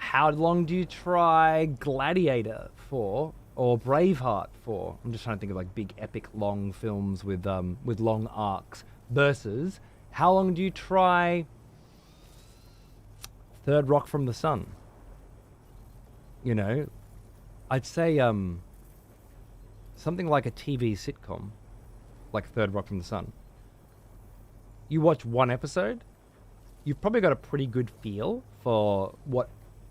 How long do you try Gladiator for, or Braveheart for? I'm just trying to think of like big epic long films with long arcs. Versus, how long do you try Third Rock from the Sun? You know, I'd say something like a TV sitcom, like Third Rock from the Sun. You watch one episode, you've probably got a pretty good feel for what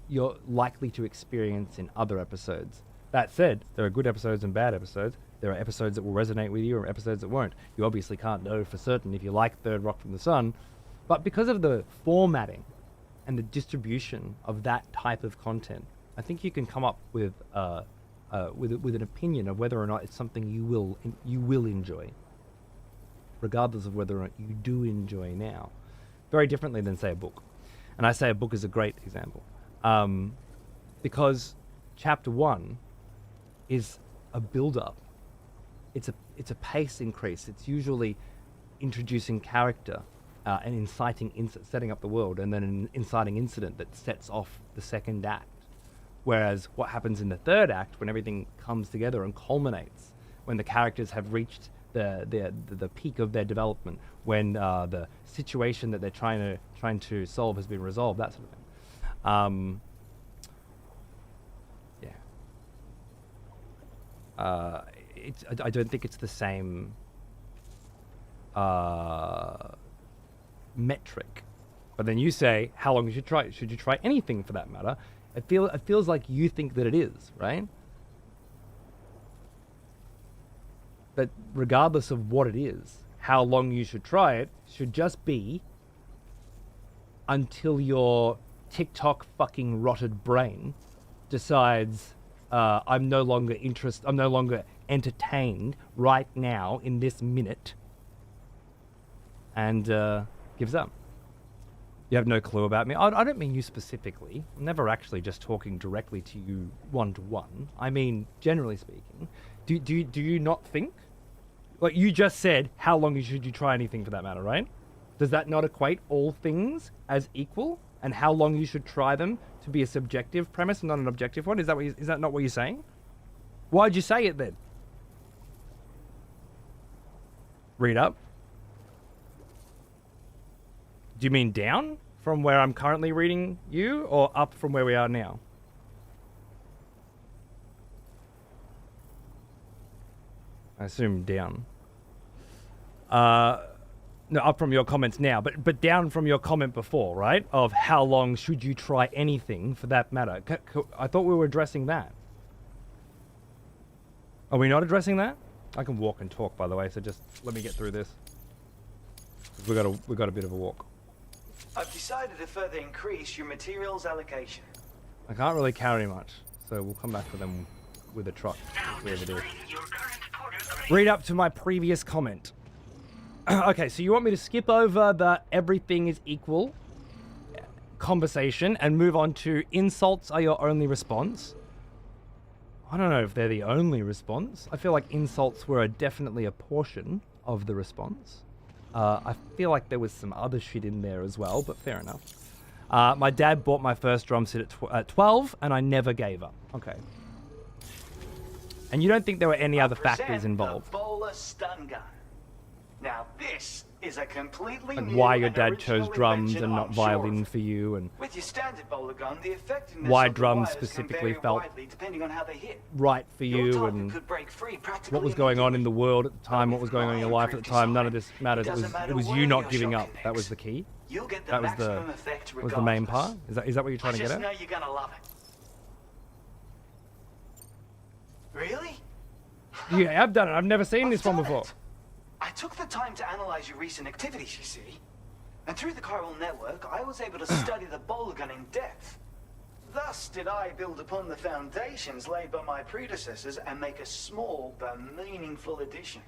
you're likely to experience in other episodes. That said, there are good episodes and bad episodes. There are episodes that will resonate with you or episodes that won't. You obviously can't know for certain if you like Third Rock from the Sun, but because of the formatting and the distribution of that type of content, I think you can come up with an opinion of whether or not it's something you will enjoy, regardless of whether or not you do enjoy now. Very differently than, say, a book. And I say a book is a great example. Because chapter 1 is a build-up. It's a pace increase. It's usually introducing character and setting up the world, and then an inciting incident that sets off the second act. Whereas what happens in the third act, when everything comes together and culminates, when the characters have reached the peak of their development, when the situation that they're trying to solve has been resolved, that sort of thing. Yeah. I don't think it's the same metric. But then you say, how long should you try anything for that matter? It feels like you think that it is, right? But regardless of what it is, how long you should try it should just be until your TikTok fucking rotted brain decides I'm no longer entertained right now in this minute and gives up. You have no clue about me. I don't mean you specifically. I'm never actually just talking directly to you one-to-one. I mean, generally speaking. Do you not think? Like, you just said, how long should you try anything for that matter, right? Does that not equate all things as equal? And how long you should try them to be a subjective premise and not an objective one? Is that not what you're saying? Why'd you say it then? Read up. Do you mean down from where I'm currently reading you, or up from where we are now? I assume down. No, up from your comments now, but down from your comment before, right? Of how long should you try anything for that matter? I thought we were addressing that. Are we not addressing that? I can walk and talk, by the way, so just let me get through this. We got a bit of a walk. I've decided to further increase your materials allocation. I can't really carry much, so we'll come back to them with a truck, wherever it is. Read up to my previous comment. Okay, so you want me to skip over the everything is equal conversation and move on to insults are your only response? I don't know if they're the only response. I feel like insults were definitely a portion of the response. I feel like there was some other shit in there as well, but fair enough. My dad bought my first drum set at 12, and I never gave up. Okay. And you don't think there were any other factors involved? The bowler stun gun. Now this is a completely like new why your and dad chose original drums invention, and not I'm sure violin of. for you, and With your standard bowler gun, the effectiveness why of the drums wires specifically can vary felt widely depending on how they hit. right for Your you, target and could break free practically what was going on in the world at the time, what was going on in your life at the time. None of this mattered. It was you not giving up. That was the key. You'll get the That was maximum effect was the main regardless. part. Is that what you're trying to get I at? just know you're gonna love it. Really? Yeah, I've done it. I've never seen this one before. I took the time to analyze your recent activities, you see. And through the chiral network, I was able to study the bowler gun in depth. Thus did I build upon the foundations laid by my predecessors and make a small but meaningful addition.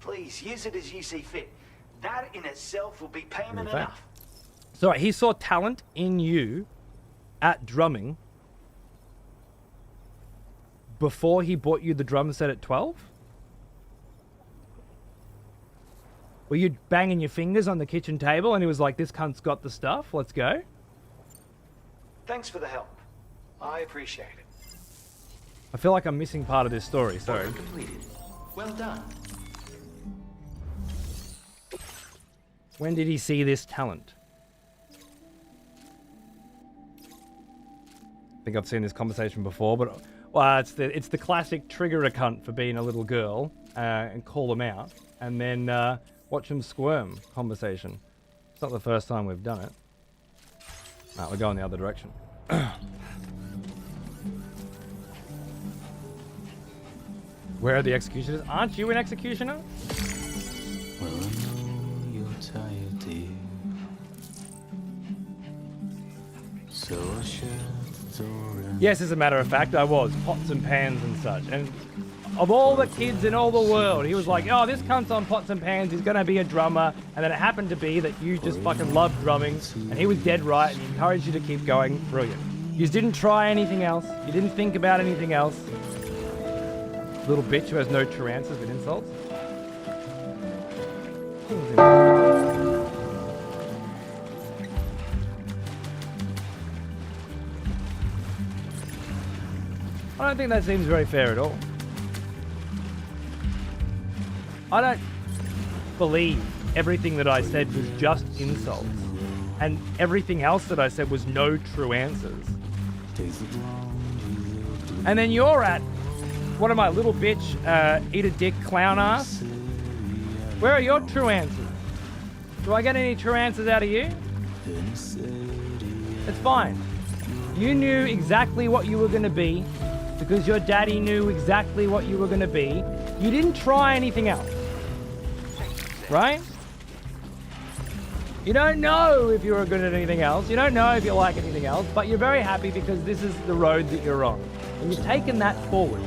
Please, use it as you see fit. That in itself will be payment enough. So he saw talent in you at drumming before he bought you the drum set at 12? Were you banging your fingers on the kitchen table and he was like, this cunt's got the stuff, let's go? Thanks for the help. I appreciate it. I feel like I'm missing part of this story, sorry. Order completed. Well done. When did he see this talent? I think I've seen this conversation before, but well, it's the classic trigger a cunt for being a little girl and call them out, and then watch them squirm conversation. It's not the first time we've done it. No, we're going the other direction. Where are the executioners? Aren't you an executioner? Well, I know you're tired, dear. So I shut the door and Yes, as a matter of fact, I was. Pots and pans and such. And of all the kids in all the world, he was like, oh, this cunt's on pots and pans, he's gonna be a drummer. And then it happened to be that you just fucking loved drumming, and he was dead right, and he encouraged you to keep going. Brilliant. You just didn't try anything else. You didn't think about anything else. Little bitch who has no true answers but insults. I don't think that seems very fair at all. I don't believe everything that I said was just insults. and everything else that I said was no true answers. And then you're at, what am I, little bitch, eat a dick, clown ass? Where are your true answers? Do I get any true answers out of you? It's fine. You knew exactly what you were going to be because your daddy knew exactly what you were going to be. You didn't try anything else. Right? You don't know if you're good at anything else. You don't know if you like anything else, but you're very happy because this is the road that you're on. And you've taken that forward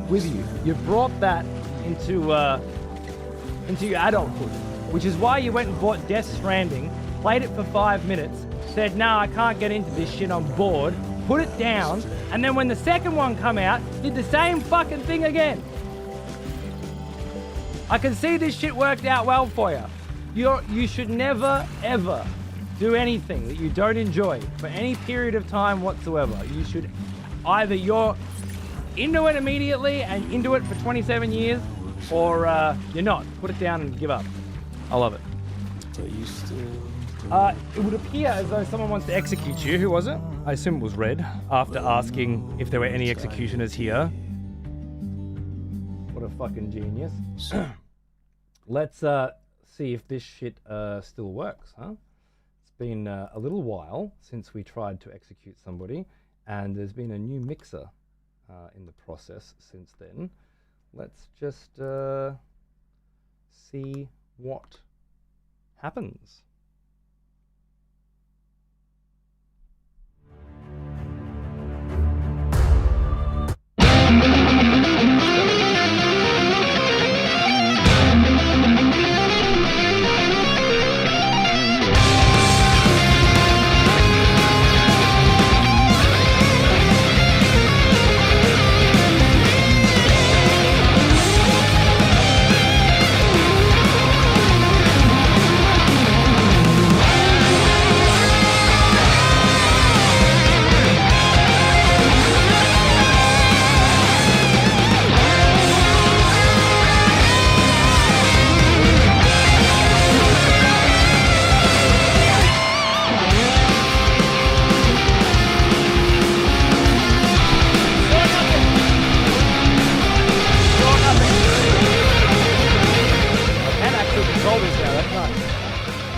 with you. You've brought that into your adulthood, which is why you went and bought Death Stranding, played it for 5 minutes, said, nah, I can't get into this shit, I'm bored, put it down, and then when the second one come out, did the same fucking thing again. I can see this shit worked out well for you. You should never, ever do anything that you don't enjoy for any period of time whatsoever. You should either you're into it immediately and into it for 27 years, or you're not. Put it down and give up. I love it. It would appear as though someone wants to execute you. Who was it? I assume it was Red, after asking if there were any executioners here. What a fucking genius. Let's see if this shit still works, huh? It's been a little while since we tried to execute somebody, and there's been a new mixer in the process since then. Let's just see what happens.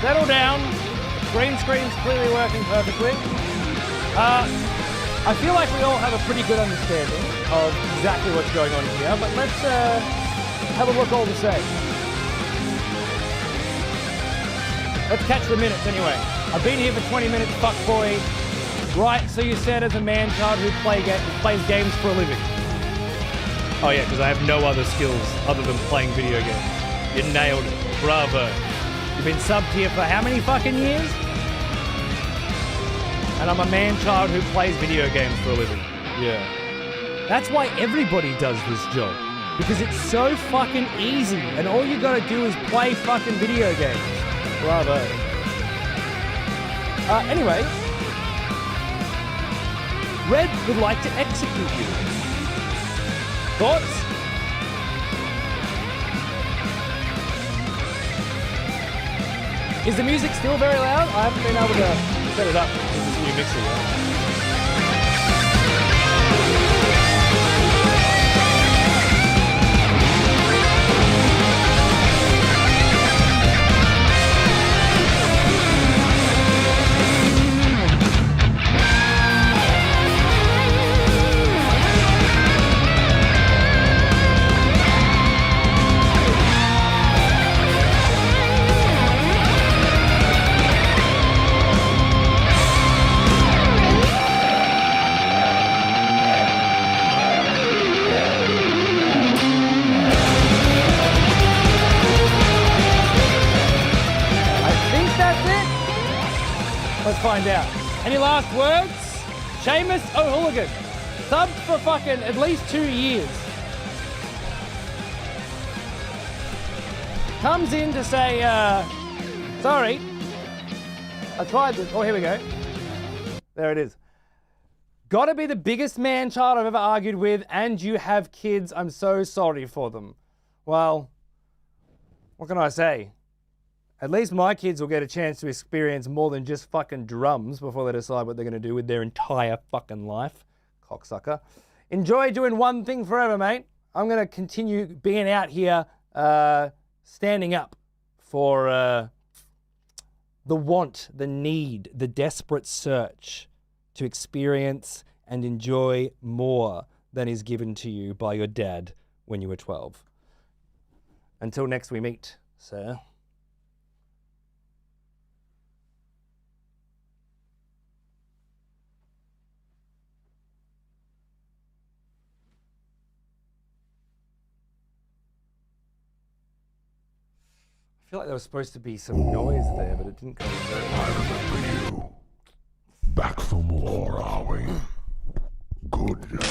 Settle down. Green screen's clearly working perfectly. I feel like we all have a pretty good understanding of exactly what's going on here, but let's have a look all the same. Let's catch the minutes anyway. I've been here for 20 minutes, fuckboy. Right, so you said as a man-child who plays games for a living. Oh yeah, because I have no other skills other than playing video games. You nailed it. Bravo. You've been subbed here for how many fucking years? And I'm a man-child who plays video games for a living. Yeah. That's why everybody does this job. Because it's so fucking easy, and all you gotta do is play fucking video games. Bravo. Anyway, Red would like to execute you. Thoughts? Is the music still very loud? I haven't been able to set it up with this new mixer yet. Let's find out. Any last words? Seamus O'Hooligan, subbed for fucking at least 2 years. Comes in to say, sorry, I tried this. Oh, here we go. There it is. Gotta be the biggest man-child I've ever argued with, and you have kids. I'm so sorry for them. Well, what can I say? At least my kids will get a chance to experience more than just fucking drums before they decide what they're going to do with their entire fucking life. Cocksucker. Enjoy doing one thing forever, mate. I'm going to continue being out here standing up for the want, the need, the desperate search to experience and enjoy more than is given to you by your dad when you were 12. Until next we meet, sir. I feel like there was supposed to be some noise there, but it didn't come through. I remember you. Back for more, are we? Good.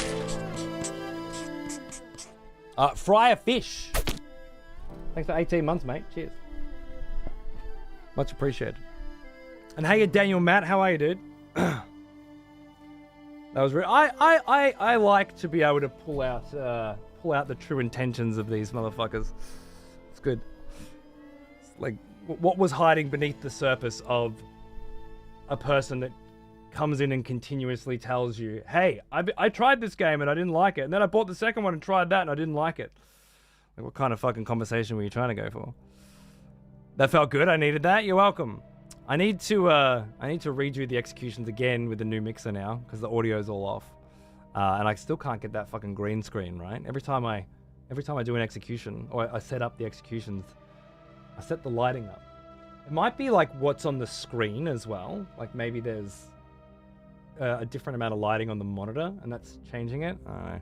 Fry a fish. Thanks for 18 months, mate. Cheers. Much appreciated. And hey, Daniel Matt, how are you, dude? That was real. I like to be able to pull out the true intentions of these motherfuckers. It's good. Like, what was hiding beneath the surface of a person that comes in and continuously tells you, hey, I tried this game and I didn't like it. And then I bought the second one and tried that and I didn't like it. Like, what kind of fucking conversation were you trying to go for? That felt good. I needed that. You're welcome. I need to redo the executions again with the new mixer now because the audio's all off. And I still can't get that fucking green screen, right? Every time I do an execution or I set up the executions, I set the lighting up. It might be like what's on the screen as well. Like maybe there's a different amount of lighting on the monitor and that's changing it. I don't know.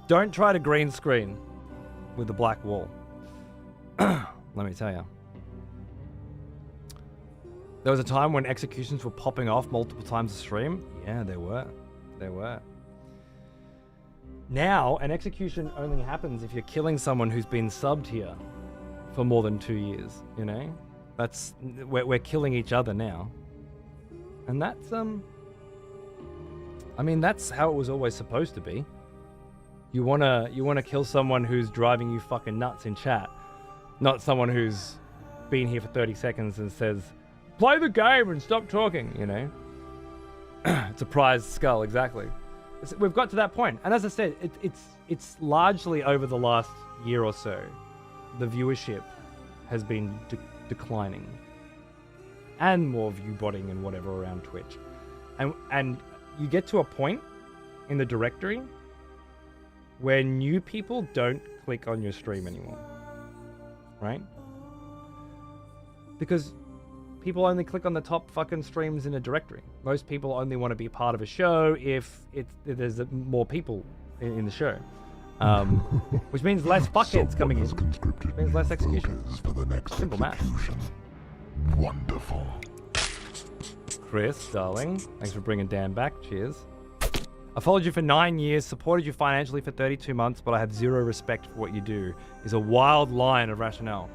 Don't try to green screen with the black wall. Let me tell you. There was a time when executions were popping off multiple times a stream. Yeah, there were. There were. Now, an execution only happens if you're killing someone who's been subbed here for more than 2 years, you know? That's we're killing each other now. And that's I mean, that's how it was always supposed to be. You wanna kill someone who's driving you fucking nuts in chat, not someone who's been here for 30 seconds and says, "Play the game and stop talking," you know? It's a prized skull, exactly. We've got to that point. And as I said, it's largely over the last year or so. The viewership has been declining. And more view botting and whatever around Twitch. And you get to a point in the directory where new people don't click on your stream anymore. Right? Because people only click on the top fucking streams in a directory. Most people only want to be part of a show if there's more people in the show. Which means less fuckheads coming in. Which means less execution. For the next simple math. Wonderful. Chris, darling, thanks for bringing Dan back. Cheers. I followed you for 9 years, supported you financially for 32 months, but I have zero respect for what you do. Is a wild line of rationale.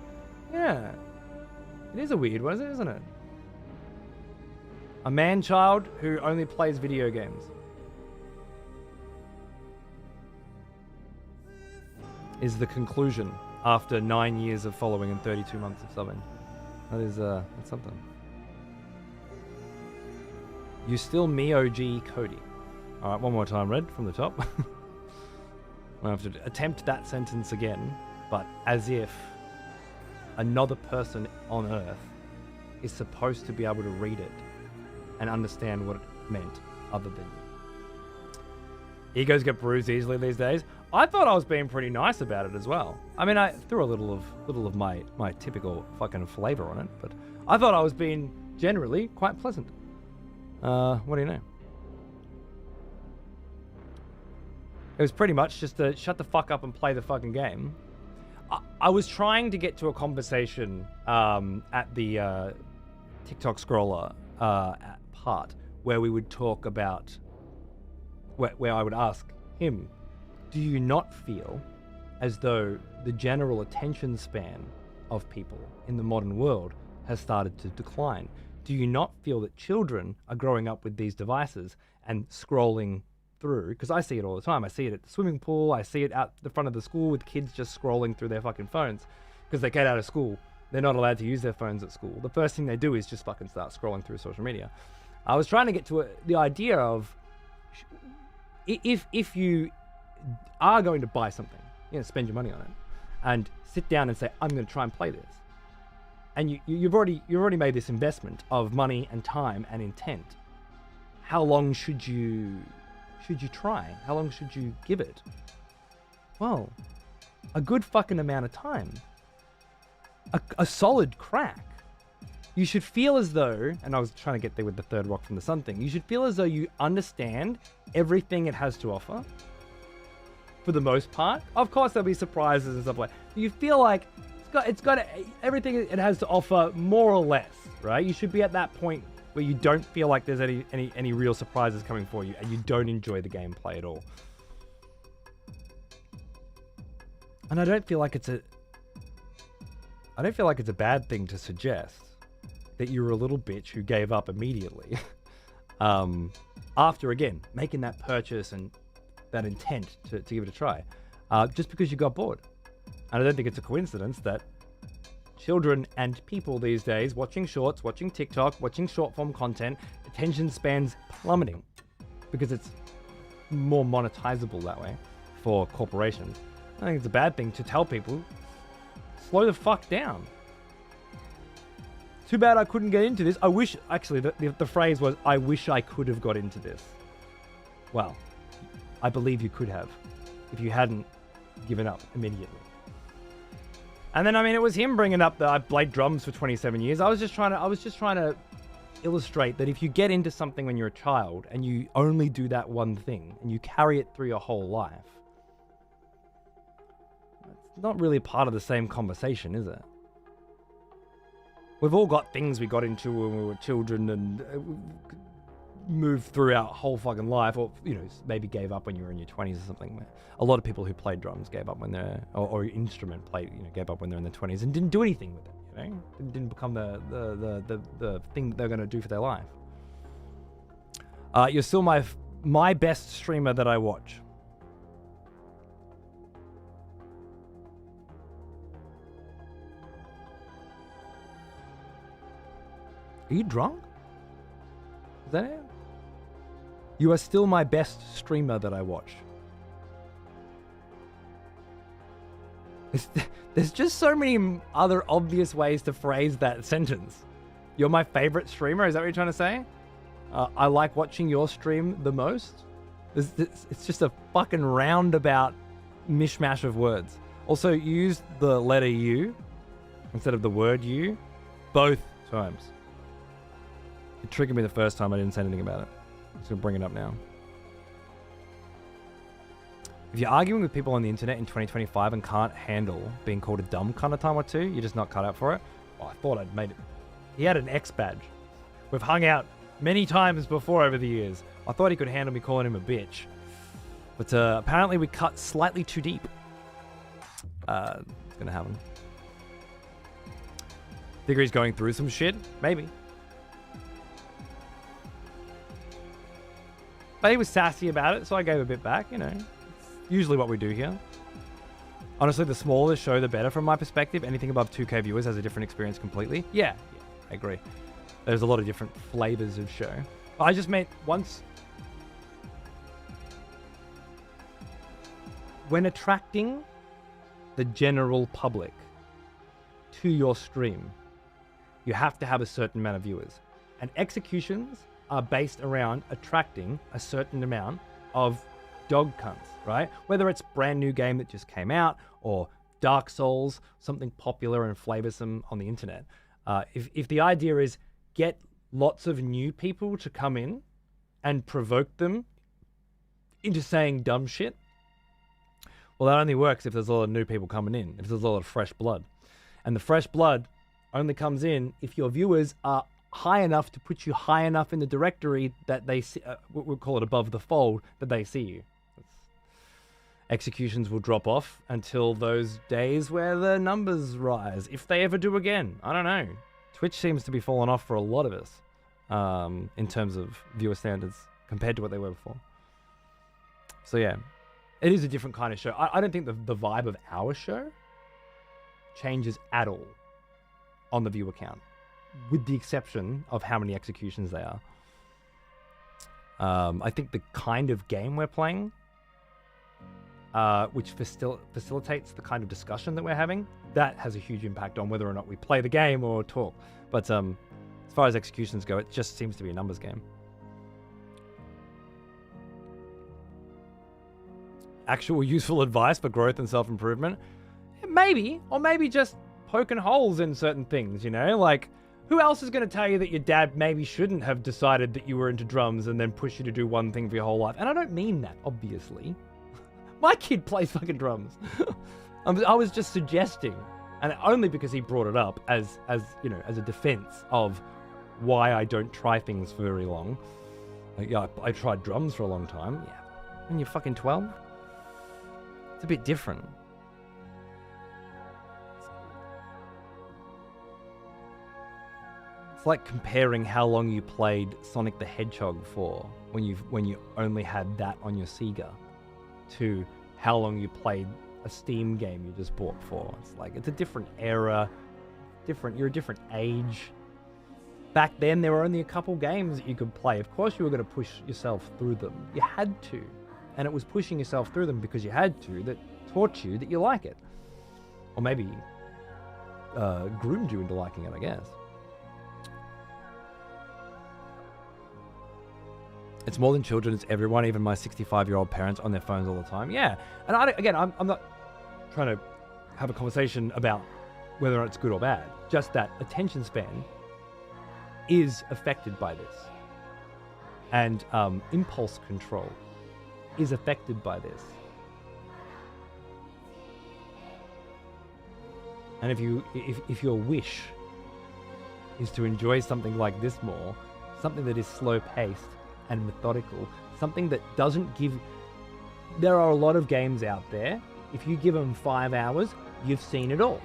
Yeah. It is a weird one, isn't it? A man-child who only plays video games is the conclusion after 9 years of following and 32 months of subbing. That is, that's something. You still me OG Cody. Alright, one more time, Red, from the top. I have to attempt that sentence again, but as if another person on Earth is supposed to be able to read it and understand what it meant other than you. Egos get bruised easily these days. I thought I was being pretty nice about it as well. I mean, I threw a little of my typical fucking flavor on it, but I thought I was being generally quite pleasant. What do you know? It was pretty much just to shut the fuck up and play the fucking game. I was trying to get to a conversation at the TikTok scroller part where we would talk about, where I would ask him, do you not feel as though the general attention span of people in the modern world has started to decline? Do you not feel that children are growing up with these devices and scrolling through? Because I see it all the time. I see it at the swimming pool. I see it out the front of the school with kids just scrolling through their fucking phones because they get out of school they're not allowed to use their phones at school. The first thing they do is just fucking start scrolling through social media. I was trying to get to the idea of if you are going to buy something, spend your money on it, and sit down and say, I'm going to try and play this, and you've already made this investment of money and time and intent. How long should you try? How long should you give it? Well, a good fucking amount of time. A solid crack. You should feel as though, and I was trying to get there with the third rock from the sun thing, you should feel as though you understand everything it has to offer. For the most part. Of course there'll be surprises and stuff like that. You feel like it's got everything it has to offer more or less, right? You should be at that point where you don't feel like there's any real surprises coming for you and you don't enjoy the gameplay at all. And I don't feel like it's a bad thing to suggest that you're a little bitch who gave up immediately after, again, making that purchase and that intent to give it a try, just because you got bored. And I don't think it's a coincidence that children and people these days watching shorts, watching TikTok, watching short form content, attention spans plummeting because it's more monetizable that way for corporations. I think it's a bad thing to tell people, slow the fuck down. Too bad I couldn't get into this. I wish, actually, the phrase was, I wish I could have got into this. Well, I believe you could have if you hadn't given up immediately. And then, I mean, it was him bringing up that I played drums for 27 years. I was just trying to illustrate that if you get into something when you're a child and you only do that one thing and you carry it through your whole life, it's not really part of the same conversation, is it? We've all got things we got into when we were children and moved through our whole fucking life, or maybe gave up when you were in your 20s or something. A lot of people who played drums gave up when they're, or instrument played, gave up when they're in their 20s and didn't do anything with it. It didn't become the thing that they're going to do for their life. You're still my best streamer that I watch. Are you drunk? Is that it? You are still my best streamer that I watch. There's just so many other obvious ways to phrase that sentence. You're my favorite streamer? Is that what you're trying to say? I like watching your stream the most? It's just a fucking roundabout mishmash of words. Also, you used the letter U instead of the word you both times. It triggered me the first time. I didn't say anything about it. I'm just going to bring it up now. If you're arguing with people on the internet in 2025 and can't handle being called a dumb kind of time or two, you're just not cut out for it. Oh, I thought I'd made it. He had an X badge. We've hung out many times before over the years. I thought he could handle me calling him a bitch. But apparently we cut slightly too deep. It's going to happen. Figure he's going through some shit? Maybe. But he was sassy about it, so I gave a bit back, It's usually what we do here. Honestly, the smaller the show, the better from my perspective. Anything above 2K viewers has a different experience completely. Yeah, I agree. There's a lot of different flavors of show. I just meant once... When attracting the general public to your stream, you have to have a certain amount of viewers. And executions are based around attracting a certain amount of dog cunts, right? Whether it's brand new game that just came out or Dark Souls, something popular and flavorsome on the internet. If the idea is get lots of new people to come in and provoke them into saying dumb shit, well, that only works if there's a lot of new people coming in, if there's a lot of fresh blood. And the fresh blood only comes in if your viewers are high enough to put you high enough in the directory that they see, we'll call it above the fold, that they see you. Executions will drop off until those days where the numbers rise, if they ever do again. I don't know. Twitch seems to be falling off for a lot of us in terms of viewer standards compared to what they were before. So yeah, it is a different kind of show. I don't think the vibe of our show changes at all. on the viewer count, with the exception of how many executions they are. I think the kind of game we're playing, which facilitates the kind of discussion that we're having, that has a huge impact on whether or not we play the game or talk. But as far as executions go, it just seems to be a numbers game. Actual useful advice for growth and self-improvement? Maybe, or maybe just poking holes in certain things, you know? Like, who else is going to tell you that your dad maybe shouldn't have decided that you were into drums and then push you to do one thing for your whole life? And I don't mean that, obviously. My kid plays fucking drums. I was just suggesting, and only because he brought it up as you know, as a defense of why I don't try things for very long. Like, yeah, I tried drums for a long time. Yeah, when you're fucking 12, it's a bit different. It's like comparing how long you played Sonic the Hedgehog for when you only had that on your Sega, to how long you played a Steam game you just bought for. It's like, it's a different era, you're a different age. Back then, there were only a couple games that you could play. Of course, you were going to push yourself through them. You had to. And it was pushing yourself through them because you had to that taught you that you like it. Or maybe groomed you into liking it, I guess. It's more than children, it's everyone, even my 65-year-old parents on their phones all the time. Yeah. And I'm not trying to have a conversation about whether or not it's good or bad. Just that attention span is affected by this. And impulse control is affected by this. And if your wish is to enjoy something like this more, something that is slow-paced and methodical, something that doesn't give... There are a lot of games out there, if you give them 5 hours, you've seen it all,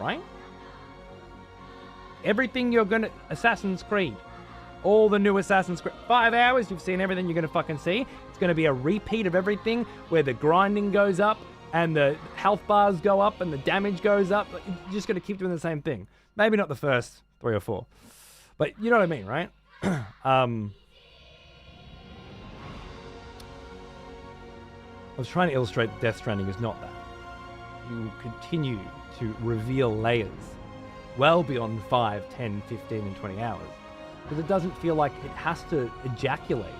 right? Everything you're gonna... Assassin's Creed. All the new Assassin's Creed. 5 hours, you've seen everything you're gonna fucking see. It's gonna be a repeat of everything where the grinding goes up and the health bars go up and the damage goes up. You're just gonna keep doing the same thing. Maybe not the first 3 or 4. But you know what I mean, right? I was trying to illustrate that Death Stranding is not that. You continue to reveal layers well beyond 5, 10, 15, and 20 hours. Because it doesn't feel like it has to ejaculate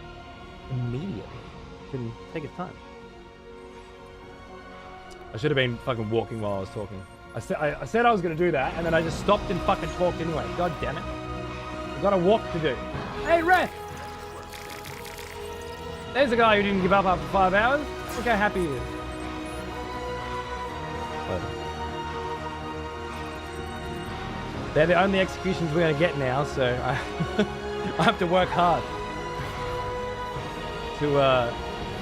immediately. It can take its time. I should have been fucking walking while I was talking. I said I was going to do that, and then I just stopped and fucking talked anyway. God damn it. I've got a walk to do. Hey, Ref! There's a guy who didn't give up after 5 hours. Look how happy he is. They're the only executions we're going to get now, so I have to work hard to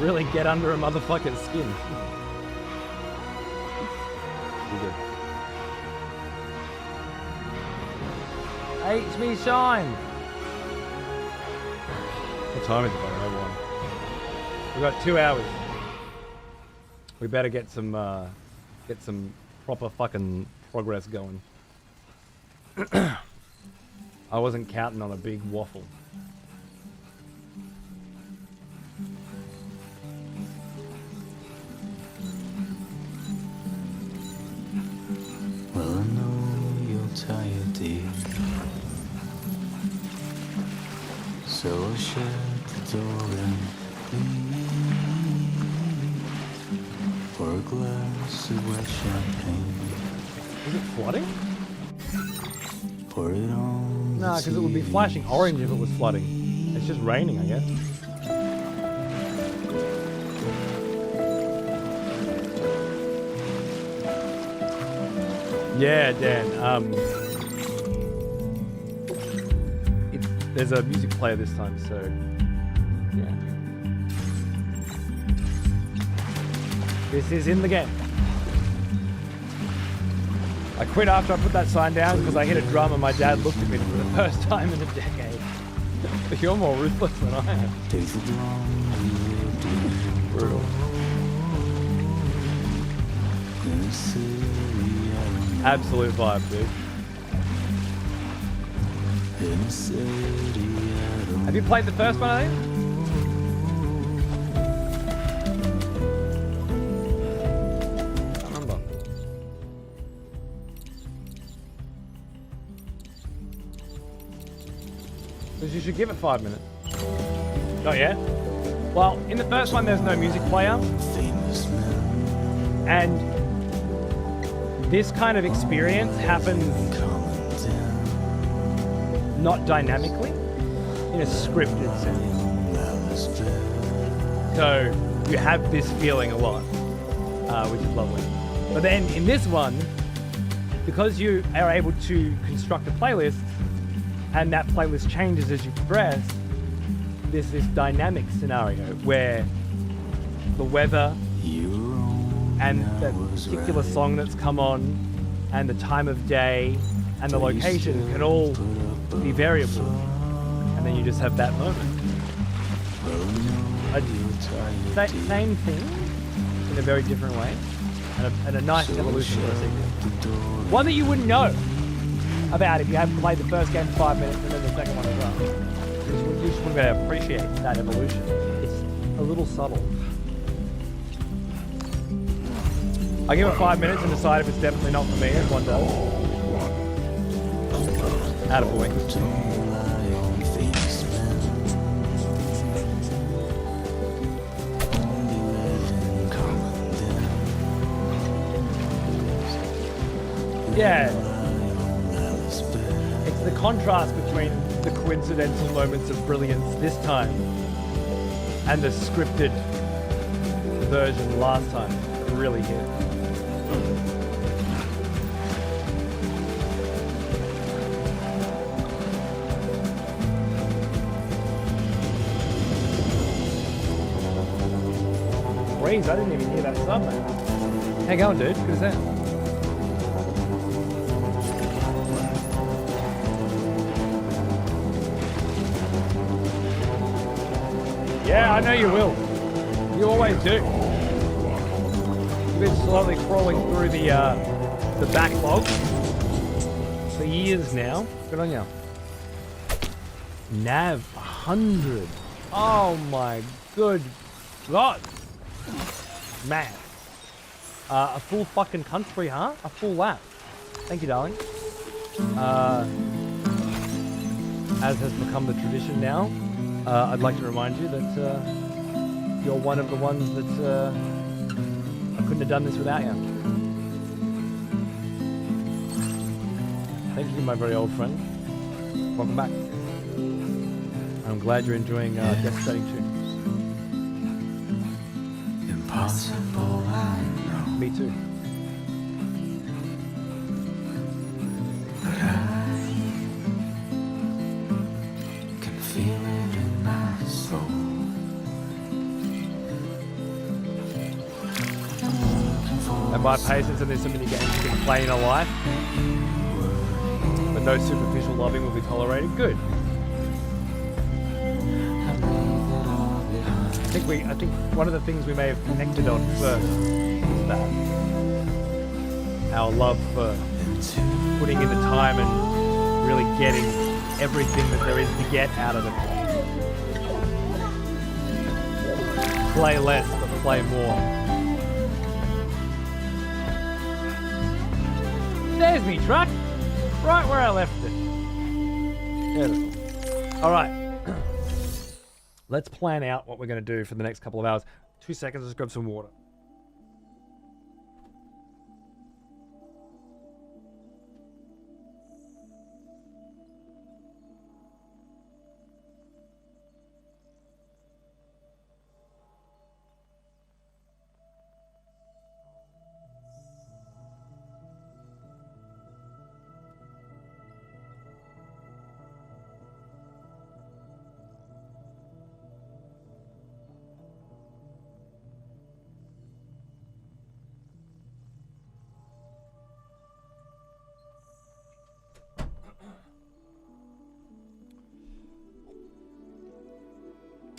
really get under a motherfucker's skin. Hey, it's me, Shine. What time is it? I don't know. We've got 2 hours. We better get some proper fucking progress going. I wasn't counting on a big waffle. Well, I know you're tired, dear. So I'll shut the door and leave for a glass of wet champagne. Is it flooding? Pour it on. Nah, because it would be flashing orange if it was flooding. It's just raining, I guess. Yeah, Dan. There's a music player this time, so yeah. This is in the game. I quit after I put that sign down because I hit a drum and my dad looked at me for the first time in a decade. You're more ruthless than I am. Brutal. Absolute vibe, dude. Have you played the first one, I think? I can't remember. Because you should give it 5 minutes. Not yet? Well, in the first one there's no music player. And this kind of experience happens not dynamically, in a scripted sense. So you have this feeling a lot, which is lovely. But then in this one, because you are able to construct a playlist, and that playlist changes as you progress, there's this dynamic scenario where the weather and the particular song that's come on and the time of day and the location can all be variable, and then you just have that moment. Same thing in a very different way, and a nice evolution for a sequel. One that you wouldn't know about if you haven't played the first game for 5 minutes and then the second one as well. You just wouldn't be able to appreciate that evolution. It's a little subtle. I give it 5 minutes and decide if it's definitely not for me, as one does. Attaboy. Yeah. It's the contrast between the coincidental moments of brilliance this time and the scripted version last time that really hit. Breeze, I didn't even hear that sub, man. How you going, dude? Good as that. Yeah, I know you will. You always do. You've been slowly crawling through the backlog for years now. Good on you. Nav 100. Oh my good God. Man. A full fucking country, huh? A full lap. Thank you, darling. As has become the tradition now, I'd like to remind you that you're one of the ones that I couldn't have done this without you. Thank you, my very old friend. Welcome back. I'm glad you're enjoying Death Stranding 2. Impossible, I know. Me too. But I can feel it in my soul. And by patience, and there's so many games you can play in a life, but no superficial loving will be tolerated. Good. I think one of the things we may have connected on first is that our love for putting in the time and really getting everything that there is to get out of it. Play less, but play more. There's me truck, right where I left it. Beautiful. All right. Let's plan out what we're going to do for the next couple of hours. 2 seconds, let's grab some water.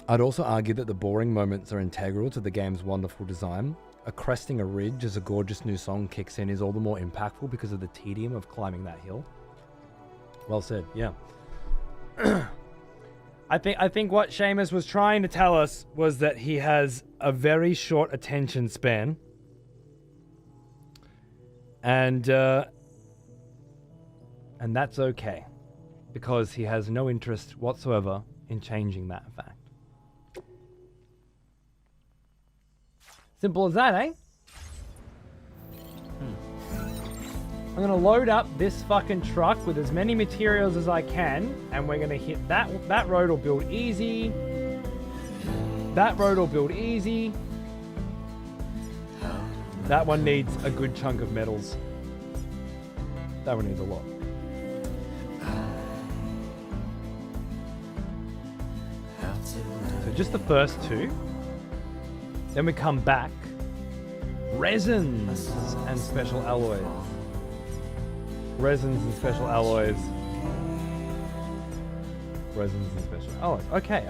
I'd also argue that the boring moments are integral to the game's wonderful design. Cresting a ridge as a gorgeous new song kicks in is all the more impactful because of the tedium of climbing that hill. Well said, yeah. I think what Seamus was trying to tell us was that he has a very short attention span. And that's okay. Because he has no interest whatsoever in changing that fact. Simple as that, eh? I'm gonna load up this fucking truck with as many materials as I can, and we're gonna hit that road will build easy. That road will build easy. That one needs a good chunk of metals. That one needs a lot. So just the first two. Then we come back. Resins and special alloys. Resins and special alloys. Resins and special alloys. Okay.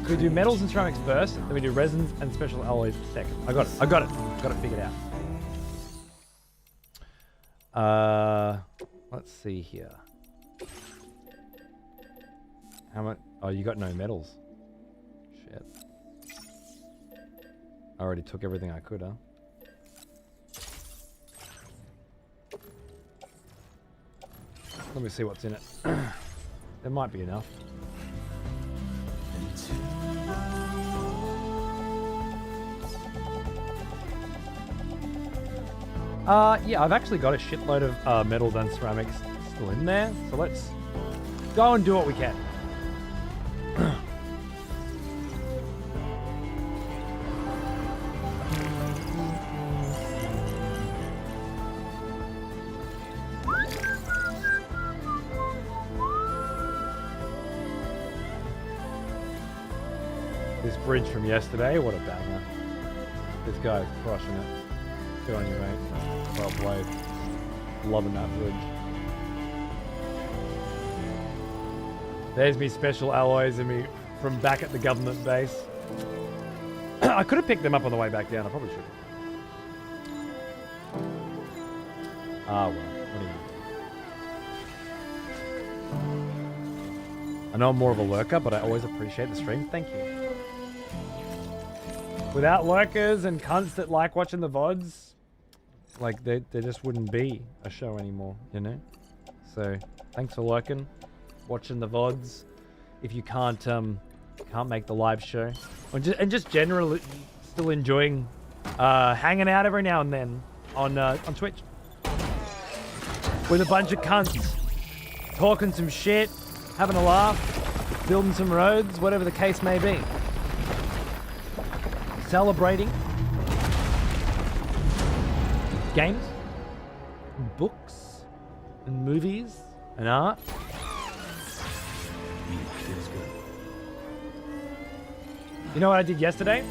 We do metals and ceramics first, then we do resins and special alloys second. I got it. Got it figured out. Let's see here. How much? Oh, you got no metals. Shit. I already took everything I could, huh? Let me see what's in it. There might be enough. Yeah, I've actually got a shitload of metals and ceramics still in there. So let's go and do what we can. This bridge from yesterday, what a banger. This guy's crushing it. Good on you, mate. Well played. Loving that bridge. There's me special alloys and me from back at the government base. I could have picked them up on the way back down. I probably should have. Ah, well. What do you I know I'm more of a lurker, but I always appreciate the stream. Thank you. Without lurkers and cunts that like watching the VODs, like there just wouldn't be a show anymore, you know? So thanks for lurking, watching the VODs. If you can't make the live show, and just generally still enjoying hanging out every now and then on Twitch with a bunch of cunts, talking some shit, having a laugh, building some roads, whatever the case may be. Celebrating games, and books, and movies, and art. Feels good. You know what I did yesterday?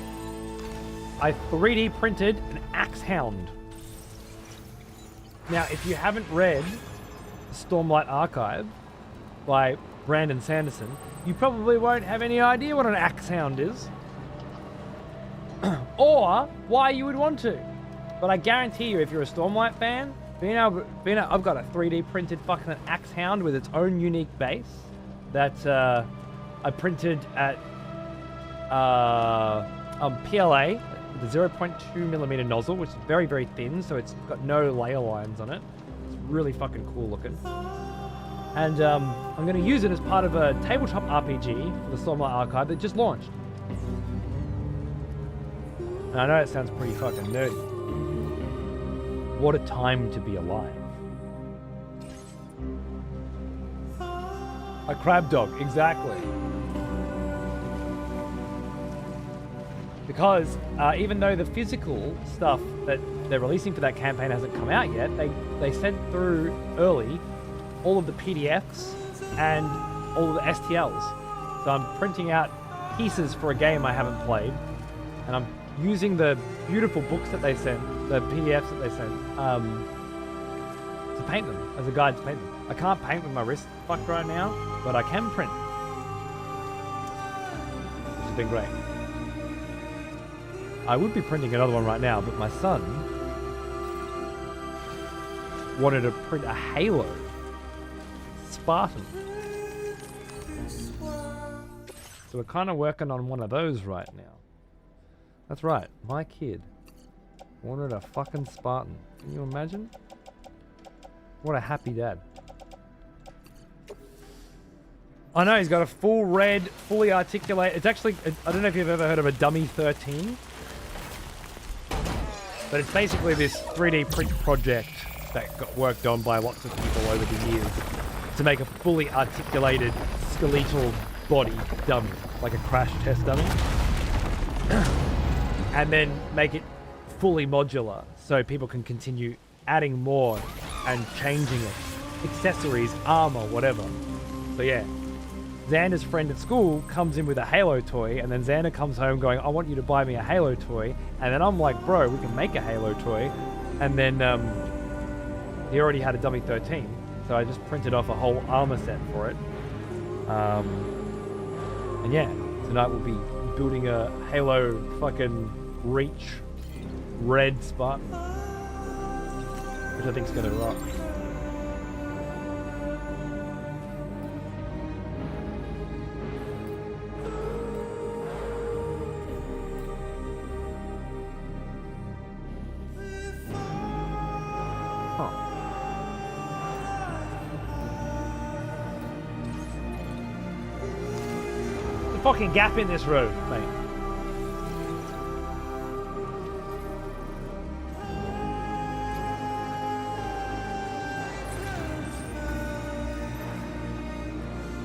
I 3D printed an axe hound. Now, if you haven't read Stormlight Archive by Brandon Sanderson, you probably won't have any idea what an axe hound is. Or why you would want to. But I guarantee you, if you're a Stormlight fan, I've got a 3D printed fucking axe hound with its own unique base that I printed at PLA with a 0.2mm nozzle, which is very, very thin, so it's got no layer lines on it. It's really fucking cool looking. And I'm going to use it as part of a tabletop RPG for the Stormlight Archive that just launched. And I know it sounds pretty fucking nerdy. What a time to be alive. A crab dog, exactly. Because even though the physical stuff that they're releasing for that campaign hasn't come out yet, they sent through early all of the PDFs and all of the STLs. So I'm printing out pieces for a game I haven't played, and I'm using the beautiful books that they sent, the PDFs that they sent, to paint them, as a guide to paint them. I can't paint with my wrist fucked right now, but I can print. Which has been great. I would be printing another one right now, but my son wanted to print a Halo Spartan. So we're kind of working on one of those right now. That's right, my kid wanted a fucking Spartan. Can you imagine? What a happy dad. I know, he's got a full red, fully articulated... It's actually... I don't know if you've ever heard of a Dummy 13. But it's basically this 3D print project that got worked on by lots of people over the years to make a fully articulated skeletal body dummy, like a crash test dummy. And then make it fully modular so people can continue adding more and changing it. Accessories, armor, whatever. So yeah. Xander's friend at school comes in with a Halo toy, and then Xander comes home going, I want you to buy me a Halo toy. And then I'm like, bro, we can make a Halo toy. And then he already had a Dummy 13. So I just printed off a whole armor set for it. And yeah, tonight we'll be building a Halo fucking Reach red Spartan, which I think is going to rock. Fucking gap in this road, mate.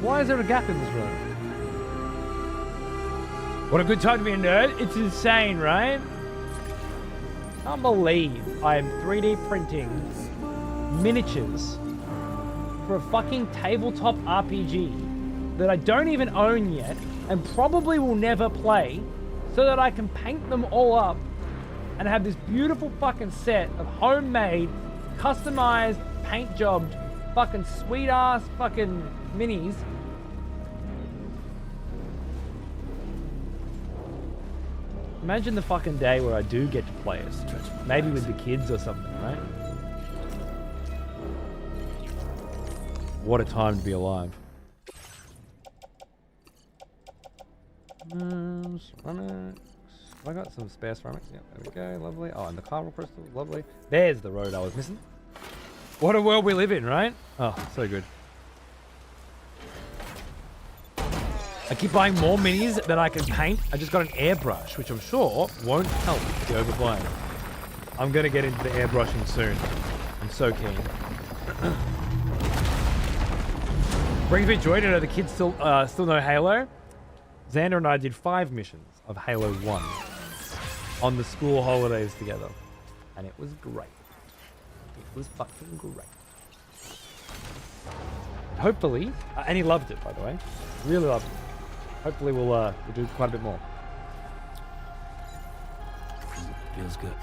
Why is there a gap in this road? What a good time to be a nerd. It's insane, right? I can't believe I'm 3D printing miniatures for a fucking tabletop RPG that I don't even own yet and probably will never play, so that I can paint them all up and have this beautiful fucking set of homemade, customized, paint jobbed, fucking sweet ass fucking minis. Imagine the fucking day where I do get to play it, maybe with the kids or something, right? What a time to be alive. Ceramics. I got some spare ceramics. Yeah, there we go. Lovely. Oh, and the carbon crystal. Lovely. There's the road I was missing. What a world we live in, right? Oh, so good. I keep buying more minis that I can paint. I just got an airbrush, which I'm sure won't help the overbuying. I'm going to get into the airbrushing soon. I'm so keen. Brings me joy to know the kids still know Halo. Xander and I did 5 missions of Halo 1 on the school holidays together. And it was great. It was fucking great. Hopefully, and he loved it, by the way. Really loved it. Hopefully we'll do quite a bit more. Feels good.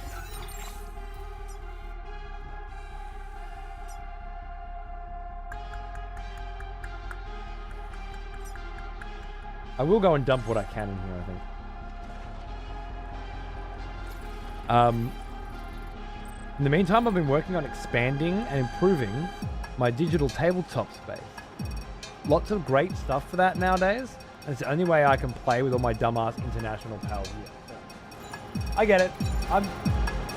I will go and dump what I can in here, I think. In the meantime, I've been working on expanding and improving my digital tabletop space. Lots of great stuff for that nowadays. And it's the only way I can play with all my dumbass international pals here. I get it. I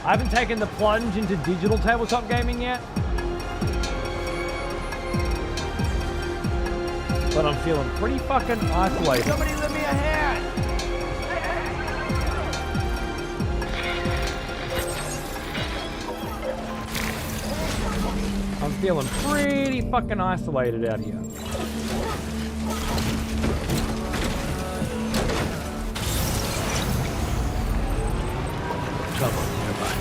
haven't taken the plunge into digital tabletop gaming yet. But I'm feeling pretty fucking isolated. Somebody lend me a hand! I'm feeling pretty fucking isolated out here. Trouble nearby.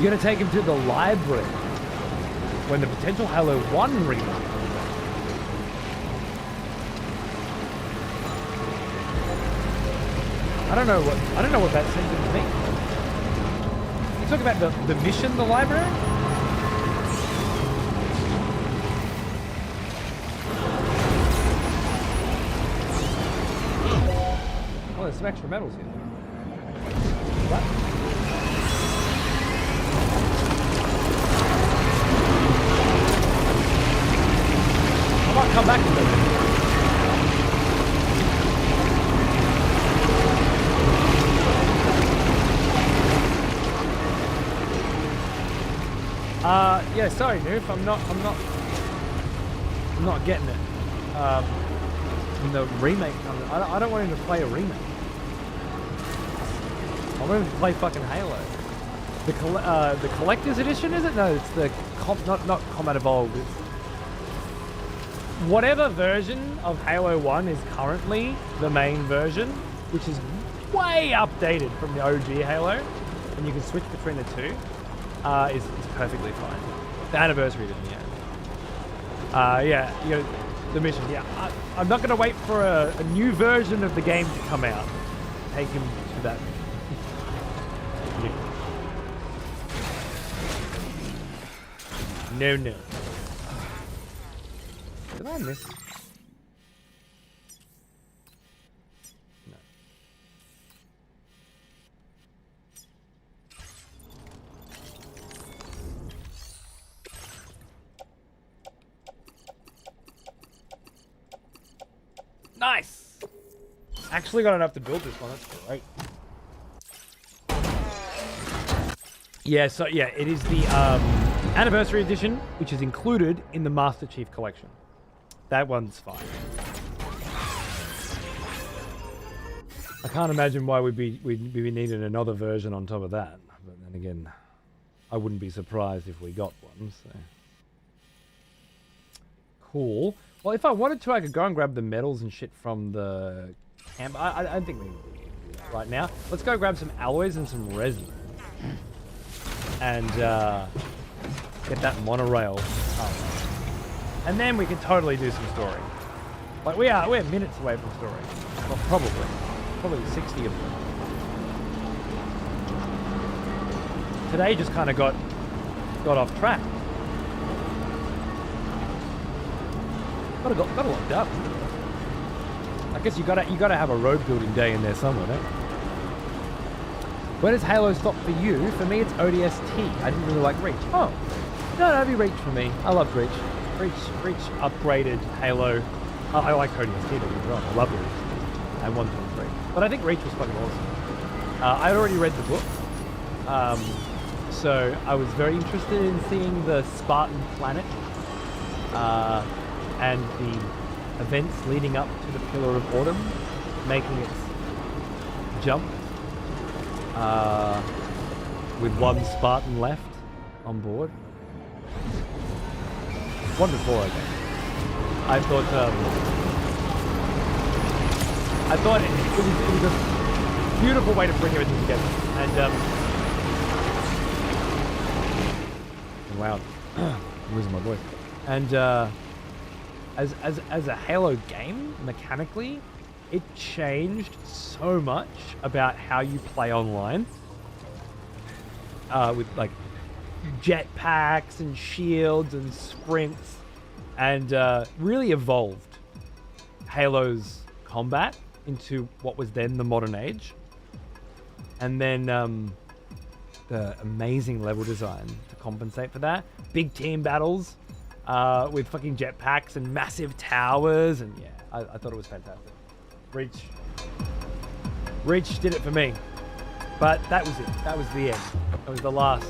You're gonna take him to the library when the potential Halo 1 remake. I don't know what that sentence means. You talking about the mission, the library? Oh, there's some extra medals here. What? I might come back to that. Yeah, sorry, Noof. I'm not getting it. When the remake comes, I don't want him to play a remake. I want him to play fucking Halo. The collector's edition, is it? No, it's the not Combat Evolved. It's whatever version of Halo 1 is currently the main version, which is way updated from the OG Halo, and you can switch between the two. Is perfectly fine. The anniversary edition, yeah. You know, the mission, yeah. I'm not going to wait for a new version of the game to come out. Take him to that. Yeah. No. Did I miss? No. Nice! Actually got enough to build this one, that's great. Yeah, so yeah, it is the Anniversary Edition, which is included in the Master Chief Collection. That one's fine. I can't imagine why we'd be needing another version on top of that. But then again, I wouldn't be surprised if we got one, so. Cool. Well, if I wanted to, I could go and grab the medals and shit from the camp. I don't think we need to do that right now. Let's go grab some alloys and some resin. And get that monorail up. And then we can totally do some story. Like we're minutes away from story. Well, probably 60 of them. Today just kind of got off track. Got a lot done. I guess you gotta have a road building day in there somewhere, don't you? Where does Halo stop for you? For me, it's ODST. I didn't really like Reach. Oh, no, it'd be Reach for me. I loved Reach. Reach upgraded Halo. I like ODST, don't get me wrong. I love Reach. And 1, 2, and 3. But I think Reach was fucking awesome. I'd already read the book. So I was very interested in seeing the Spartan planet. And the events leading up to the Pillar of Autumn, making its jump. With one Spartan left on board. One before, I think. I thought it was a beautiful way to bring everything together. And wow, I'm losing my voice. And as a Halo game, mechanically, it changed so much about how you play online. With like jetpacks and shields and sprints, and really evolved Halo's combat into what was then the modern age. And then the amazing level design to compensate for that. Big team battles with fucking jetpacks and massive towers, and yeah, I thought it was fantastic. Reach did it for me. But that was it. That was the end. That was the last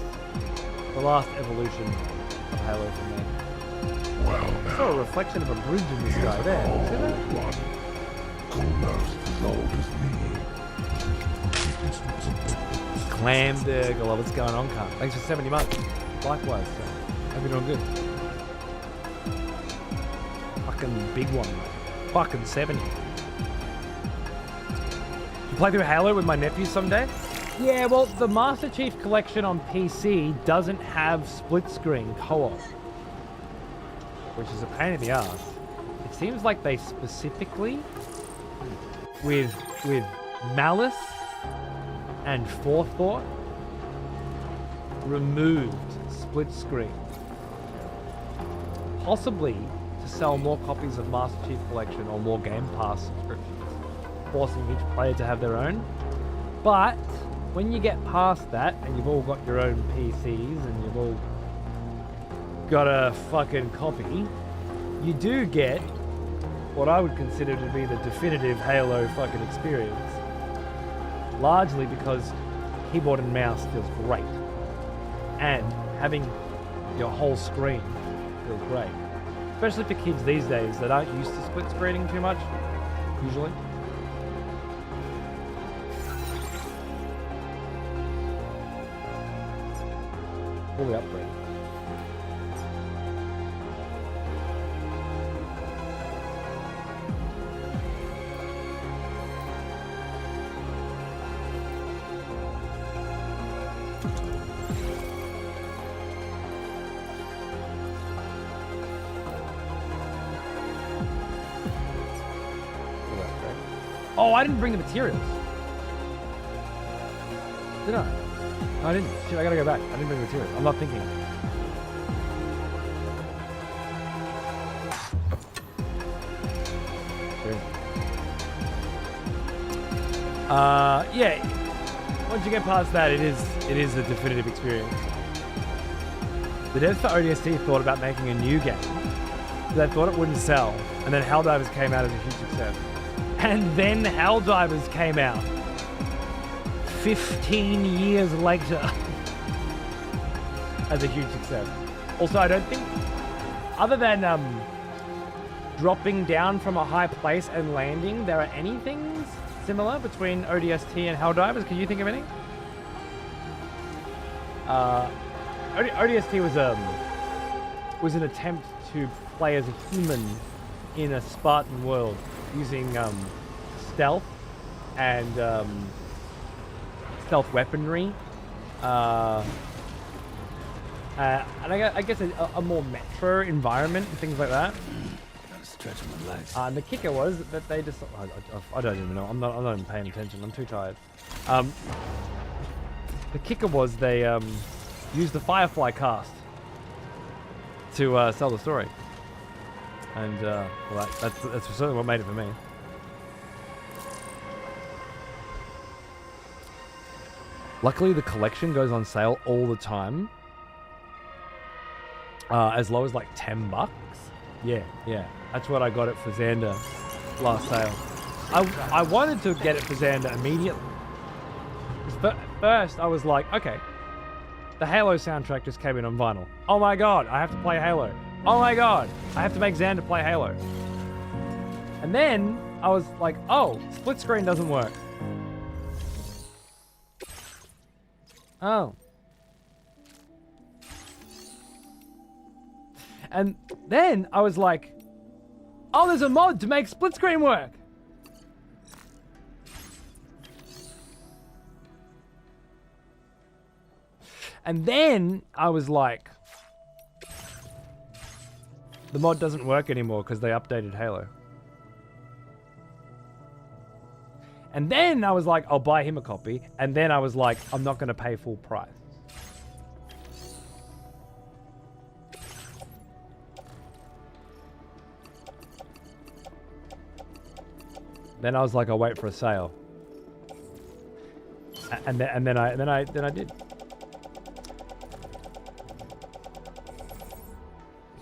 evolution of Halo for me. Well, I saw a reflection of a bridge in the sky there. See that? one, almost as old as me. Clamberg, I love what's going on, Carl. Thanks for 70 months. Likewise, so hope you're doing good. Fucking big one, mate. Fucking 70. You play through Halo with my nephew someday? Yeah, well, the Master Chief Collection on PC doesn't have split-screen co-op, which is a pain in the ass. It seems like they specifically, with malice and forethought, removed split-screen, possibly to sell more copies of Master Chief Collection or more Game Pass subscriptions, forcing each player to have their own. But when you get past that and you've all got your own PCs and you've all got a fucking copy, you do get what I would consider to be the definitive Halo fucking experience. Largely because keyboard and mouse feels great. And having your whole screen feels great. Especially for kids these days that aren't used to split screening too much, usually. Fully upgraded. Oh, I didn't bring the materials. Did I? No, I didn't. Shit, I gotta go back. I didn't bring the materials. I'm not thinking. Sure. Yeah. Once you get past that, it is a definitive experience. The devs for ODST thought about making a new game. They thought it wouldn't sell, and then Helldivers came out as a huge success. And then Helldivers came out 15 years later as a huge success. Also, I don't think, other than dropping down from a high place and landing, there are any things similar between ODST and Helldivers? Can you think of any? ODST was an attempt to play as a human in a Spartan world, using stealth and stealth weaponry, and I guess a more metro environment and things like that. Stretching my legs. And the kicker was that they just I don't even know. I'm not even paying attention. I'm too tired. The kicker was they used the Firefly cast to sell the story. And well, that's certainly what made it for me. Luckily, the collection goes on sale all the time, as low as like $10. Yeah, that's what I got it for Xander last sale. I wanted to get it for Xander immediately. First, I was like, okay, the Halo soundtrack just came in on vinyl. Oh my god, I have to play Halo. Oh my god, I have to make Xander play Halo. And then I was like, oh, split screen doesn't work. Oh. And then I was like, oh, there's a mod to make split screen work. And then I was like, the mod doesn't work anymore because they updated Halo. And then I was like, I'll buy him a copy. And then I was like, I'm not going to pay full price. Then I was like, I'll wait for a sale. And then I did.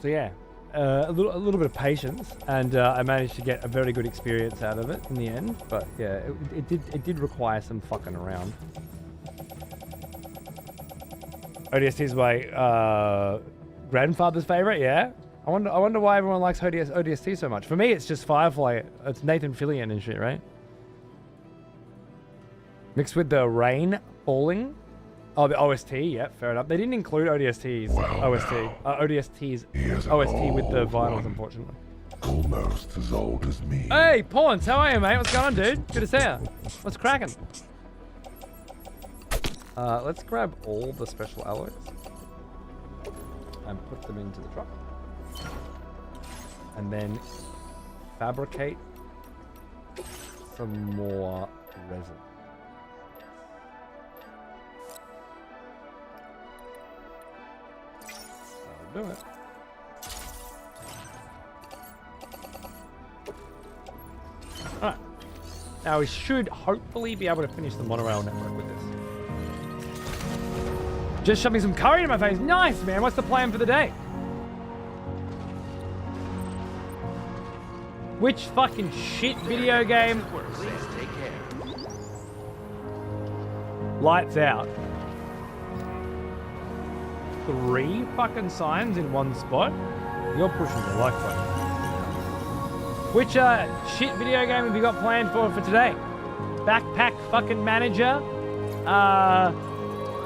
So yeah, a little bit of patience, and I managed to get a very good experience out of it in the end. But yeah, it did require some fucking around. ODST is my grandfather's favorite. Yeah, I wonder why everyone likes ODST so much. For me, it's just Firefly. It's Nathan Fillion and shit, right? Mixed with the rain falling. Oh, the OST, yeah, fair enough. They didn't include ODST's ODST's OST with the vinyls, unfortunately. Almost as old as me. Hey, Pawns, how are you, mate? What's going on, dude? Good to see you. What's cracking? Let's grab all the special alloys and put them into the truck. And then fabricate some more resin. Do it. Alright. Now we should hopefully be able to finish the monorail network with this. Just shoving some curry in my face. Nice, man. What's the plan for the day? Which fucking shit video game? Please take care. Lights out. 3 fucking signs in one spot, you're pushing the like button. Which shit video game have you got planned for today? Backpack fucking Manager?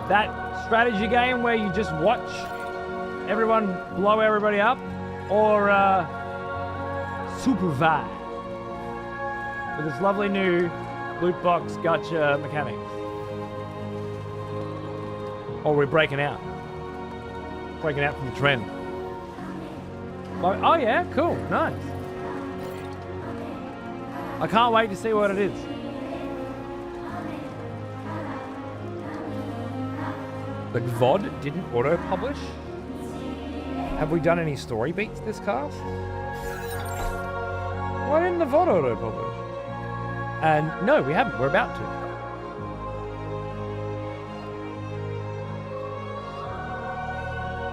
That strategy game where you just watch everyone blow everybody up? Or Supervive? With its lovely new loot box gacha mechanics. Or we're breaking out. Breaking out from the trend. Like, oh yeah, cool, nice. I can't wait to see what it is. The VOD didn't auto-publish? Have we done any story beats this cast? Why didn't the VOD auto-publish? And no, we haven't. We're about to.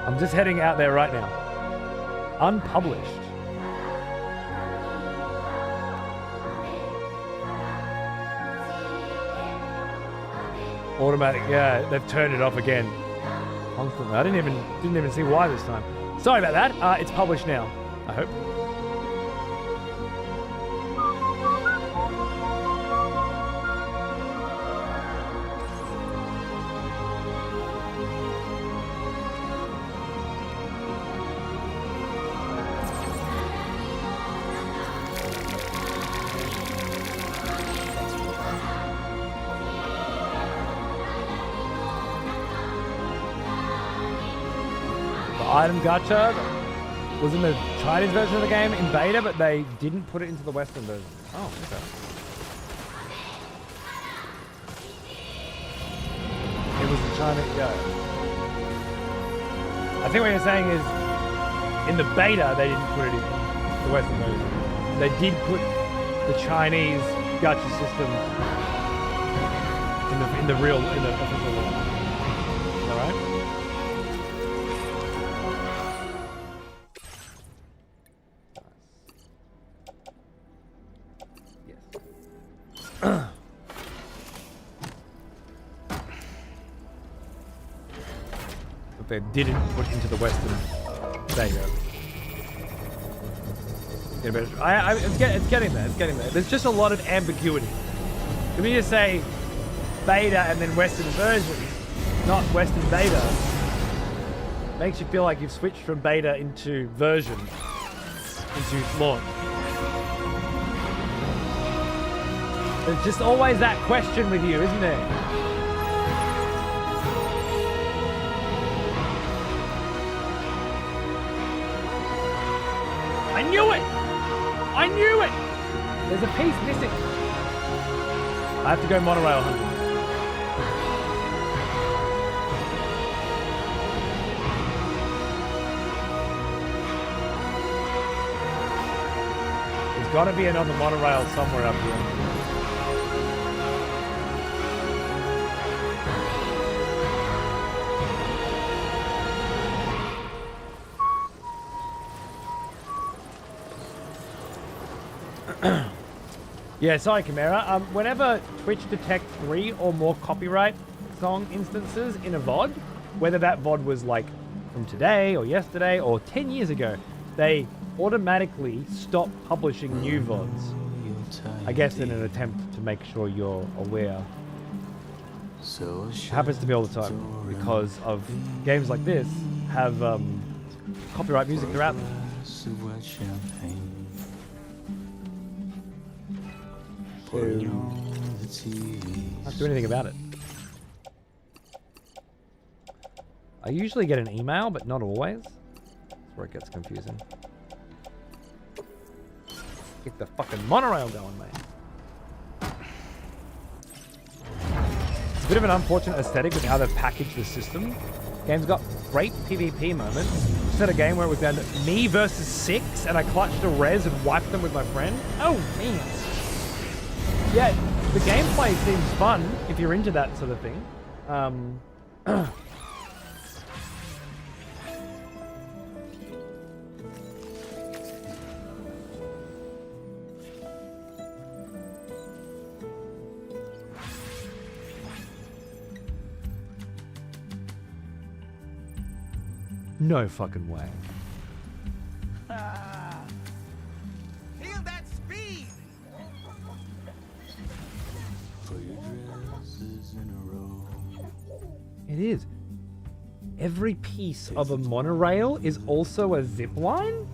I'm just heading out there right now. Unpublished. Automatic, yeah, they've turned it off again. Constantly. I didn't even see why this time. Sorry about that. It's published now, I hope. Item gacha was in the Chinese version of the game in beta, but they didn't put it into the Western version. Oh, okay. It was the Chinese, yeah. I think what you're saying is, in the beta, they didn't put it in the Western version. They did put the Chinese gacha system in the official one. Is that right? They didn't put into the Western beta. It's getting there. It's getting there. There's just a lot of ambiguity. If you just say beta and then Western version, not Western beta, makes you feel like you've switched from beta into version, into launch. There's just always that question with you, isn't there? I knew it! I knew it! There's a piece missing. I have to go monorail hunting. There's got to be another monorail somewhere up here. Yeah, sorry, Chimera. Whenever Twitch detects 3 or more copyright song instances in a VOD, whether that VOD was like from today or yesterday or 10 years ago, they automatically stop publishing new VODs. I guess in an attempt to make sure you're aware. It happens to me all the time because of games like this have copyright music throughout them. Can't do anything about it. I usually get an email, but not always. That's where it gets confusing. Get the fucking monorail going, mate. It's a bit of an unfortunate aesthetic with how they've packaged the system. Game's got great PvP moments. Just had a game where it was down to me versus 6, and I clutched a res and wiped them with my friend. Oh, man. Yeah, the gameplay seems fun if you're into that sort of thing. No fucking way. Feel that speed! It is. Every piece of a monorail is also a zip line?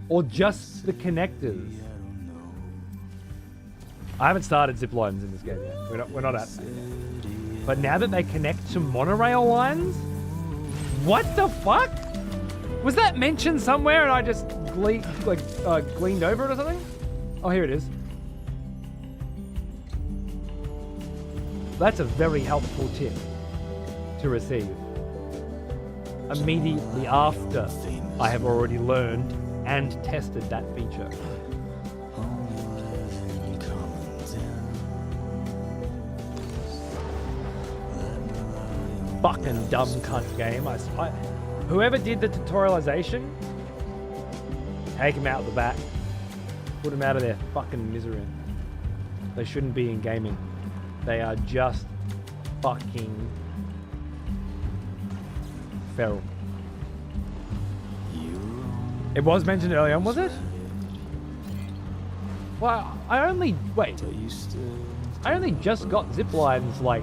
Or just the connectors? I haven't started zip lines in this game yet. We're not at that yet. But now that they connect to monorail lines? What the fuck? Was that mentioned somewhere and I just gleaned over it or something? Oh, here it is. That's a very helpful tip to receive. Immediately after I have already learned and tested that feature. Fucking dumb cunt game. Whoever did the tutorialization, take him out the back. Put him out of their fucking misery. They shouldn't be in gaming. They are just fucking feral. It was mentioned earlier on, was it? Well, I only just got zip lines like,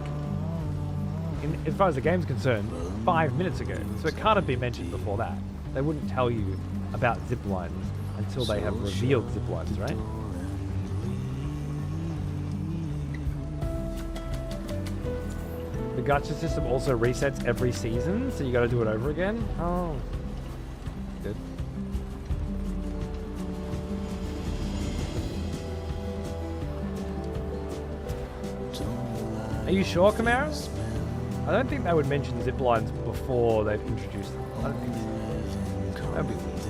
as far as the game's concerned, 5 minutes ago. So it can't have been mentioned before that. They wouldn't tell you about zip lines until they have revealed zip lines, right? The gacha system also resets every season, so you gotta do it over again? Oh. Good. Are you sure, Camaro? I don't think they would mention zip lines before they've introduced them. I don't think so. That'd be weird.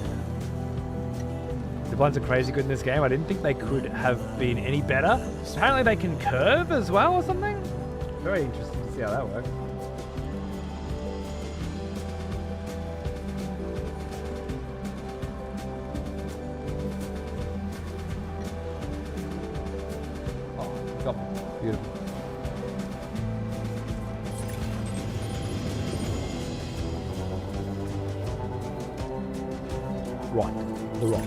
Zip lines are crazy good in this game. I didn't think they could have been any better. Apparently they can curve as well or something. Very interesting to see how that works. Oh, got me. Beautiful. Right, the rock.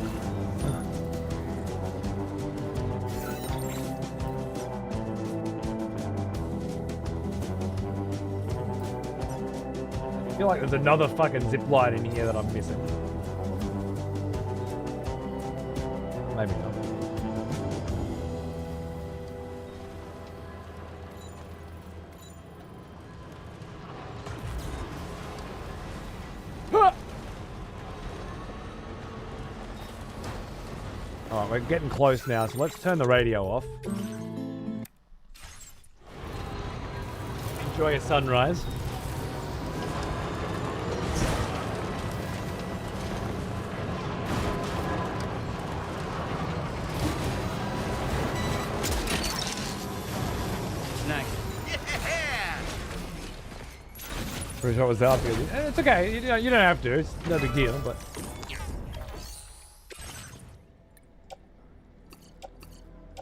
I feel like there's another fucking zip line in here that I'm missing. Maybe not. Alright, we're getting close now, so let's turn the radio off. Enjoy a sunrise. Nice. Yeah! Pretty sure it was out there. It's okay, you don't have to, it's no big deal, but...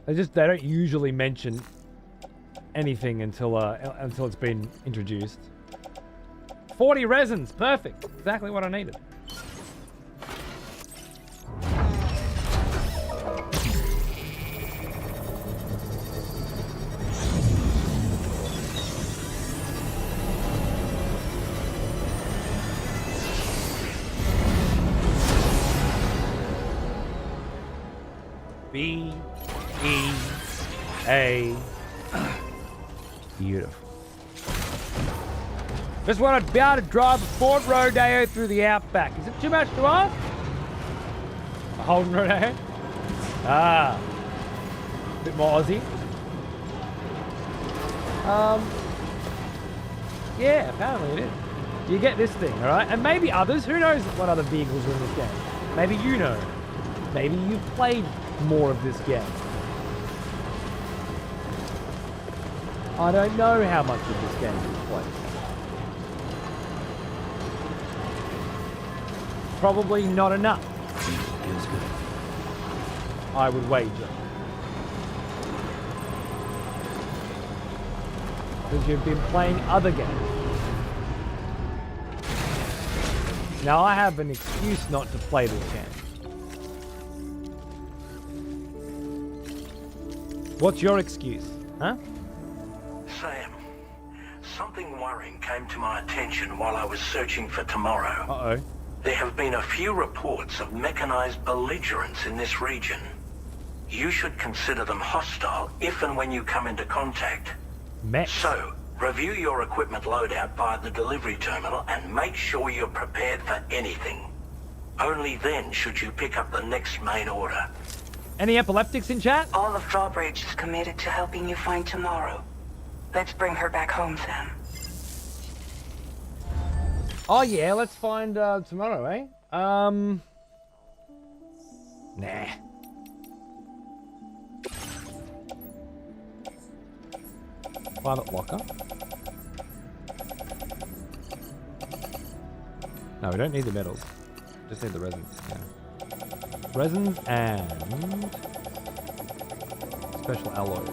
They don't usually mention anything until it's been introduced. 40 resins, perfect. Exactly what I needed. B-E-A. Beautiful. Just want to be able to drive a Ford Rodeo through the outback. Is it too much to ask? A Holden Rodeo? Ah. A bit more Aussie. Yeah, apparently it is. You get this thing, alright? And maybe others. Who knows what other vehicles are in this game? Maybe you know. Maybe you've played more of this game. I don't know how much of this game you've played. Probably not enough. Feels good. I would wager. Because you've been playing other games. Now I have an excuse not to play this game. What's your excuse, huh? Sam, something worrying came to my attention while I was searching for tomorrow. Uh-oh. There have been a few reports of mechanized belligerents in this region. You should consider them hostile if and when you come into contact. Mech. So, review your equipment loadout by the delivery terminal and make sure you're prepared for anything. Only then should you pick up the next main order. Any epileptics in chat? All of Drawbridge is committed to helping you find tomorrow. Let's bring her back home, Sam. Oh yeah, let's find tomorrow, eh? Nah. Private locker. No, we don't need the metals. Just need the resins. Yeah. Resins and special alloys.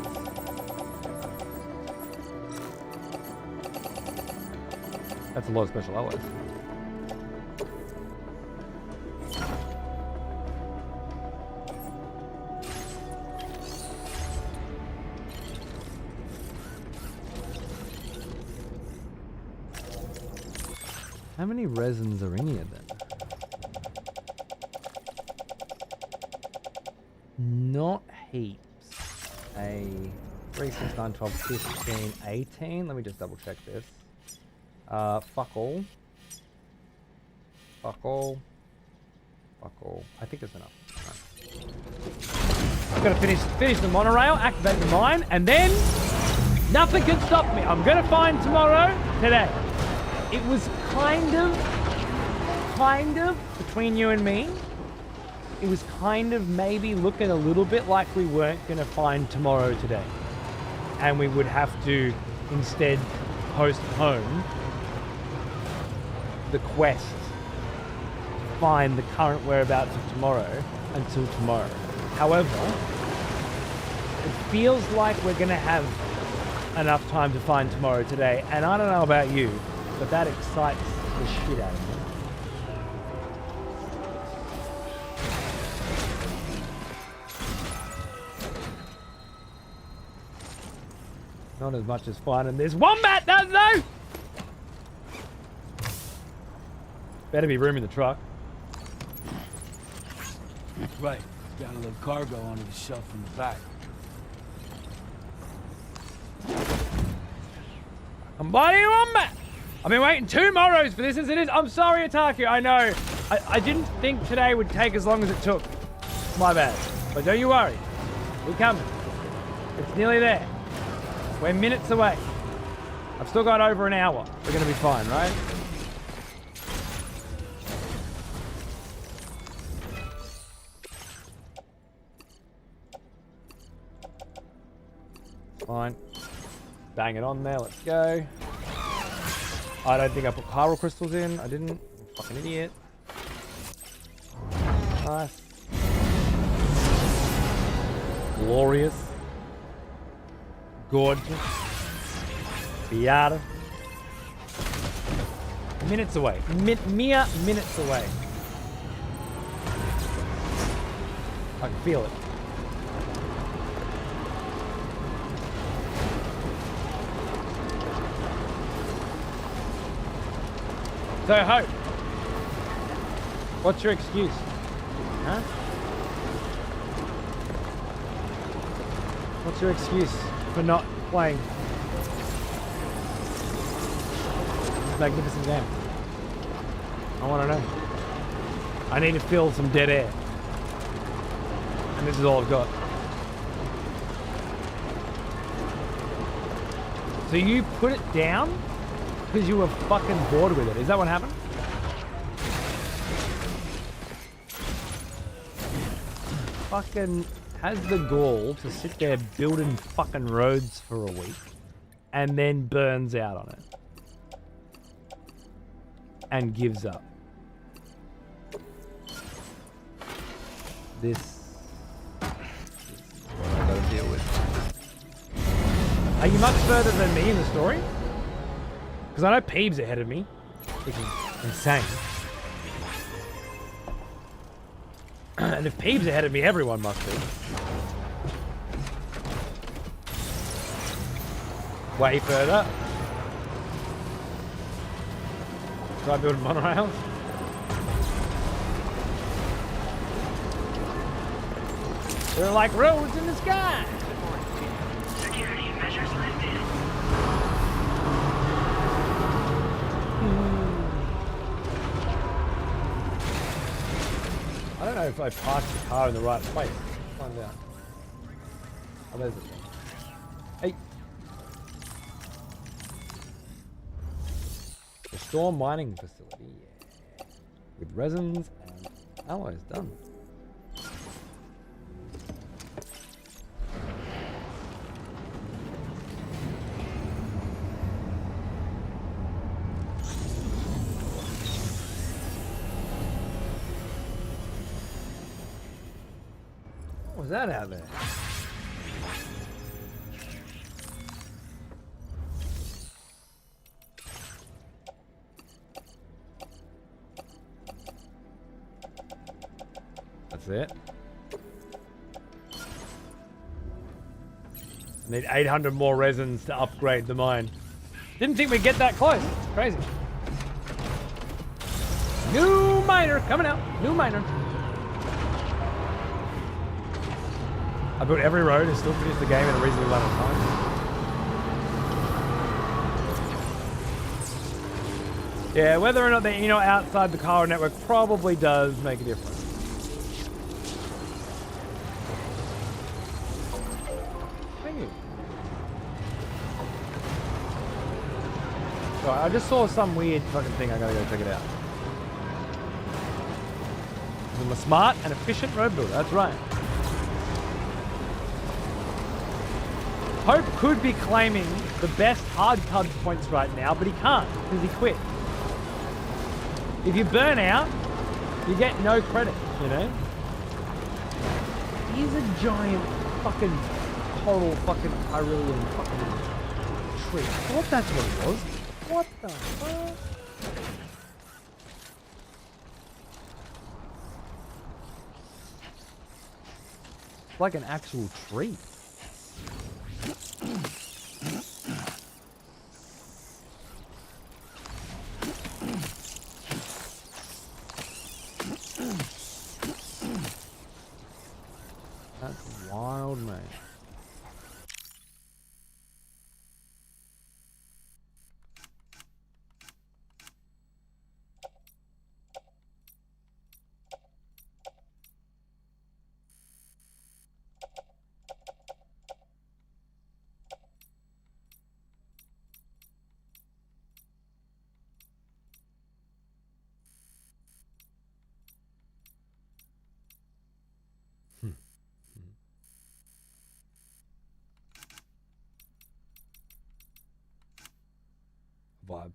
That's a lot of special alloys. How many resins are in here then? Not heaps. 3, 6, 9, 12, 15, 18. Let me just double check this. Fuck all. Fuck all. Fuck all. I think it's enough. Right. Gotta finish the monorail, activate the mine, and then nothing can stop me. I'm gonna find tomorrow today. It was kind of between you and me. It was kind of maybe looking a little bit like we weren't gonna find tomorrow today, and we would have to instead postpone the quest to find the current whereabouts of tomorrow until tomorrow. However, it feels like we're gonna have enough time to find tomorrow today, and I don't know about you, but that excites the shit out of me. Not as much as finding this wombat does though! Better be room in the truck. Right. Got a little cargo under the shelf in the back. I'm bloody wombat! I've been waiting 2 morrows for this as it is. I'm sorry, Itaku. I know. I didn't think today would take as long as it took. My bad. But don't you worry. We're coming. It's nearly there. We're minutes away. I've still got over an hour. We're gonna be fine, right? Fine. Bang it on there. Let's go. I don't think I put chiral crystals in. I didn't. Fucking idiot. Nice. Glorious. Gorgeous. Beata. Minutes away. Mere minutes away. I can feel it. So, Hope, what's your excuse? Huh? What's your excuse for not playing this magnificent game? I want to know. I need to fill some dead air. And this is all I've got. So you put it down? Because you were fucking bored with it. Is that what happened? Fucking has the gall to sit there building fucking roads for a week and then burns out on it. And gives up. This is what I gotta deal with. Are you much further than me in the story? Because I know Peeb's ahead of me, which is insane. And if Peeves ahead of me, everyone must be. Way further. Try building monorails. They're like roads in the sky. Security measures lifted. I don't know if I parked the car in the right place. Let's find out. Oh, there's the thing. Hey. Restore mining facility. Yeah. With resins and alloys done. What was that out there? That's it. I need 800 more resins to upgrade the mine. Didn't think we'd get that close. It's crazy. New miner coming out. New miner. I built every road and still finished the game in a reasonable amount of time. Yeah, whether or not they're in or outside the car network probably does make a difference. Thank you. So I just saw some weird fucking thing. I gotta go check it out. I'm a smart and efficient road builder. That's right. Hope could be claiming the best hard card points right now, but he can't because he quit. If you burn out, you get no credit, you know? He's a giant fucking coral fucking Hyrillian fucking tree. I thought that's what it was. What the fuck? It's like an actual tree. That's wild, mate. Vibe.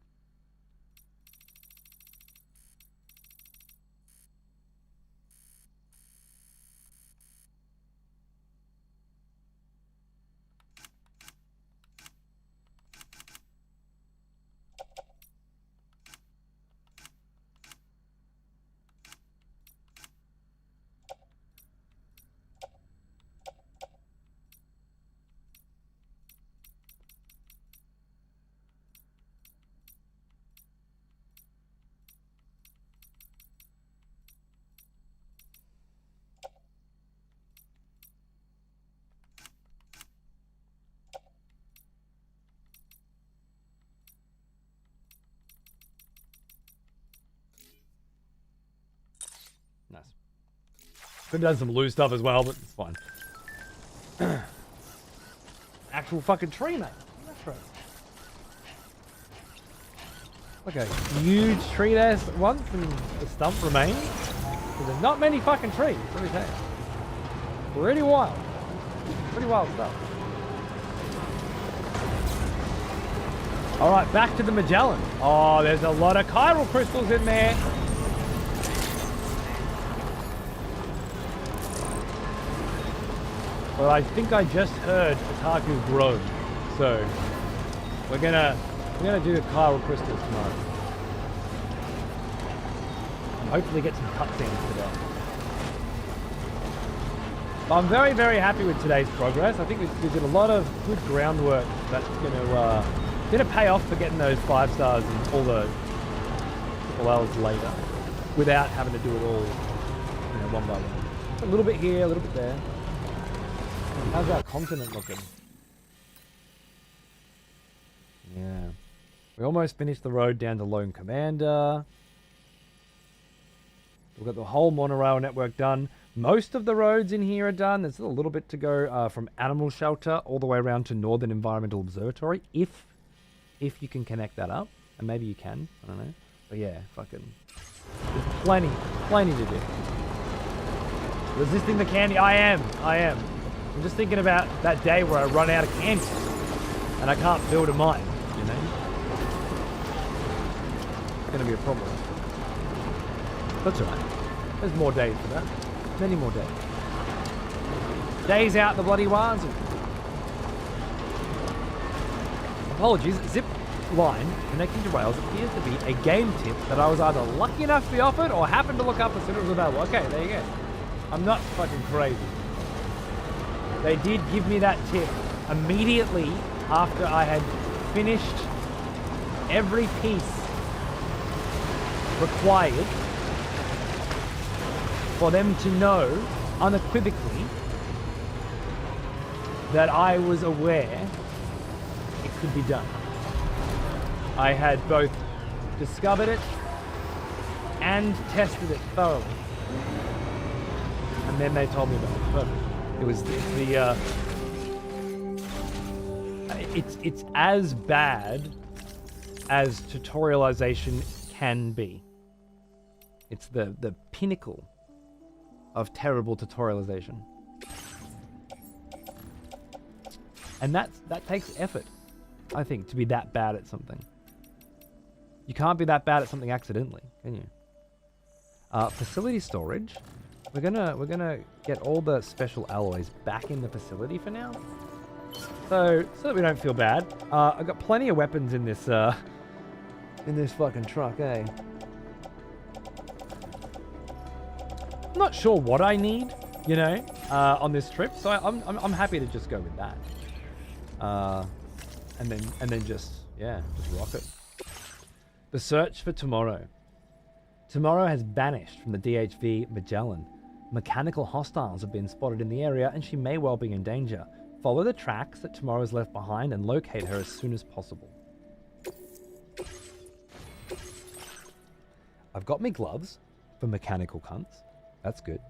Nice. Could have done some loose stuff as well, but it's fine. Actual fucking tree, mate. That's right. Like a huge tree there once, and the stump remains. There's not many fucking trees, let me tell you. Pretty wild. Pretty wild stuff. Alright, back to the Magellan. Oh, there's a lot of chiral crystals in there. Well, I think I just heard Otaku groan, so we're gonna do the chiral crystals tomorrow. And hopefully get some cutscenes today. But I'm very, very happy with today's progress. I think we did a lot of good groundwork that's gonna pay off for getting those 5 stars and all the couple hours later, without having to do it all, one by one. A little bit here, a little bit there. How's our continent looking? Yeah. We almost finished the road down to Lone Commander. We've got the whole monorail network done. Most of the roads in here are done. There's still a little bit to go from Animal Shelter all the way around to Northern Environmental Observatory, if you can connect that up. And maybe you can, I don't know. But yeah, fucking... There's plenty to do. Resisting the candy, I am. I'm just thinking about that day where I run out of candy and I can't build a mine, It's gonna be a problem. That's alright. There's more days for that. Many more days. Days out the bloody wazoo. Apologies, zip line connecting to rails appears to be a game tip that I was either lucky enough to be offered or happened to look up as soon as it was available. Okay, there you go. I'm not fucking crazy. They did give me that tip immediately after I had finished every piece required for them to know unequivocally that I was aware it could be done. I had both discovered it and tested it thoroughly. And then they told me about it. Perfect. It was it's as bad as tutorialization can be. It's the pinnacle of terrible tutorialization. And that takes effort, I think, to be that bad at something. You can't be that bad at something accidentally, can you? Facility storage. We're gonna get all the special alloys back in the facility for now, so that we don't feel bad. I've got plenty of weapons in this fucking truck, eh? I'm not sure what I need, on this trip, so I'm happy to just go with that. And then just rock it. The search for tomorrow. Tomorrow has vanished from the DHV Magellan. Mechanical hostiles have been spotted in the area and she may well be in danger. Follow the tracks that Tomorrow has left behind and locate her as soon as possible. I've got me gloves for mechanical cunts. That's good.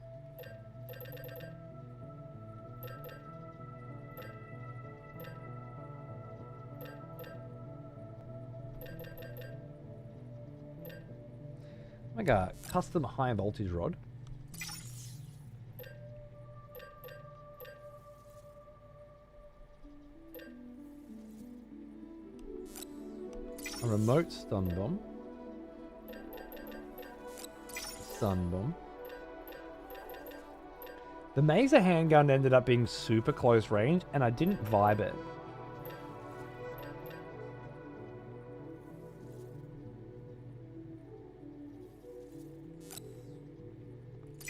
I got a custom high voltage rod. A remote stun bomb. Stun bomb. The Mazer handgun ended up being super close range and I didn't vibe it.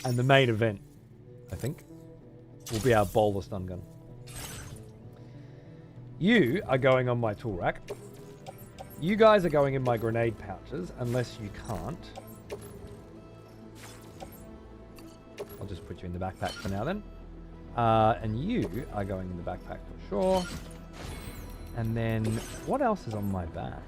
And the main event, I think, will be our bowler stun gun. You are going on my tool rack. You guys are going in my grenade pouches, unless you can't. I'll just put you in the backpack for now then. And you are going in the backpack for sure. And then, what else is on my back?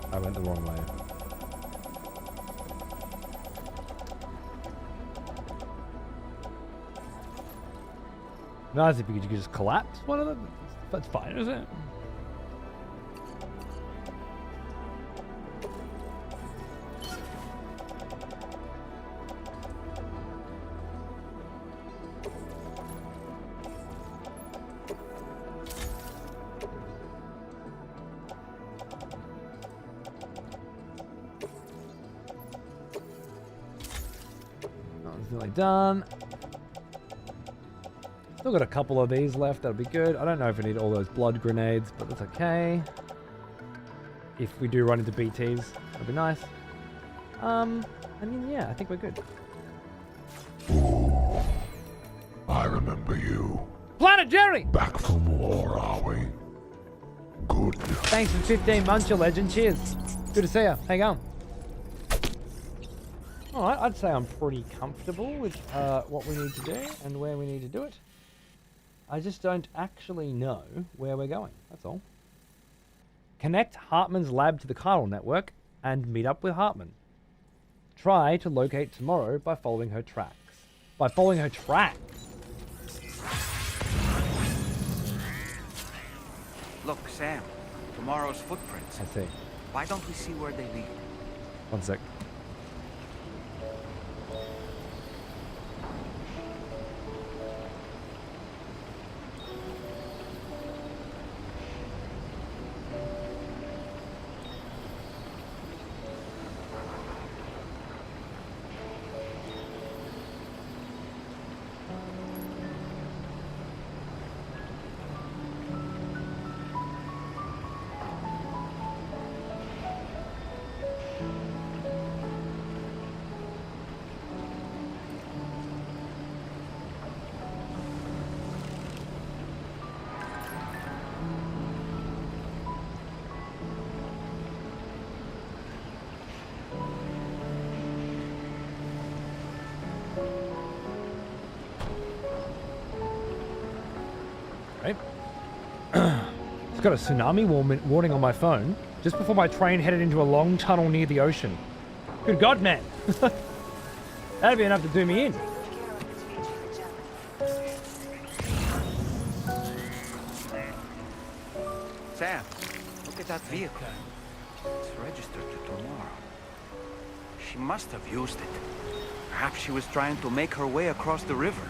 I went the wrong way. Nice if you could just collapse one of them. That's fine, isn't it? Nearly done. Still got a couple of these left. That'll be good. I don't know if I need all those blood grenades, but that's okay. If we do run into BTs, that'll be nice. I mean, yeah, I think we're good. Ooh, I remember you. Planet Jerry! Back from war, are we? Good. Thanks for 15 months, your legend. Cheers. Good to see you. How you going? Alright, I'd say I'm pretty comfortable with what we need to do and where we need to do it. I just don't actually know where we're going. That's all. Connect Hartman's lab to the chiral network and meet up with Hartman. Try to locate tomorrow by following her tracks. By following her tracks? Look, Sam. Tomorrow's footprints. I see. Why don't we see where they lead? One sec. It's got a tsunami warning on my phone just before my train headed into a long tunnel near the ocean. Good God, man. That'd be enough to do me in. Sam, look at that vehicle. It's registered to tomorrow. She must have used it. Perhaps she was trying to make her way across the river.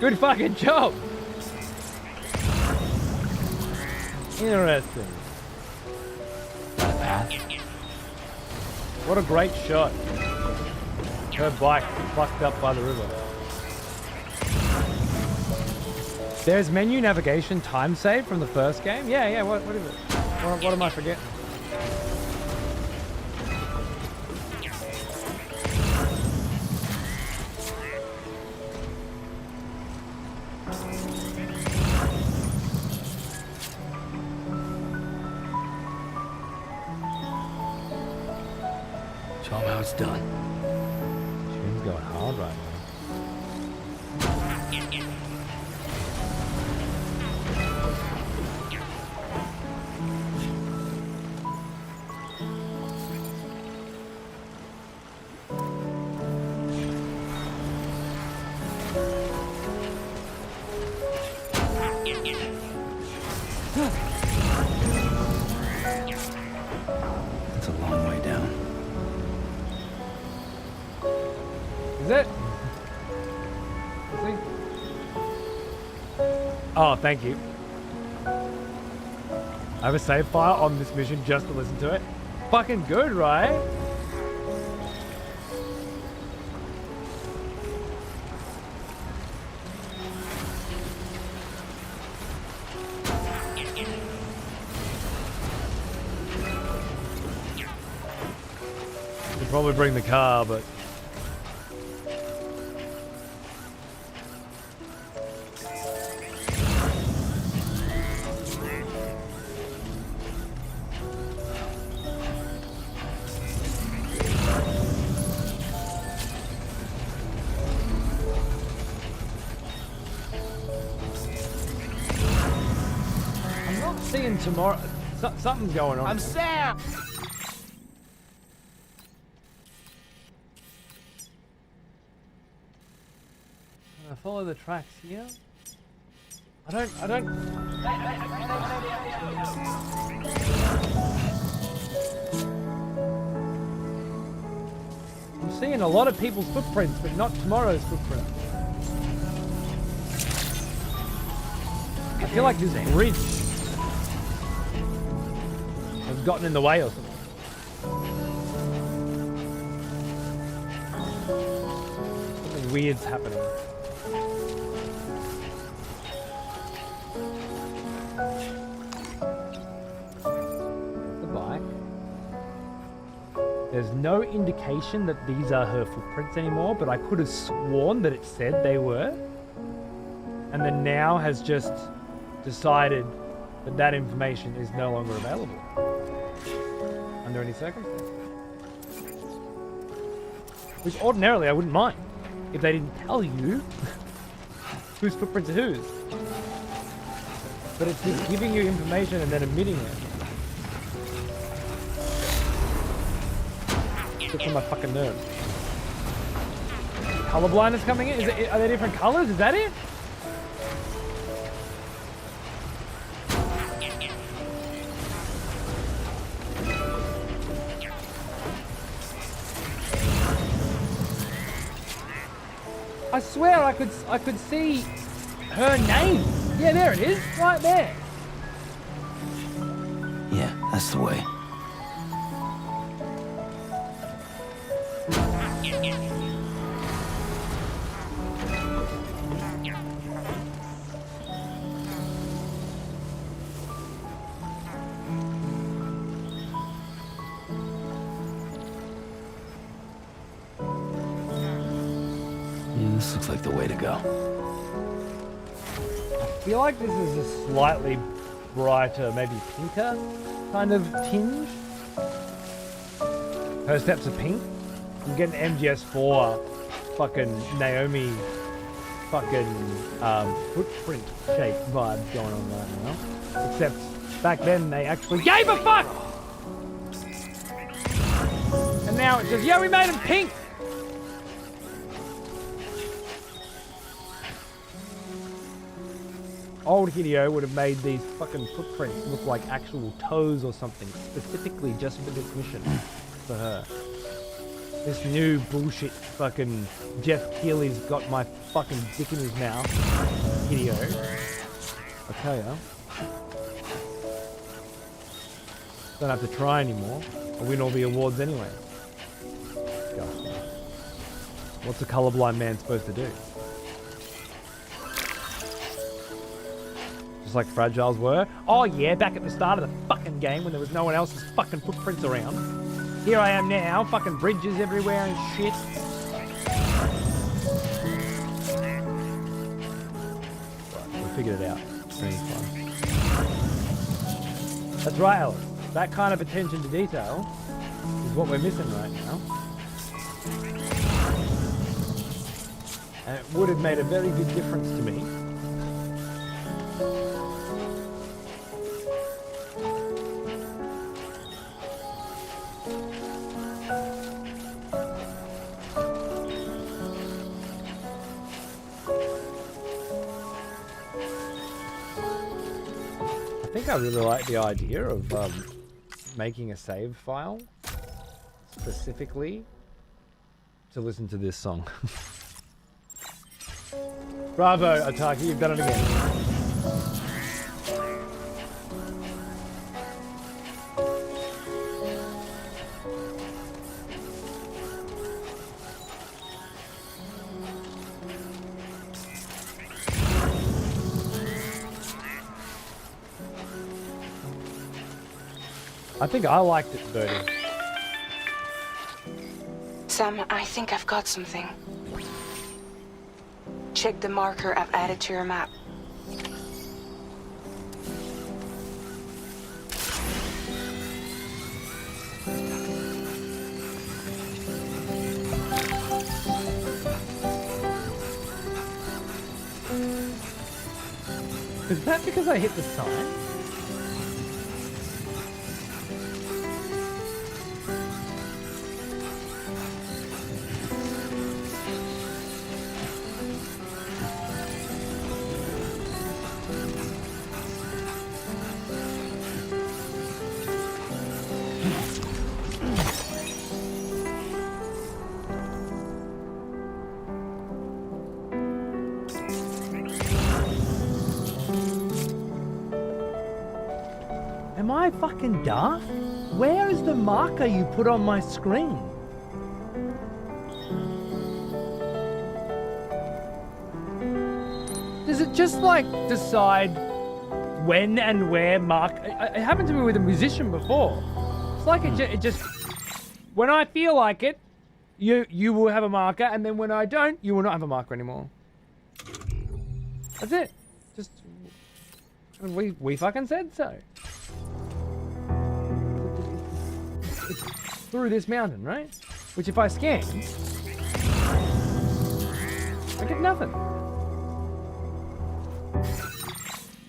Good fucking job. Interesting. What a great shot. Her bike fucked up by the river. There's menu navigation time save from the first game? Yeah, what is it? What am I forgetting? Show 'em how it's done. Tune's going hard right now. It's a long way down. Is it? Is he? Oh, thank you. I have a save file on this mission just to listen to it. Fucking good, right? Could probably bring the car, but I'm not seeing tomorrow. Something's going on. I'm Sam! I follow the tracks here. I don't. I'm seeing a lot of people's footprints, but not tomorrow's footprint. I feel like this bridge has gotten in the way or something. Something weird's happening. The bike. no indication that these are her footprints anymore, but I could have sworn that it said they were. And then now has just decided that that information is no longer available under any circumstances. Which ordinarily I wouldn't mind if they didn't tell you whose footprints are whose. But it's just giving you information and then omitting it. Gets on my fucking nerves. Colorblind is coming in? Are they different colors? Is that it? I swear I could see her name. Yeah, there it is, right there. Yeah, that's the way. Yeah, this looks like the way to go. I feel like this is a slightly brighter, maybe pinker kind of tinge. Her steps are pink. I'm getting MGS4 fucking Naomi fucking footprint shape vibe going on right now. Except back then they actually gave a fuck! And now it's just, yeah, we made them pink! Old Hideo would have made these fucking footprints look like actual toes or something, specifically just for this mission for her. This new bullshit fucking Jeff Keighley's got my fucking dick in his mouth. Hideo. I tell ya. Don't have to try anymore. I win all the awards anyway. God. What's a colorblind man supposed to do? Just like Fragiles were. Oh yeah, back at the start of the fucking game when there was no one else's fucking footprints around. Here I am now, fucking bridges everywhere and shit. Right, we figured it out. That's right, Alice. That kind of attention to detail is what we're missing right now. And it would have made a very big difference to me. I think I really like the idea of making a save file specifically to listen to this song. Bravo, Ataki, you've done it again. I think I liked it, Birdie. Sam, I think I've got something. Check the marker I've added to your map. Is that because I hit the sign? Am I fucking daft? Where is the marker you put on my screen? Does it just like decide when and where mark? It happened to me with a musician before. It's like it just when I feel like it, you will have a marker, and then when I don't, you will not have a marker anymore. That's it. Just we fucking said so. It's through this mountain, right? Which if I scan, I get nothing.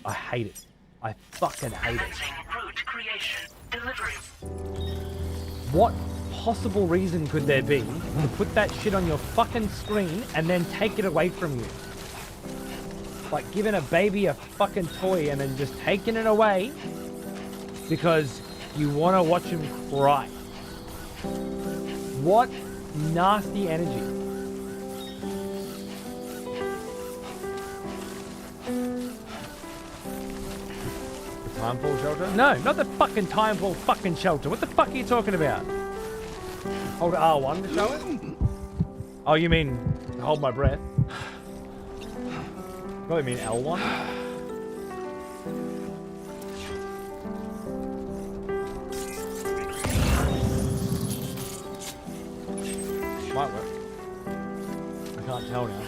I hate it. I fucking hate it. Route creation. Delivery. What possible reason could there be to put that shit on your fucking screen and then take it away from you? Like giving a baby a fucking toy and then just taking it away because you want to watch him cry. What nasty energy. The Timefall shelter? No, not the fucking Timefall fucking shelter. What the fuck are you talking about? Hold R1 to show it? Oh, you mean hold my breath? Probably mean L1. Might work. I can't tell now.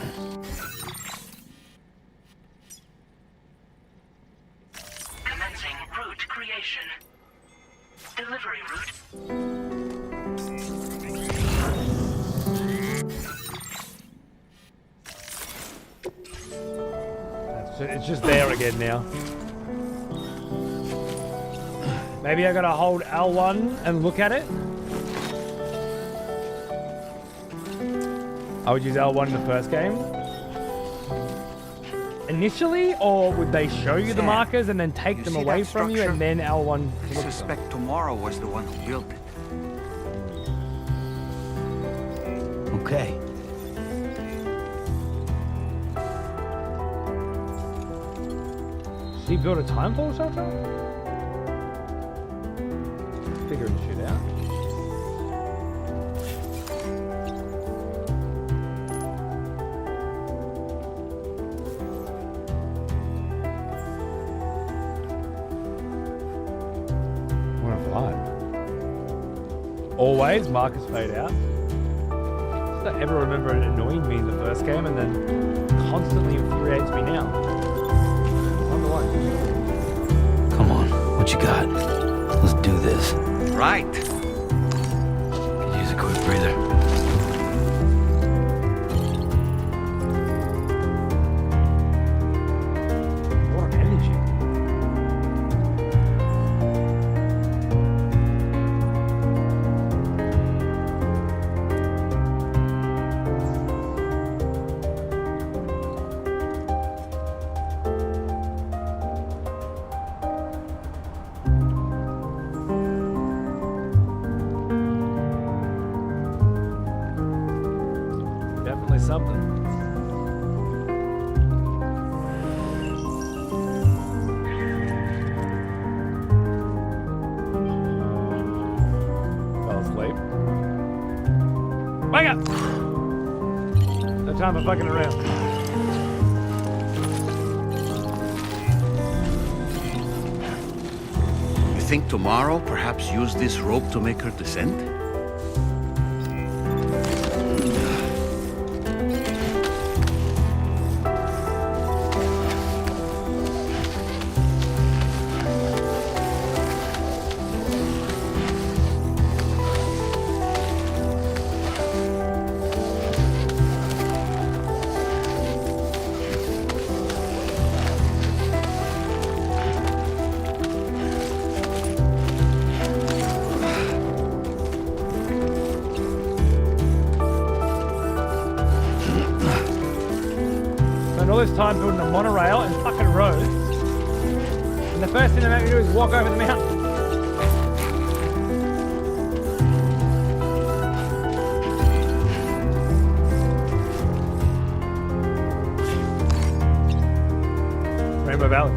Commencing route creation. Delivery route. It's just there again now. Maybe I gotta hold L1 and look at it. I would use L1 in the first game. Initially, or would they show you the markers and then take them away from you and then L1 to I look at suspect Tomorrow was the one who built it. Okay. She built a Timefall shelter? Figuring shit out. What a vibe. Always, markers fade out. I don't ever remember it annoying me in the first game and then constantly infuriates me now. Come on, what you got? Let's do this. Right. Could use a quick breather. What energy. Definitely something. Fell asleep. Wake up! No time for fucking around. You think Tomorrow perhaps used this rope to make her descend? Spent all this time building a monorail and fucking roads. And the first thing they make me do is walk over the mountain. Rainbow Valley.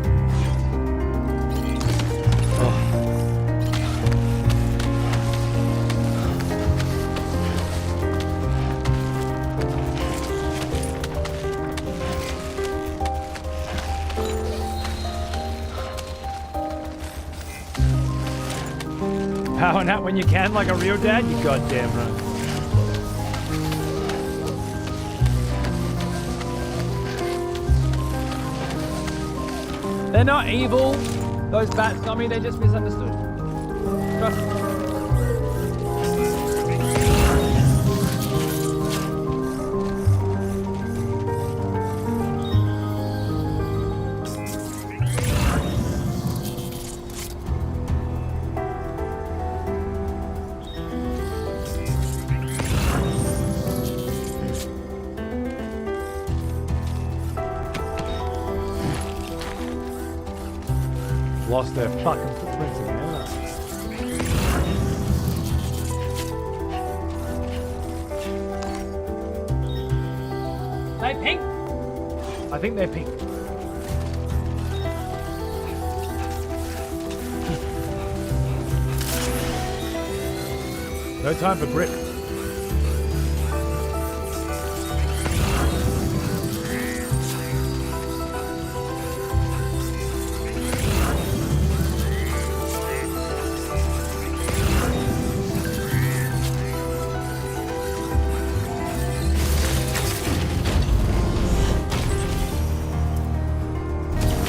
power nap when you can, like a real dad? You goddamn right. They're not evil, those bats, Tommy. They just misunderstood. Trust me. Lost their fucking footprints again, haven't they? They pink? I think they're pink. No time for grip.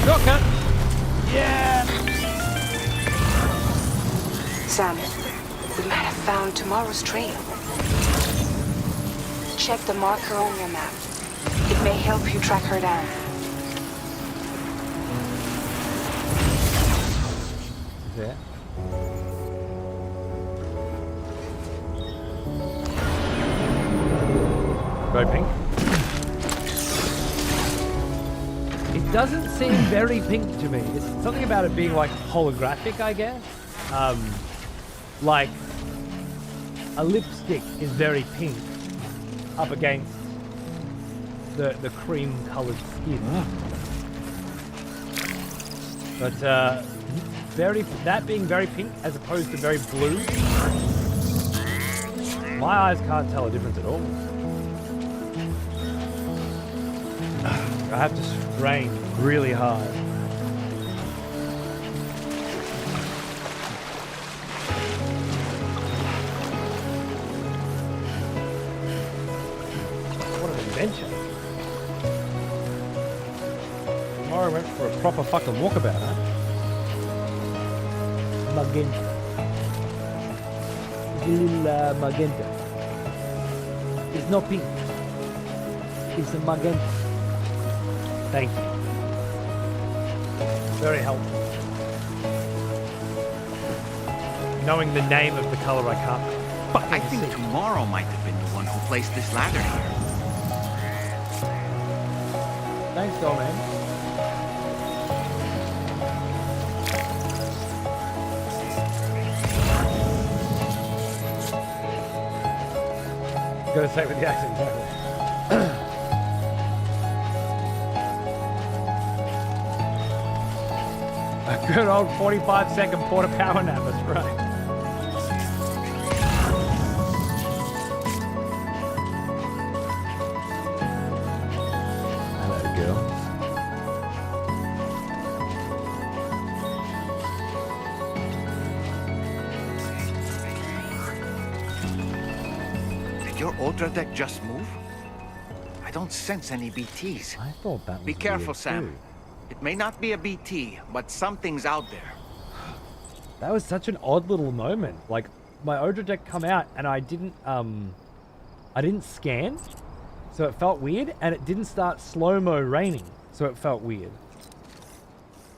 Shortcut! Yeah! Sam, we might have found tomorrow's trail. Check the marker on your map. It may help you track her down. Yeah. Very pink. It doesn't seem very pink to me. It's something about it being like holographic, I guess. Like a lipstick is very pink up against the cream colored skin. But that being very pink as opposed to very blue, my eyes can't tell a difference at all. I have to strain really hard. What an adventure. Tomorrow went for a proper fucking walkabout, huh? Magenta. It's a little magenta. It's not pink. It's a magenta. Thank you. Very helpful. Knowing the name of the color I can't fucking I think see. tomorrow might have been the one who placed this ladder here. Thanks, man. Gotta say it with the accent, exactly. A good old 45-second porta power nap, that's right. Hello, girl. Did your Ultra deck just move? I don't sense any BTs. I thought that was Be careful, weird Sam. too. It may not be a BT, but something's out there. That was such an odd little moment. Like, my Odra deck come out and I didn't scan, so it felt weird, and it didn't start slow-mo raining, so it felt weird.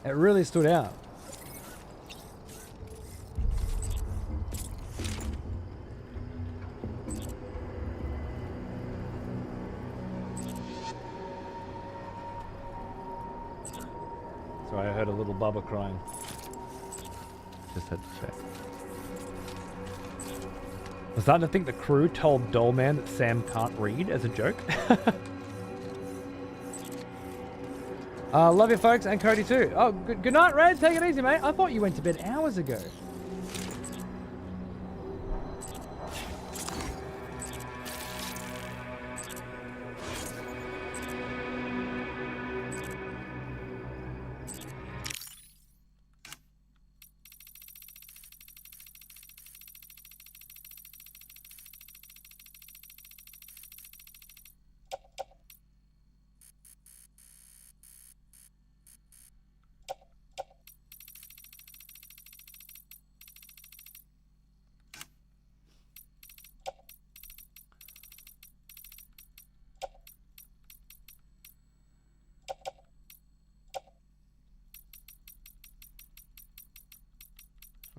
It really stood out. Sorry, I heard a little Bubba crying. Just had to check. I'm starting to think the crew told Dollman that Sam can't read as a joke. Love you, folks, and Cody too. Oh, good night, Red. Take it easy, mate. I thought you went to bed hours ago.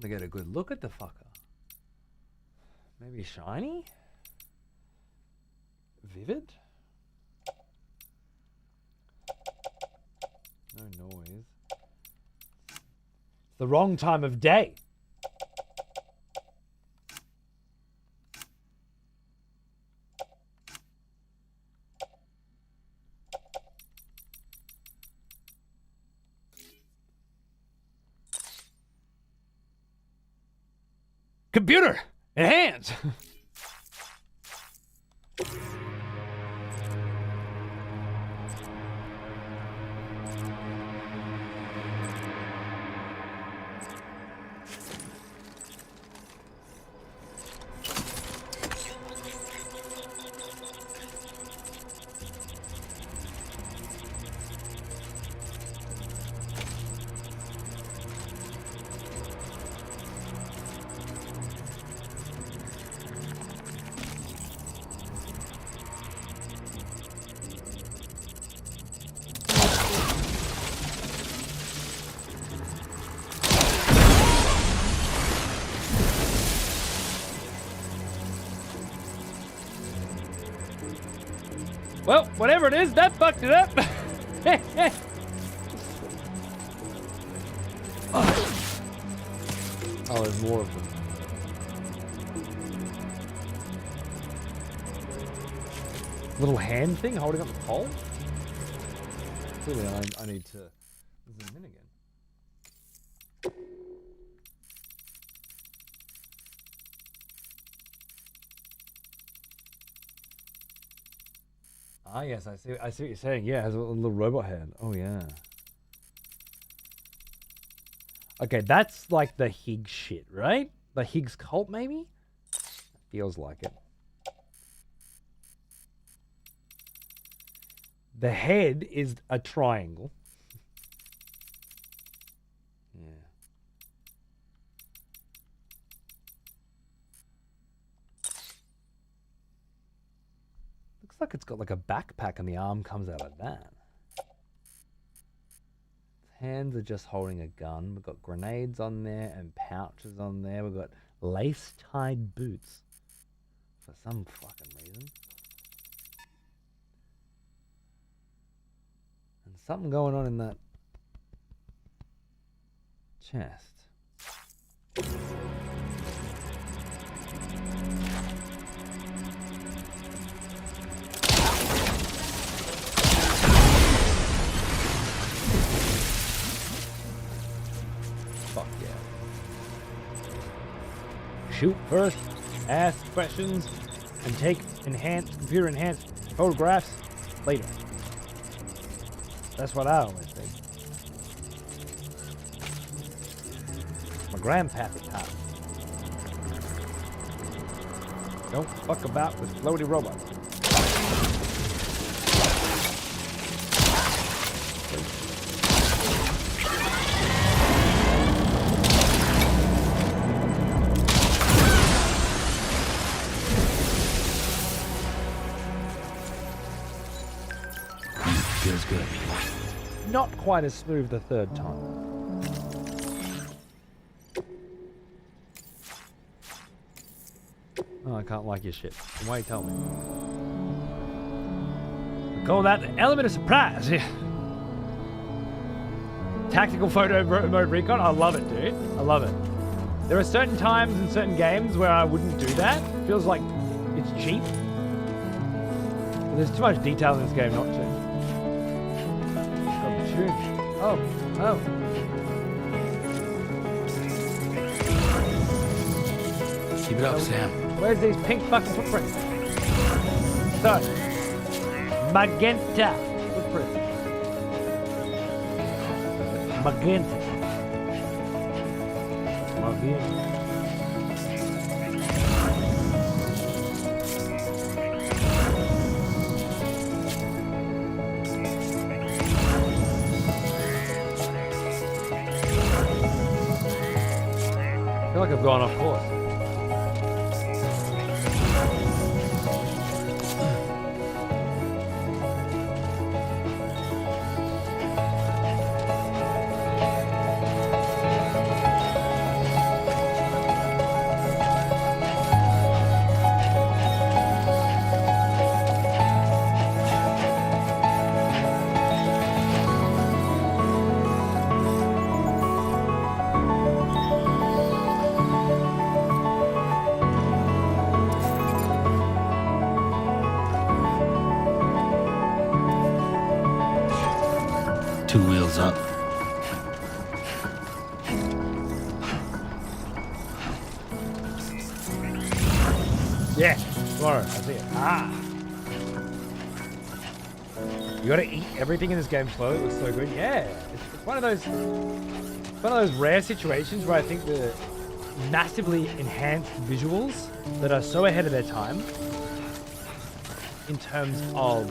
To get a good look at the fucker. Maybe shiny? Vivid? No noise. It's the wrong time of day. Computer! Enhance! Well, whatever it is, that fucked it up. Oh, there's more of them. Little hand thing holding up the pole? Clearly, I need to zoom in again. Ah, yes, I see what you're saying. Yeah, it has a little robot hand. Oh, yeah. Okay, that's like the Higgs shit, right? The Higgs cult, maybe? Feels like it. The head is a triangle. Yeah. Looks like it's got like a backpack and the arm comes out of that. Hands are just holding a gun. We've got grenades on there and pouches on there. We've got lace-tied boots for some fucking reason. And something going on in that chest. Fuck yeah. Shoot first, ask questions, and take computer enhanced photographs later. That's what I always think. My grandpappy taught me. Don't fuck about with floaty robots. Feels good. Not quite as smooth the third time. Oh, I can't like your shit. Why you tell me? We call that the element of surprise. Yeah. Tactical photo mode recon. I love it, dude. I love it. There are certain times in certain games where I wouldn't do that. Feels like it's cheap. But there's too much detail in this game not to. Oh. Keep it up, Sam. Where's these pink fucking footprints? So, magenta footprints. Magenta. I feel like I've gone off course. 2 wheels up. Yeah, tomorrow. I see it. Ah. You gotta eat everything in this game slowly. It looks so good. Yeah, it's one of those rare situations where I think the massively enhanced visuals that are so ahead of their time in terms of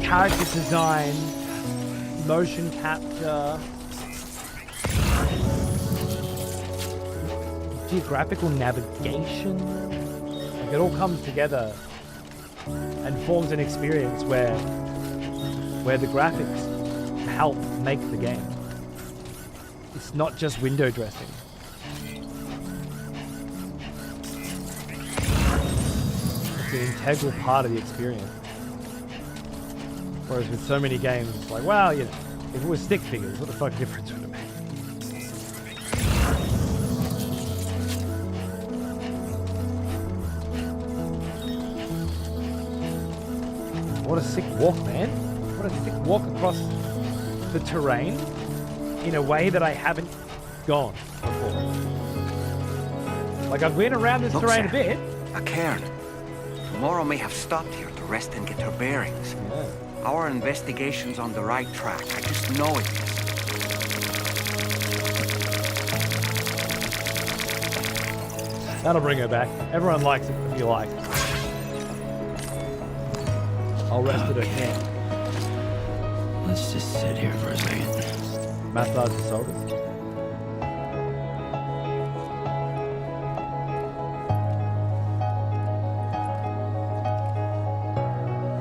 character design, motion capture, geographical navigation. Like it all comes together and forms an experience where the graphics help make the game. It's not just window dressing. It's an integral part of the experience. Whereas with so many games, it's like, well, you know, if it was stick figures, what the fuck difference would it make? What a sick walk, man. What a sick walk across the terrain in a way that I haven't gone before. Like, I've been around this terrain a bit. A cairn. Tomorrow may have stopped here to rest and get her bearings. Yeah. Our investigation's on the right track. I just know it is. That'll bring her back. Everyone likes it if you like. I'll rest at her camp. Let's just sit here for a second. Massage the shoulders.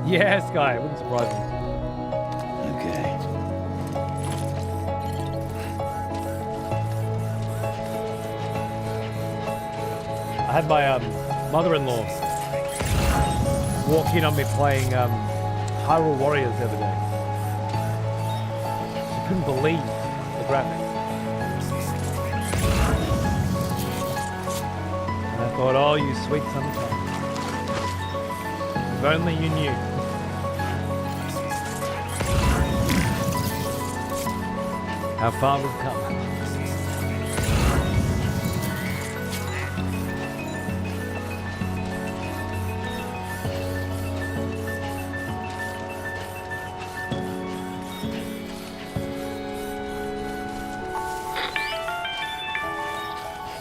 Yeah, Sky, it wouldn't surprise me. Okay. I had my mother-in-law walk in on me playing Hyrule Warriors the other day. She couldn't believe the graphics. And I thought, oh, you sweet sunshine. If only you knew. How far we've come.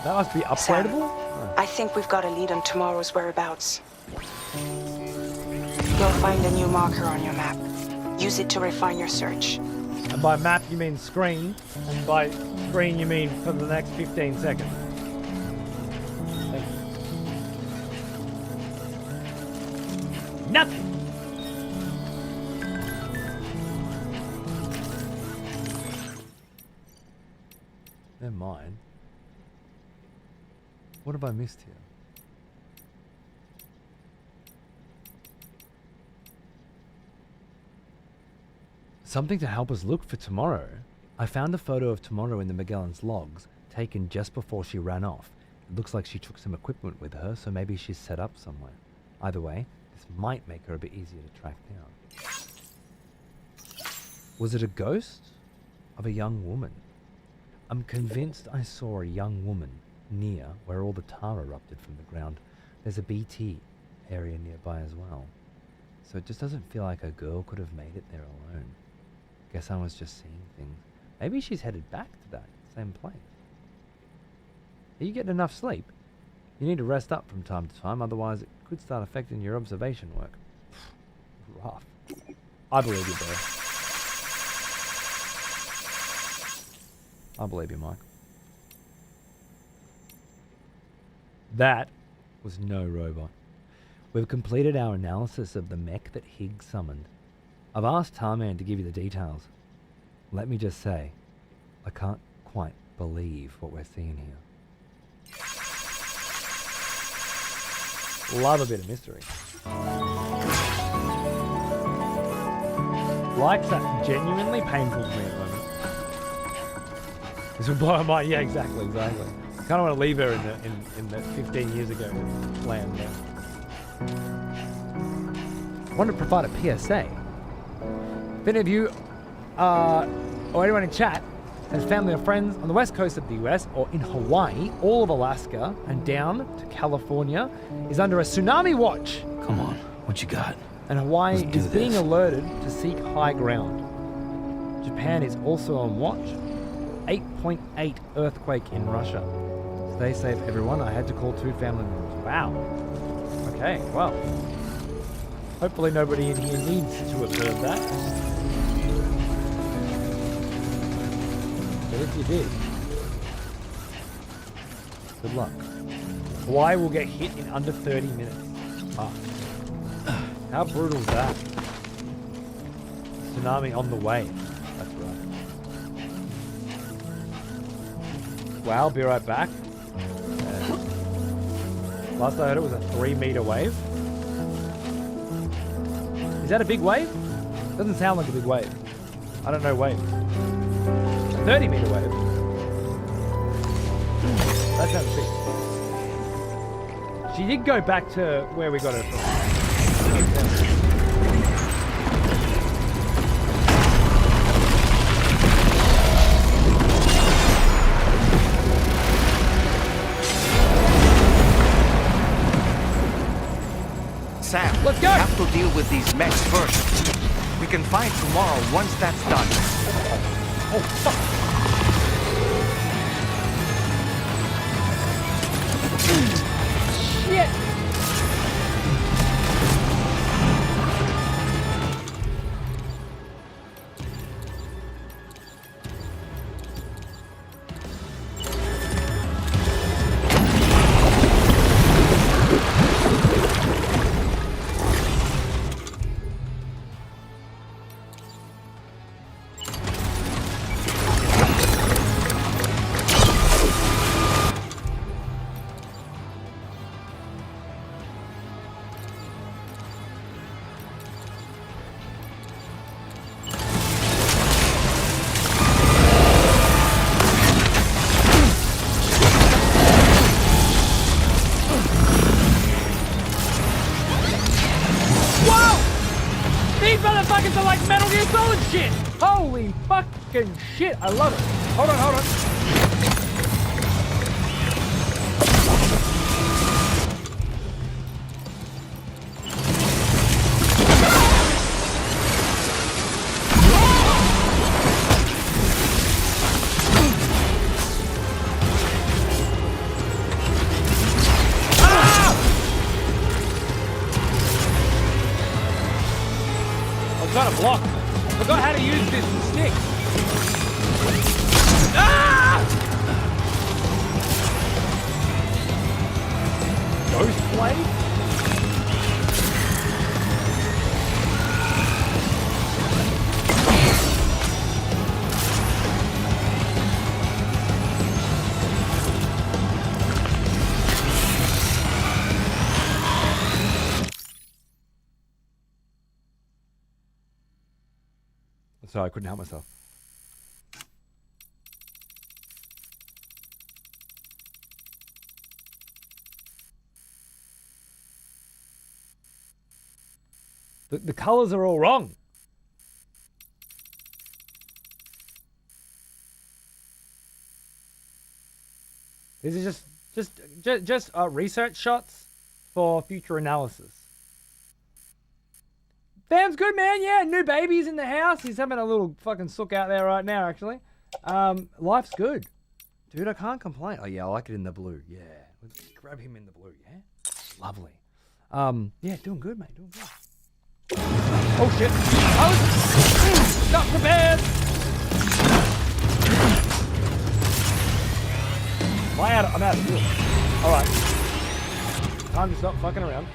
That must be upgradable? I think we've got a lead on tomorrow's whereabouts. You'll find a new marker on your map. Use it to refine your search. And by map you mean screen, and by screen you mean for the next 15 seconds. Thank you. Nothing! Never mind. What have I missed here? Something to help us look for tomorrow. I found a photo of tomorrow in the Magellan's logs, taken just before she ran off. It looks like she took some equipment with her, so maybe she's set up somewhere. Either way, this might make her a bit easier to track down. Was it a ghost of a young woman? I'm convinced I saw a young woman near where all the tar erupted from the ground. There's a BT area nearby as well. So it just doesn't feel like a girl could have made it there alone. Guess I was just seeing things. Maybe she's headed back to that same place. Are you getting enough sleep? You need to rest up from time to time, otherwise it could start affecting your observation work. Rough. I believe you, bro. I believe you, Mike. That was no robot. We've completed our analysis of the mech that Higgs summoned. I've asked Tarman to give you the details. Let me just say, I can't quite believe what we're seeing here. Love a bit of mystery. Life's genuinely painful for me at the moment. This will blow her mind. Yeah, exactly. I kind of want to leave her in the 15 years ago land there. I want to provide a PSA. If any of you or anyone in chat has family or friends on the west coast of the US or in Hawaii, all of Alaska, and down to California is under a tsunami watch. Come on, what you got? And Hawaii Let's do is being this. alerted to seek high ground. Japan is also on watch. 8.8 earthquake in Russia. Stay safe, everyone. I had to call 2 family members. Wow. Okay, well. Hopefully nobody in here needs to have heard that. But if you did, good luck. Hawaii will get hit in under 30 minutes. Fuck. How brutal is that? Tsunami on the way. That's right. Wow, I'll be right back. Last I heard it was a 3-meter wave. Is that a big wave? Doesn't sound like a big wave. I don't know waves. 30-meter wave. That sounds big. She did go back to where we got her from. Sam, let's go. We have to deal with these mechs first. We can fight tomorrow once that's done. Oh, fuck. Shit. Motherfuckers are like Metal Gear Solid shit! Holy fucking shit, I love it. Hold on, hold on. Trying to block. Forgot how to use this stick. Ah! Ghost blade? Sorry, I couldn't help myself. The colors are all wrong. These are just research shots for future analysis. Sam's good, man. Yeah, new baby's in the house. He's having a little fucking sook out there right now, actually. Life's good. Dude, I can't complain. Oh, yeah, I like it in the blue. Yeah. Let's grab him in the blue, yeah? Lovely. Yeah, doing good, mate. Doing good. Oh, shit. I was not prepared. I'm out of fuel. All right. Time to stop fucking around.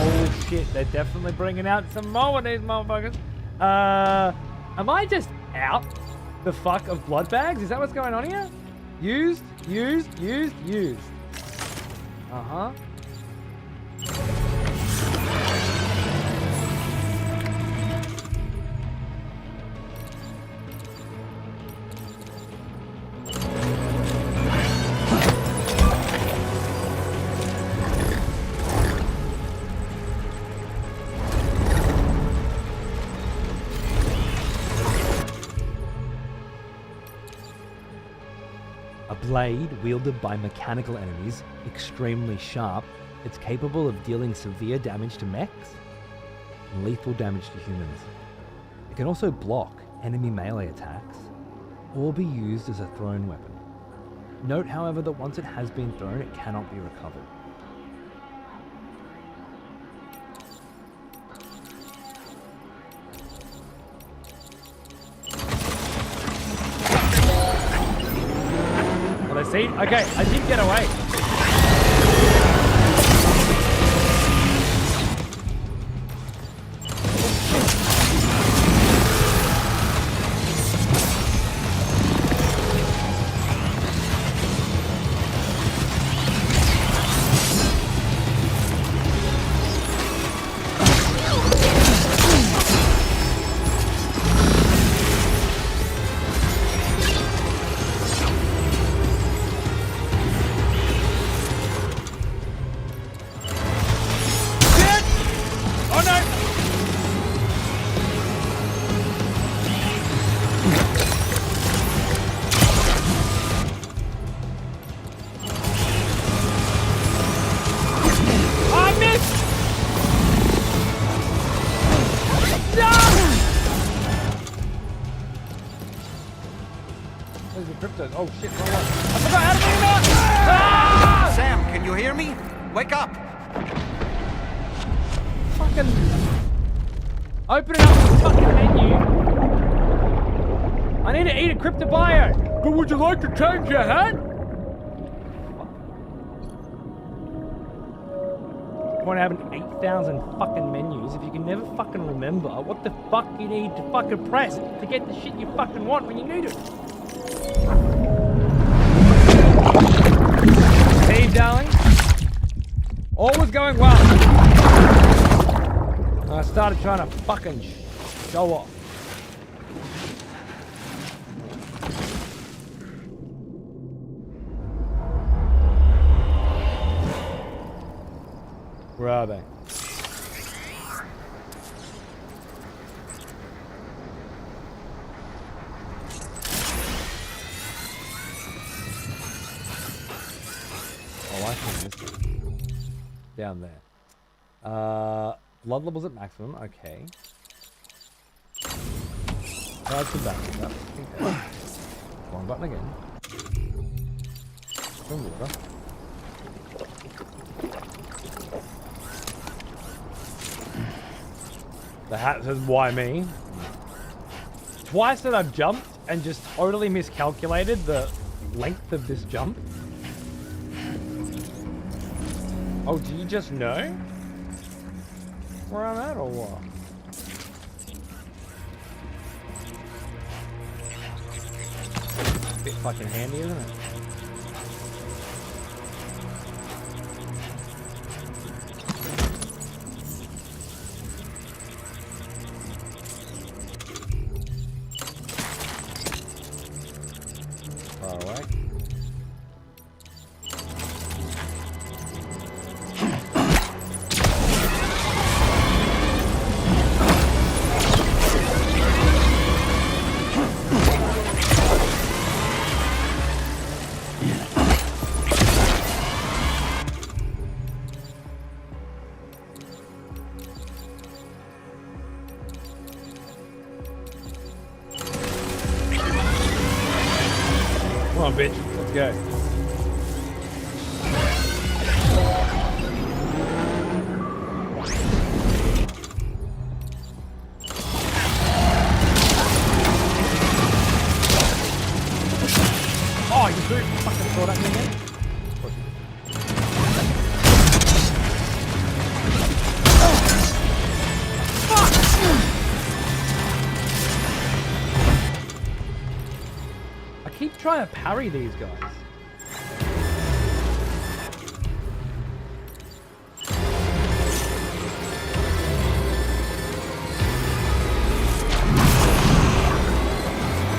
Oh shit, they're definitely bringing out some more of these motherfuckers. Am I just out the fuck of blood bags? Is that what's going on here? Used. Uh-huh. A blade wielded by mechanical enemies, extremely sharp, it's capable of dealing severe damage to mechs and lethal damage to humans. It can also block enemy melee attacks or be used as a thrown weapon. Note, however, that once it has been thrown, it cannot be recovered. Well, I see. Okay, I did get away. Oh shit, wrong one. I forgot how to bring him out! Ah! Sam, can you hear me? Wake up! Fucking... Open it up the fucking menu. I need to eat a cryptobio. But would you like to change your hat? Point having 8,000 fucking menus if you can never fucking remember what the fuck you need to fucking press to get the shit you fucking want when you need it. Steve, darling. All was going well. I started trying to fucking show off. Where are they? Oh, I think this one. Down there. Blood levels at maximum, okay. Charge the battery up. Okay. Wrong button again. Some water. The hat says, why me? Twice that I've jumped and just totally miscalculated the length of this jump. Oh, do you just know where I'm at or what? Bit fucking handy, isn't it? Far away. Come on, bitch. Let's go. Oh, you threw fucking throw that thing in? I keep trying to parry these guys.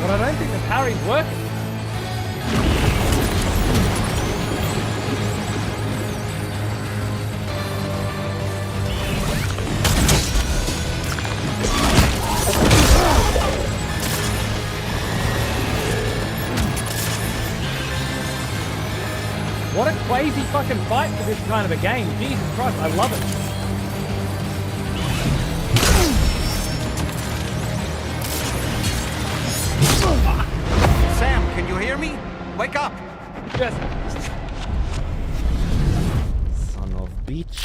But I don't think the parry's working. What a crazy fucking fight for this kind of a game. Jesus Christ, I love it. Sam, can you hear me? Wake up! Yes. Son of bitch.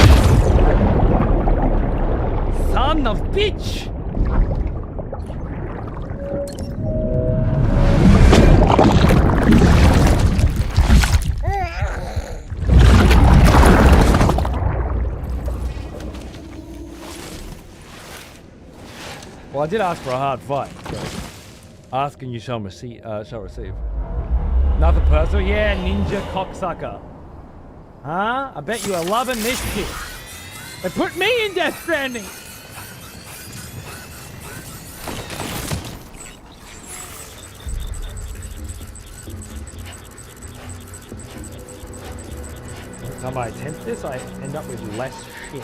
Son of bitch! Well, I did ask for a hard fight, so ask and you shall receive. Nothing personal. Yeah, ninja cocksucker. Huh? I bet you are loving this shit. They put me in Death Stranding. Every time I attempt this, I end up with less shit.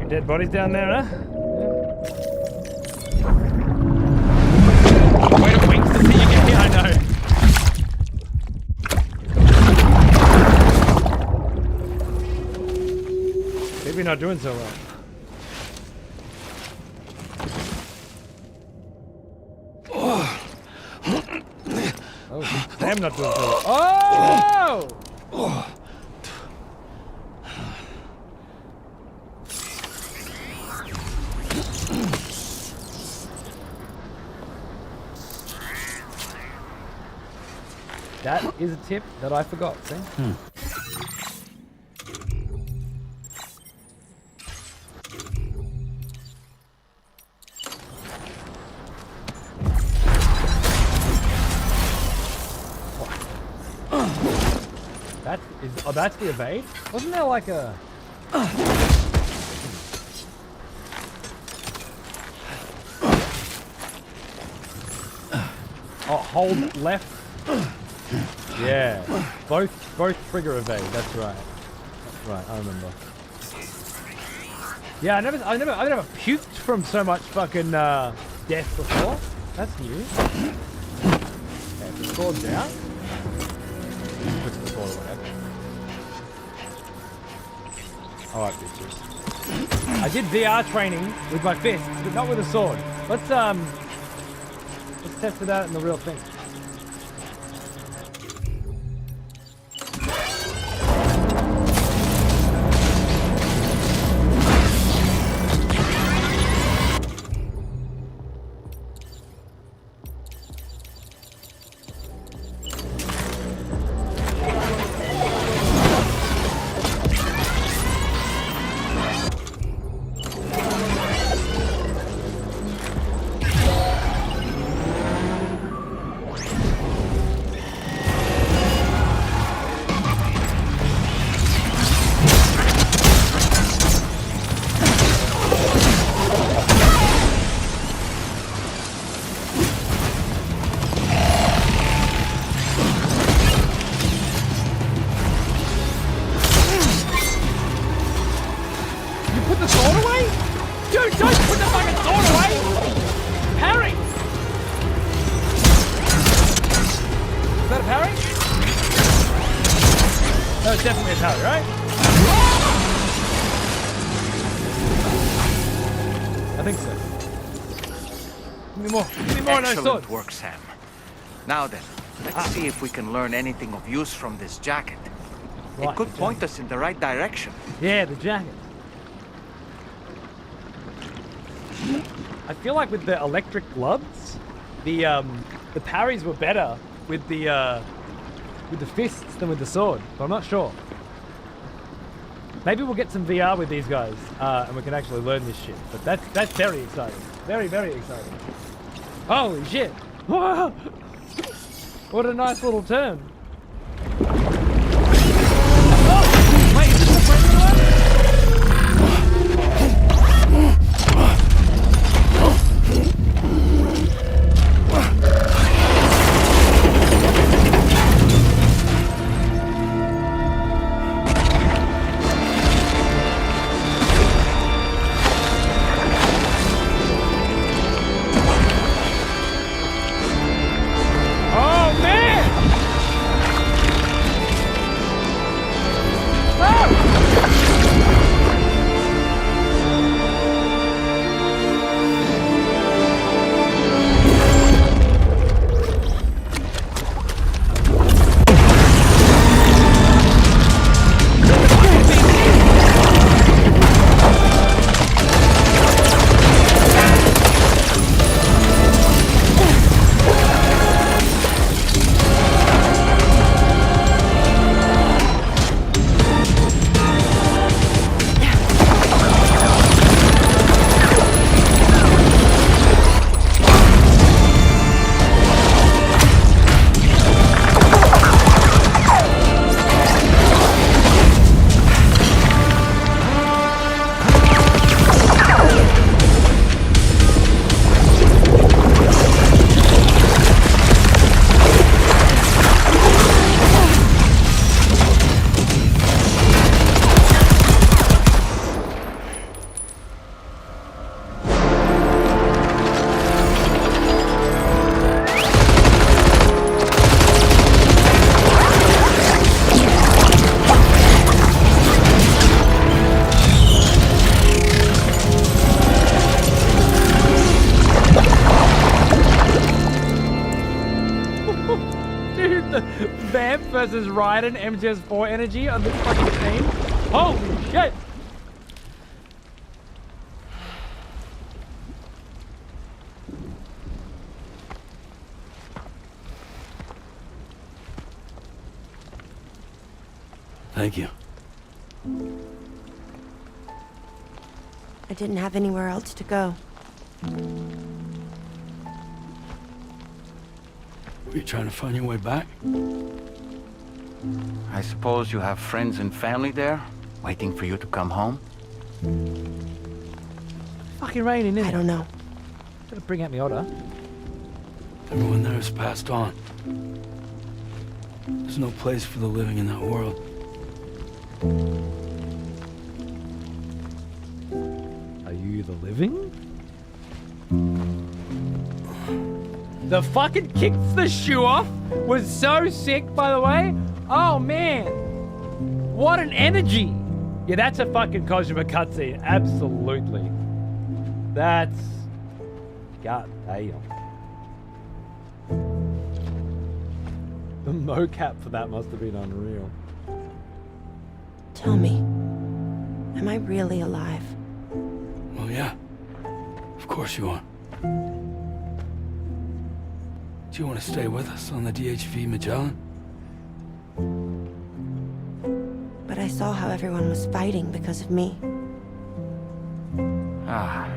Dead bodies down there, huh? Wait a week to see you get here, I know. Maybe not doing so well. Oh, damn, not doing so well. Oh! That is a tip that I forgot, see? That is, oh, that's the evade? Wasn't there like a... Oh, hold left. Yeah, both trigger evade. That's right. That's right. I remember. Yeah, I never puked from so much fucking death before. That's new. Okay, the sword's out. Puts the sword away. Alright, bitches. I did VR training with my fists, but not with a sword. Let's test it out in the real thing. Don't put the fucking sword away! Parry! Is that a parry? That was definitely a parry, right? I think so. Give me more. Give me more of those Excellent swords. work, Sam. Now then, let's see if we can learn anything of use from this jacket. Right, It could point us in the right direction. Yeah, the jacket. I feel like with the electric gloves, the parries were better with the fists than with the sword, but I'm not sure. Maybe we'll get some VR with these guys, and we can actually learn this shit. But that's very exciting. Very, very exciting. Holy shit! Whoa! What a nice little turn. Oh, wait, is this the pregnant one? Vamp versus Raiden MGS4 energy on this fucking team. Holy shit! Thank you. I didn't have anywhere else to go. Were you trying to find your way back? I suppose you have friends and family there, waiting for you to come home? Fucking raining, isn't it? I don't know. Gotta bring out my otter. Everyone there has passed on. There's no place for the living in that world. Are you the living? The fucking kicks the shoe off was so sick, by the way. Oh man, what an energy! Yeah, that's a fucking Kojima cutscene. Absolutely. That's goddamn. The mocap for that must have been unreal. Tell me, am I really alive? Well, yeah. Of course you are. Do you want to stay with us on the DHV Magellan? But I saw how everyone was fighting because of me. Ah,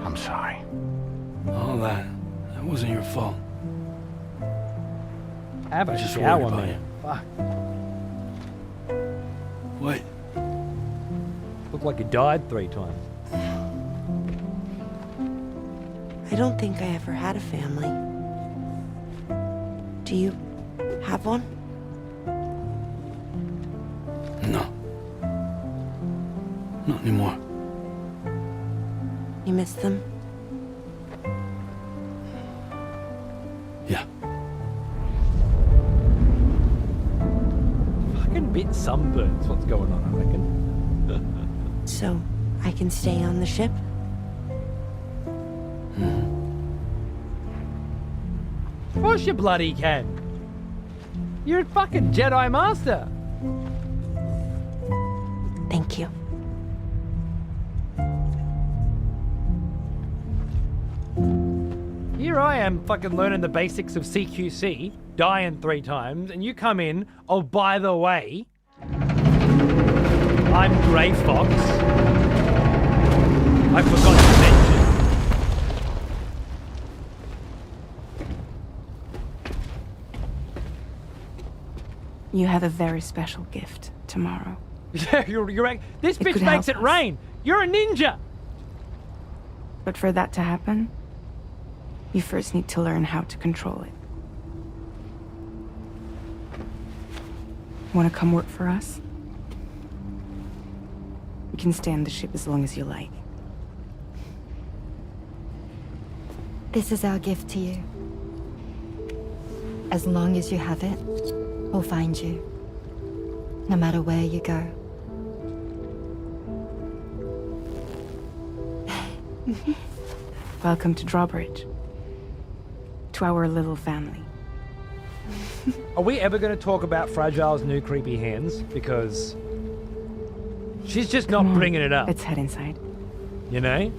I'm sorry. All that wasn't your fault. Have a Just shower, worried about man. Fuck. What? Looked like you died 3 times. I don't think I ever had a family. Do you have one? No. Not anymore. You miss them? Yeah. Fucking bit sunburns. What's going on, I reckon. So, I can stay on the ship? Of course you bloody can. You're a fucking Jedi Master. Thank you. Here I am fucking learning the basics of CQC, dying 3 times, and you come in, oh, by the way, I'm Grey Fox. I forgot to mention. You have a very special gift tomorrow. Yeah, you're right. This It bitch could makes help it us. rain. You're a ninja. But for that to happen, you first need to learn how to control it. Want to come work for us? You can stay on the ship as long as you like. This is our gift to you. As long as you have it, we'll find you. No matter where you go. Welcome to Drawbridge. To our little family. Are we ever going to talk about Fragile's new creepy hands? Because she's just not Come on, bringing it up. Let's head inside. You know?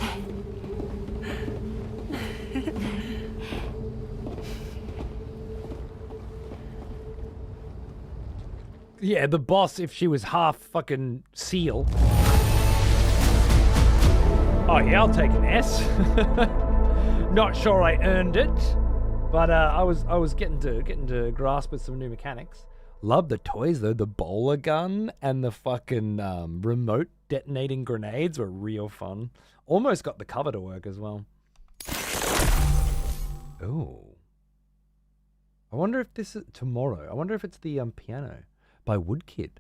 Yeah, the boss, if she was half fucking seal. Oh yeah, I'll take an S. Not sure I earned it, but I was getting to grasp with some new mechanics. Love the toys though. The bowler gun and the fucking remote detonating grenades were real fun. Almost got the cover to work as well. Oh. I wonder if this is tomorrow. I wonder if it's the piano by Woodkid.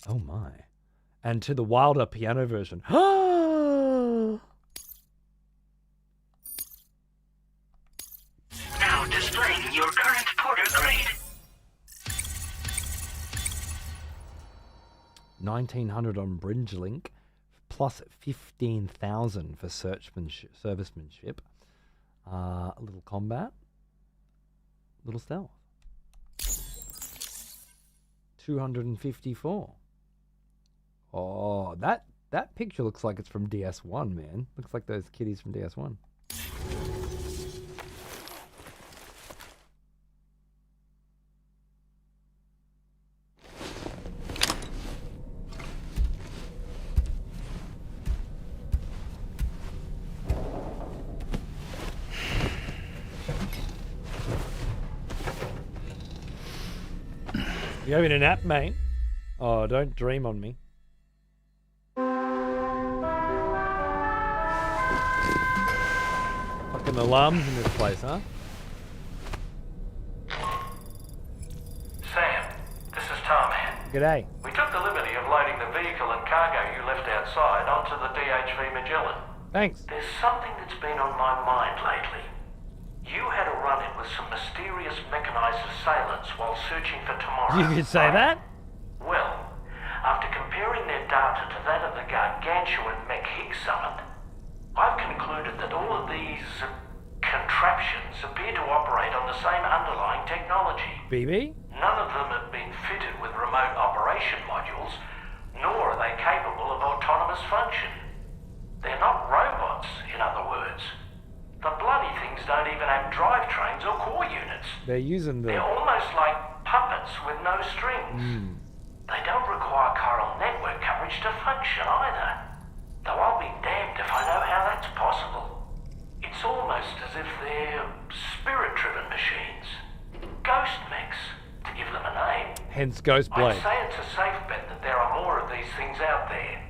Oh my. And to the wilder piano version. Now displaying your current Porter grade. 1900 on Bridgelink, plus 15,000 for servicemanship. A little combat, little stealth. 254. Oh, that picture looks like it's from DS1, man. Looks like those kitties from DS1. You having a nap, mate? Oh, don't dream on me. Fucking alarms in this place, huh? Sam, this is Tom. G'day. We took the liberty of loading the vehicle and cargo you left outside onto the DHV Magellan. Thanks. There's something that's been on my mind lately. You had a run-in with some mysterious mechanized assailants while searching for tomorrow. You could say that? Well, after comparing their data to that of the gargantuan mech Higgs summoned, I've concluded that all of these contraptions appear to operate on the same underlying technology. BB? None of them have been fitted with remote operation modules, nor are they capable of autonomous function. They're not robots, in other words. The bloody things don't even have drivetrains or core units. They're using the... They're almost like puppets with no strings. They don't require chiral network coverage to function either. Though I'll be damned if I know how that's possible. It's almost as if they're spirit-driven machines. Ghost mechs, to give them a name. Hence Ghostblade. I'd say it's a safe bet that there are more of these things out there.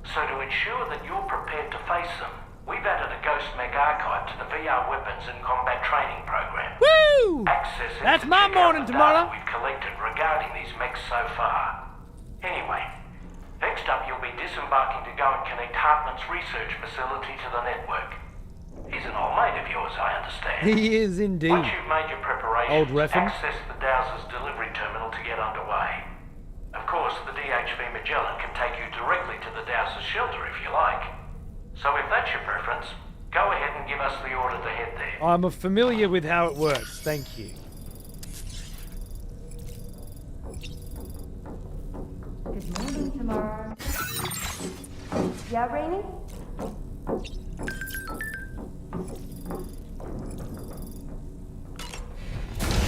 So to ensure that you're prepared to face them, we've added a Ghost Mech archive to the VR weapons and combat training program. Woo! Access it That's to my check out morning the tomorrow. data we've collected regarding these mechs so far. Anyway, Next up, you'll be disembarking to go and connect Hartman's research facility to the network. He's an old mate of yours, I understand. He is indeed. Once you've made your preparations, Old reference. access the Dowser's delivery terminal to get underway. Of course, the DHV Magellan can take you directly to the Dowser's shelter if you like. So if that's your preference, go ahead and give us the order to head there. I'm familiar with how it works. Thank you. Good morning, tomorrow. Yeah, Rainy?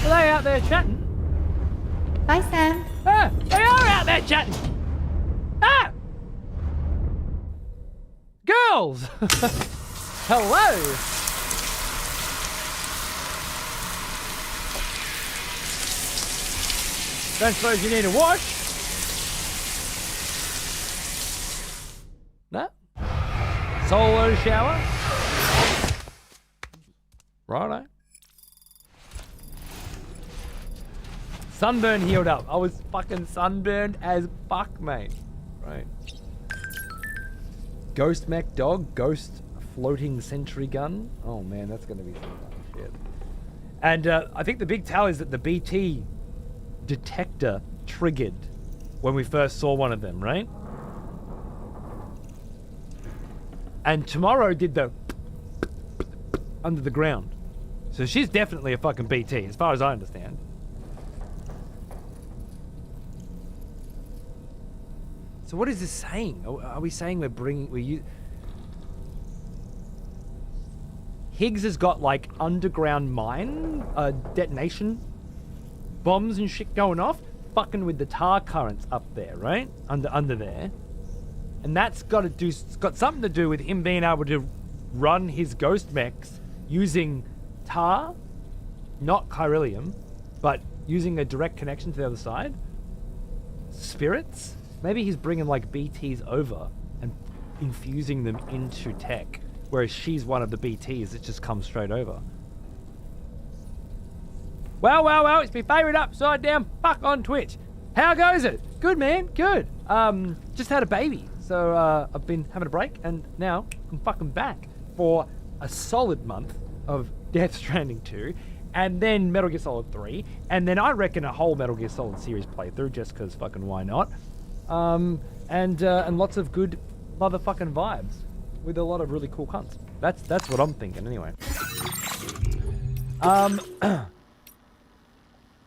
Are they out there chatting? Bye, Sam. Ah, they are out there chatting. Ah! Girls! Hello! Don't suppose you need a wash? No? Solo shower? Righto. Sunburn healed up. I was fucking sunburned as fuck, mate. Right. Ghost mech dog, ghost floating sentry gun. Oh man, that's gonna be some fun shit. And I think the big tell is that the BT detector triggered when we first saw one of them, right? And Tomorrow did the under the ground. So she's definitely a fucking BT, as far as I understand. So what is this saying? Are we saying Higgs has got like underground mine detonation bombs and shit going off, fucking with the tar currents up there, right? Under there. And that's got something to do with him being able to run his ghost mechs using tar, not chiralium, but using a direct connection to the other side. Spirits? Maybe he's bringing like BTs over and infusing them into tech, whereas she's one of the BTs that just comes straight over. Well, it's my favourite upside down fuck on Twitch. How goes it? Good, man, good. Just had a baby, so I've been having a break, and now I'm fucking back for a solid month of Death Stranding 2, and then Metal Gear Solid 3, and then I reckon a whole Metal Gear Solid series playthrough, just because fucking why not? And lots of good motherfucking vibes with a lot of really cool cunts. That's what I'm thinking anyway.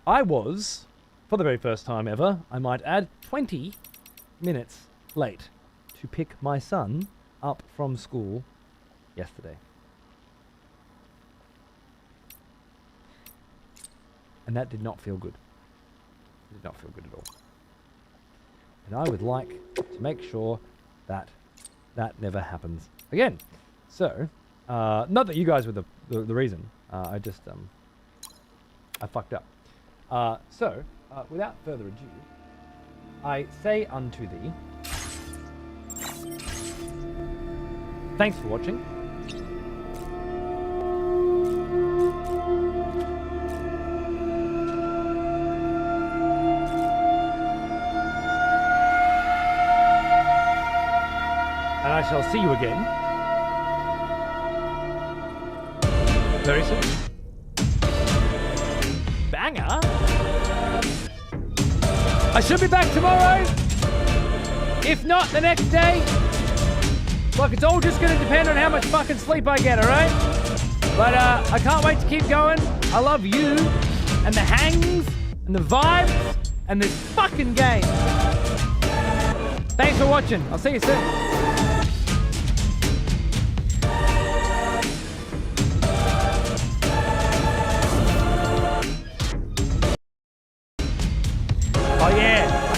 I was, for the very first time ever, I might add, 20 minutes late to pick my son up from school yesterday. And that did not feel good. It did not feel good at all. And I would like to make sure that that never happens again. So, not that you guys were the reason. I just, I fucked up. So, without further ado, I say unto thee, thanks for watching. And I shall see you again very soon. Banger! I should be back tomorrow. If not, the next day. Look, it's all just going to depend on how much fucking sleep I get, alright? But I can't wait to keep going. I love you and the hangs and the vibes and this fucking game. Thanks for watching. I'll see you soon.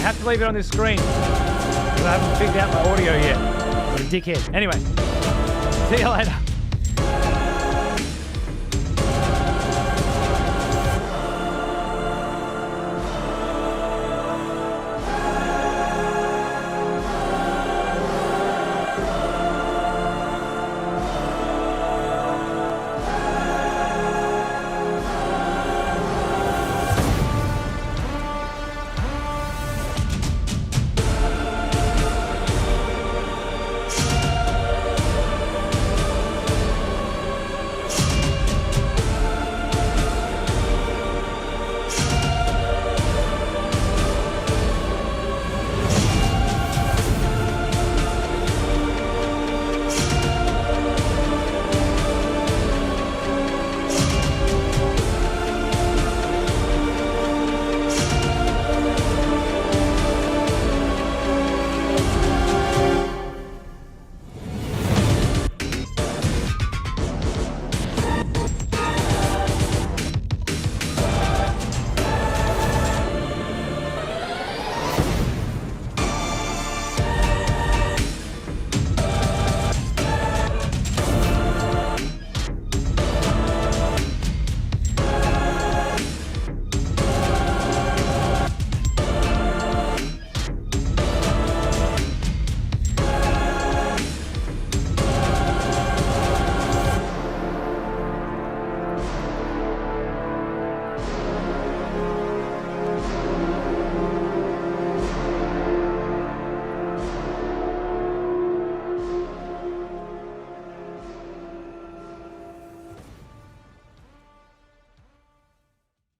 I have to leave it on this screen because I haven't figured out my audio yet. What a dickhead. Anyway, see you later.